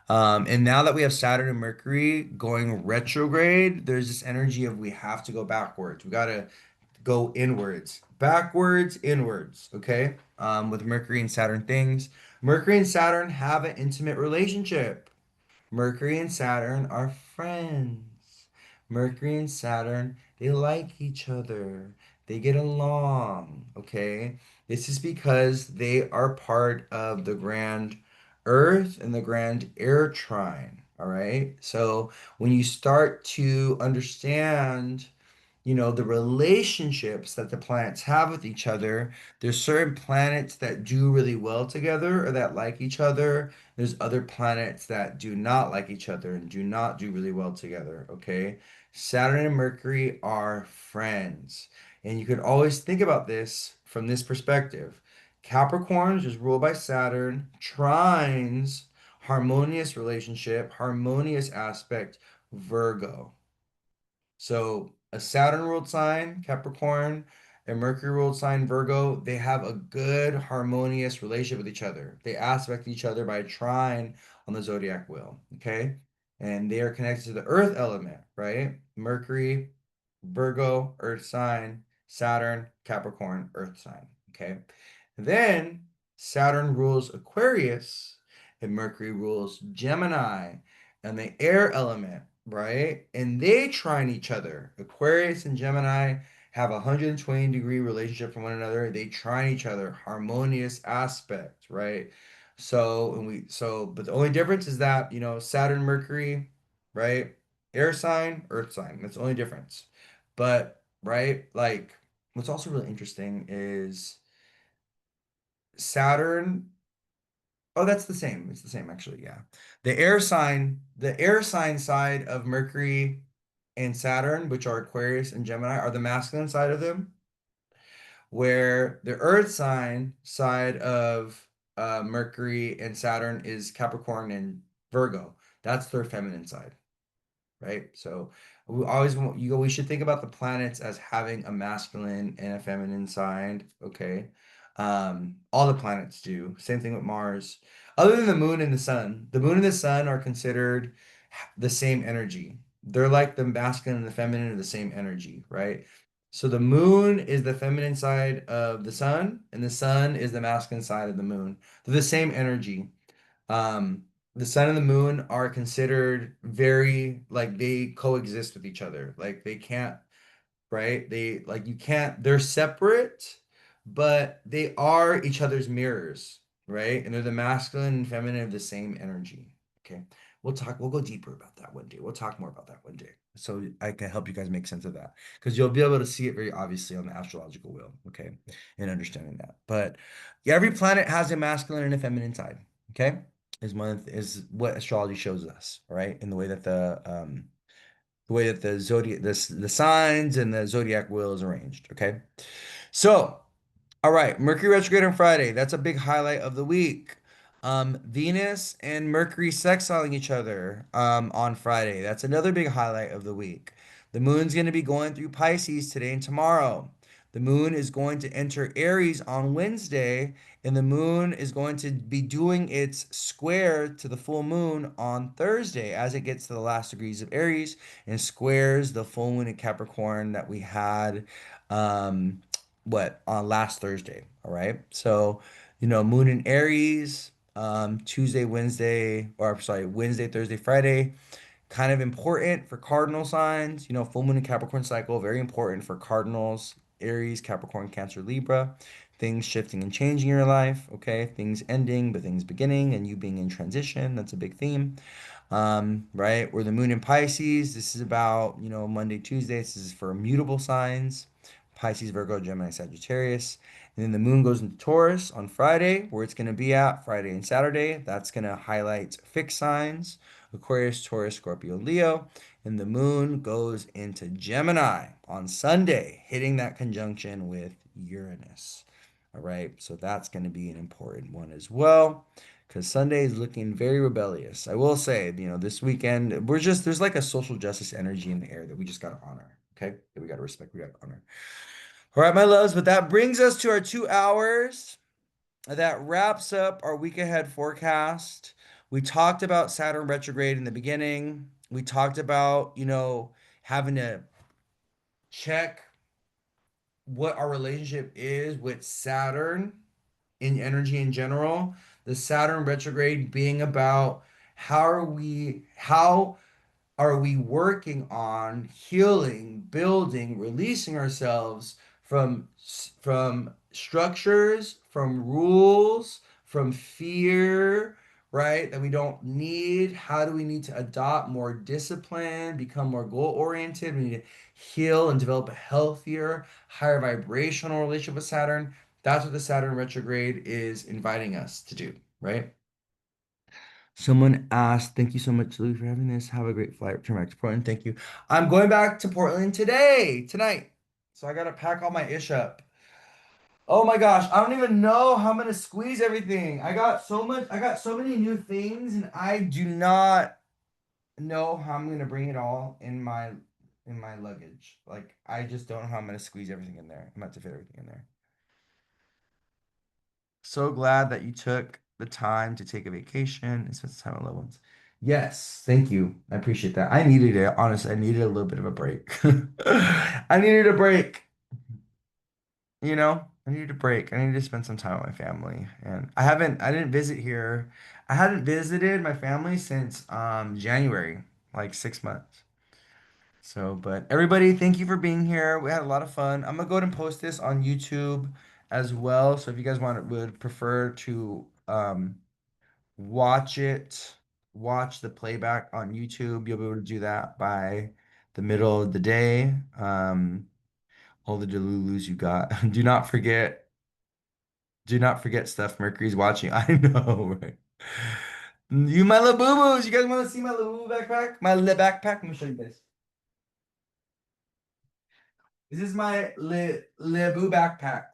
A: And now that we have Saturn and Mercury going retrograde, there's this energy of we have to go backwards. We got to go inwards, backwards, inwards. Okay. With Mercury and Saturn things. Mercury and Saturn have an intimate relationship. Mercury and Saturn are friends. Mercury and Saturn, they like each other. They get along, okay? This is because they are part of the grand Earth and the grand air trine, all right? So when you start to understand the relationships that the planets have with each other. There's certain planets that do really well together or that like each other. There's other planets that do not like each other and do not do really well together, okay? Saturn and Mercury are friends. And you could always think about this from this perspective. Capricorns is ruled by Saturn, trines, harmonious relationship, harmonious aspect, Virgo. So a Saturn ruled sign, Capricorn, and Mercury ruled sign, Virgo, they have a good harmonious relationship with each other. They aspect each other by a trine on the zodiac wheel. Okay. And they are connected to the earth element, right? Mercury, Virgo, earth sign, Saturn, Capricorn, earth sign. Okay. Then Saturn rules Aquarius and Mercury rules Gemini and the air element, right? And they trine each other. Aquarius and Gemini have a 120-degree relationship from one another. They trine each other, harmonious aspect, right? But the only difference is that, Saturn, Mercury, right? Air sign, earth sign. That's the only difference. But, right, like what's also really interesting is Saturn. Oh, that's the same. It's the same actually, yeah. The air sign side of Mercury and Saturn, which are Aquarius and Gemini, are the masculine side of them. where the Earth sign side of Mercury and Saturn is Capricorn and Virgo. That's their feminine side, right? So we always we should think about the planets as having a masculine and a feminine side, okay? All the planets do. Same thing with Mars. Other than the moon and the sun, the moon and the sun are considered the same energy. They're like the masculine and the feminine are the same energy, right? So the moon is the feminine side of the sun, and the sun is the masculine side of the moon. They're the same energy. Um, the sun and the moon are considered very like they coexist with each other. Like they can't, right? They like you can't, they're separate, but they are each other's mirrors, right? And they're the masculine and feminine of the same energy. Okay. We'll go deeper about that one day. We'll talk more about that one day. So I can help you guys make sense of that because you'll be able to see it very obviously on the astrological wheel, okay, and understanding that. But yeah, every planet has a masculine and a feminine side, okay, is what astrology shows us, all right, in the way that the zodiac, the signs and the zodiac wheel is arranged, okay. So all right, Mercury retrograde on Friday. That's a big highlight of the week. Venus and Mercury sextiling each other on Friday. That's another big highlight of the week. The moon's going to be going through Pisces today and tomorrow. The moon is going to enter Aries on Wednesday, and the moon is going to be doing its square to the full moon on Thursday as it gets to the last degrees of Aries and squares the full moon in Capricorn that we had. Um, what on last Thursday. All right. So, Moon in Aries, Tuesday, Wednesday, or sorry, Wednesday, Thursday, Friday, kind of important for cardinal signs. Full moon and Capricorn cycle, very important for cardinals, Aries, Capricorn, Cancer, Libra. Things shifting and changing in your life. Okay. Things ending, but things beginning, and you being in transition. That's a big theme. Right? Or the moon in Pisces. This is about, Monday, Tuesday. This is for mutable signs. Pisces, Virgo, Gemini, Sagittarius. And then the moon goes into Taurus on Friday, where it's going to be at Friday and Saturday. That's going to highlight fixed signs, Aquarius, Taurus, Scorpio, Leo. And the moon goes into Gemini on Sunday, hitting that conjunction with Uranus. All right, so that's going to be an important one as well because Sunday is looking very rebellious. I will say, this weekend, there's like a social justice energy in the air that we just got to honor. Okay. That we got to respect, we got to honor. All right, my loves, but that brings us to our 2 hours. That wraps up our week ahead forecast. We talked about Saturn retrograde in the beginning. We talked about, having to check what our relationship is with Saturn in energy in general. The Saturn retrograde being about how are we working on healing, building, releasing ourselves from structures, from rules, from fear, right? That we don't need. How do we need to adopt more discipline, become more goal oriented? We need to heal and develop a healthier, higher vibrational relationship with Saturn. That's what the Saturn retrograde is inviting us to do, right? Someone asked, thank you so much, Louie, for having this. Have a great flight. Return back to Portland. Thank you. I'm going back to Portland tonight. So I gotta pack all my ish up. Oh my gosh, I don't even know how I'm gonna squeeze everything. I got so many new things, and I do not know how I'm gonna bring it all in my luggage. Like I just don't know how I'm gonna squeeze everything in there. I'm about to fit everything in there. So glad that you took the time to take a vacation and spend some time with loved ones. Yes, thank you. I appreciate that. I needed it. Honestly, I needed a little bit of a break. I needed a break. I needed a break. I needed to spend some time with my family. And I didn't visit here. I hadn't visited my family since January, like 6 months. So, but everybody, thank you for being here. We had a lot of fun. I'm gonna go ahead and post this on YouTube as well. So if you guys would prefer to watch it, watch the playback on YouTube, you'll be able to do that by the middle of the day. All the Delulus you got. Do not forget Steph Mercury's watching. I know, right? You my little boo-boos. You guys want to see my little backpack? My little backpack? Let me show you this. This is my Le Boo backpack.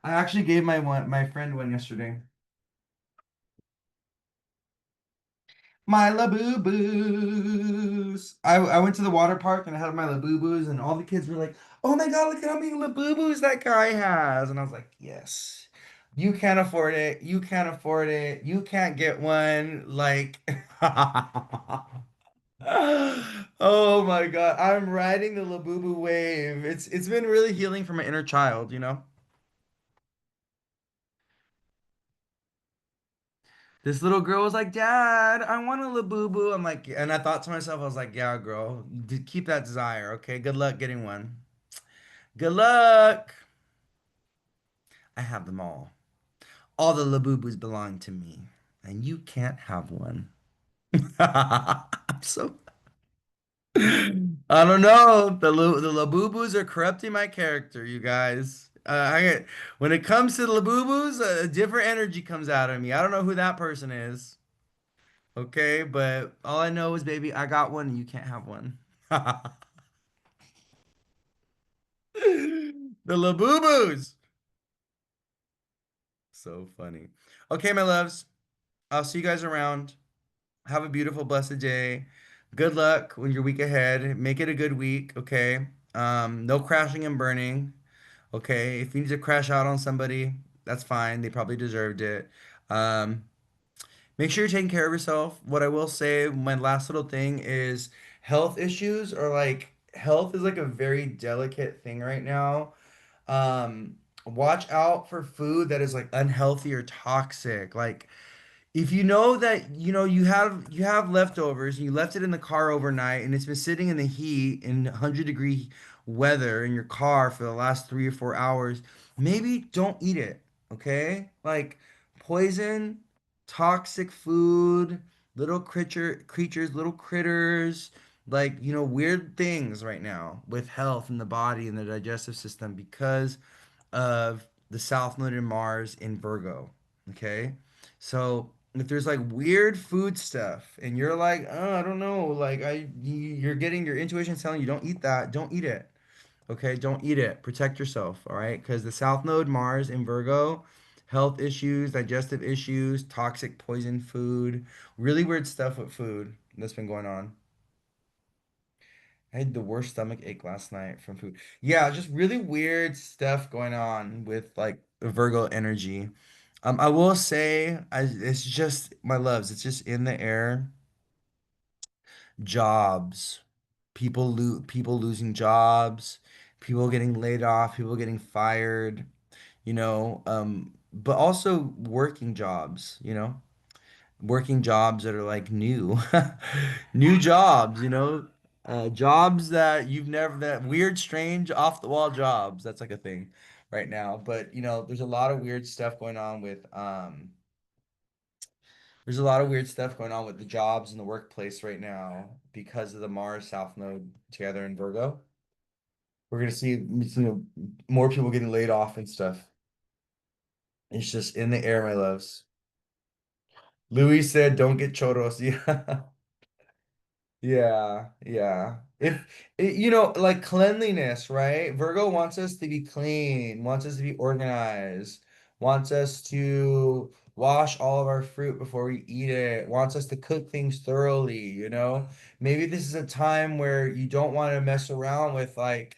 A: I actually gave my friend one yesterday. My Labubu's. I went to the water park and I had my Labubu's and all the kids were like, "Oh my God, look at how many Labubu's that guy has!" And I was like, "Yes, you can't afford it. You can't afford it. You can't get one." Like, oh my God, I'm riding the Labubu wave. It's been really healing for my inner child, you know? This little girl was like, "Dad, I want a Labubu." I'm like, and I thought to myself, I was like, "Yeah, girl, keep that desire, okay? Good luck getting one. Good luck." I have them all. All the Labubus belong to me, and you can't have one. I'm so. I don't know. The Labubus are corrupting my character, you guys. When it comes to the Labubus, a different energy comes out of me. I don't know who that person is. Okay, but all I know is, baby, I got one and you can't have one. The Labubus. So funny. Okay, my loves. I'll see you guys around. Have a beautiful, blessed day. Good luck when your week ahead. Make it a good week, okay? No crashing and burning. Okay. If you need to crash out on somebody, that's fine. They probably deserved it. Um, Make sure you're taking care of yourself. What I will say, my last little thing is health issues are like health is like a very delicate thing right now. Watch out for food that is like unhealthy or toxic. Like if you know that you have leftovers and you left it in the car overnight and it's been sitting in the heat in 100-degree weather in your car for the last 3 or 4 hours, maybe don't eat it, okay? Like poison, toxic food, little creatures, little critters, like weird things right now with health in the body and the digestive system because of the South Node in Mars in Virgo. Okay. So if there's like weird food stuff and you're like, oh, I don't know, like you're getting your intuition telling you don't eat that, don't eat it. Okay. Don't eat it. Protect yourself. All right. Because the South Node, Mars in Virgo, health issues, digestive issues, toxic poison food, really weird stuff with food that's been going on. I had the worst stomach ache last night from food. Yeah, just really weird stuff going on with like Virgo energy. I will say, it's just my loves. It's just in the air. Jobs, people losing jobs, people getting laid off, people getting fired. But also working jobs. Working jobs that are like new, new jobs, jobs that you've never, that weird, strange, off the wall jobs. That's like a thing right now. But there's a lot of weird stuff going on with there's a lot of weird stuff going on with the jobs in the workplace right now because of the Mars South Node together in Virgo. We're gonna see, more people getting laid off and stuff. It's just in the air, my loves. Louis said, "Don't get choros." Yeah. Yeah, yeah. Like cleanliness, right? Virgo wants us to be clean, wants us to be organized, wants us to wash all of our fruit before we eat it, wants us to cook things thoroughly. Maybe this is a time where you don't want to mess around with like,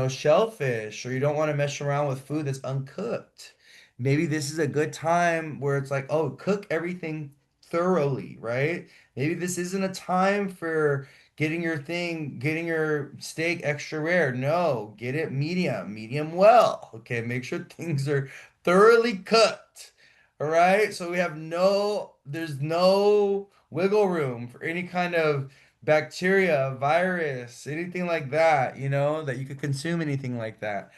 A: shellfish, or you don't want to mess around with food that's uncooked. Maybe this is a good time where it's like, oh, cook everything thoroughly, right? Maybe this isn't a time for getting your steak extra rare. No, get it medium well. Okay, make sure things are thoroughly cooked. All right, so there's no wiggle room for any kind of bacteria, virus, anything like that, that you could consume anything like that.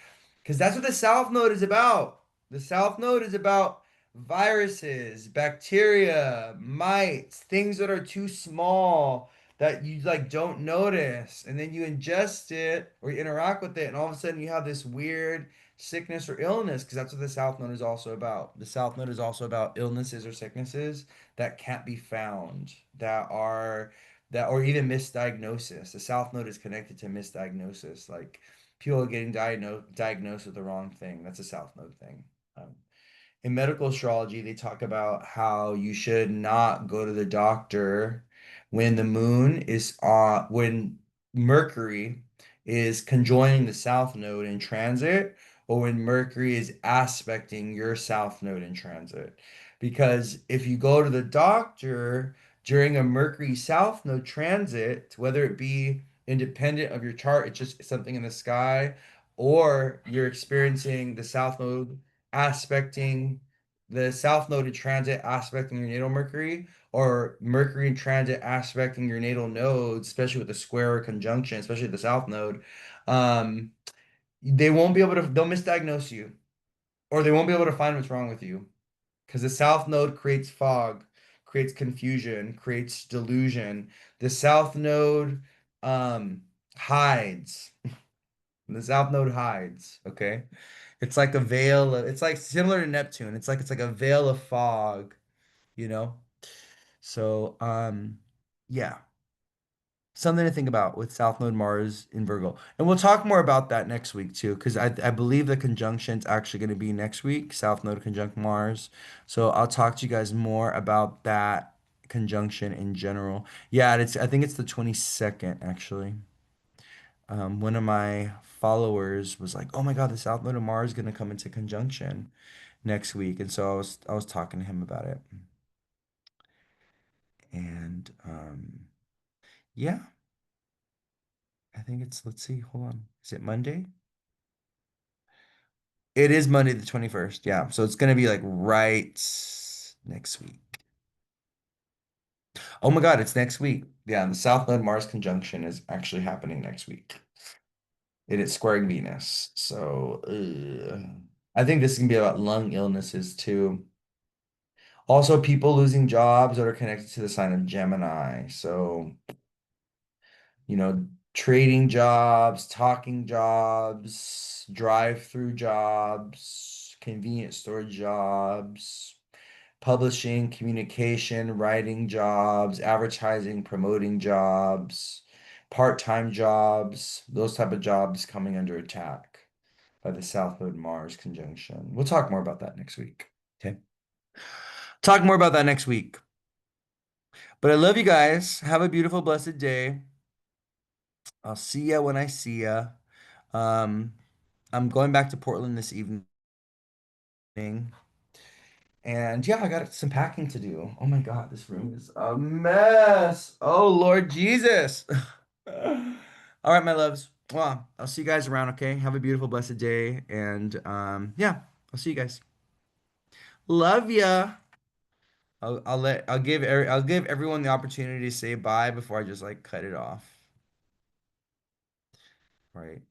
A: Because that's what the South Node is about. The South Node is about viruses, bacteria, mites, things that are too small that you like don't notice, and then you ingest it or you interact with it, and all of a sudden you have this weird sickness or illness, because that's what the South Node is also about. The South Node is also about illnesses or sicknesses that can't be found, or even misdiagnosis. The South Node is connected to misdiagnosis, like people are getting diagnosed with the wrong thing. That's a South Node thing. In medical astrology, they talk about how you should not go to the doctor when the moon is when Mercury is conjoining the South Node in transit, or when Mercury is aspecting your South Node in transit. Because if you go to the doctor during a Mercury South Node transit, whether it be independent of your chart, it's just something in the sky, or you're experiencing the South Node aspecting the South Node in transit aspecting your natal Mercury, or Mercury in transit aspecting your natal nodes, especially with the square or conjunction, especially the South Node, um, they won't be able to, they'll misdiagnose you, or they won't be able to find what's wrong with you. Because the South Node creates fog, creates confusion, creates delusion. The South Node um, hides. The South Node hides, okay? It's like a veil of, it's like similar to Neptune. It's like a veil of fog, you know? So, yeah, something to think about with South Node Mars in Virgo. And we'll talk more about that next week too, because I believe the conjunction's actually going to be next week, South Node conjunct Mars. So I'll talk to you guys more about that conjunction in general. Yeah, it's I think it's the 22nd actually. One of my followers was like, "Oh my God, the South Node of Mars is going to come into conjunction next week," and so I was talking to him about it, and yeah, I think it's let's see, hold on, is it Monday? It is Monday the 21st. Yeah, so it's going to be like right next week. Oh my God, it's next week. Yeah, the South Node Mars conjunction is actually happening next week. It is squaring Venus, so I think this is gonna be about lung illnesses too. Also, people losing jobs that are connected to the sign of Gemini. So, you know, trading jobs, talking jobs, drive-through jobs, convenience store jobs, publishing, communication, writing jobs, advertising, promoting jobs, part-time jobs, those type of jobs coming under attack by the South Node Mars conjunction. We'll talk more about that next week. Okay. Talk more about that next week. But I love you guys. Have a beautiful, blessed day. I'll see ya when I see ya. Um, I'm going back to Portland this evening. And yeah, I got some packing to do. Oh my God, this room is a mess. Oh Lord Jesus. All right, my loves. Well, I'll see you guys around, okay? Have a beautiful, blessed day. And yeah, I'll see you guys. Love ya. I'll give everyone the opportunity to say bye before I just like cut it off. Right.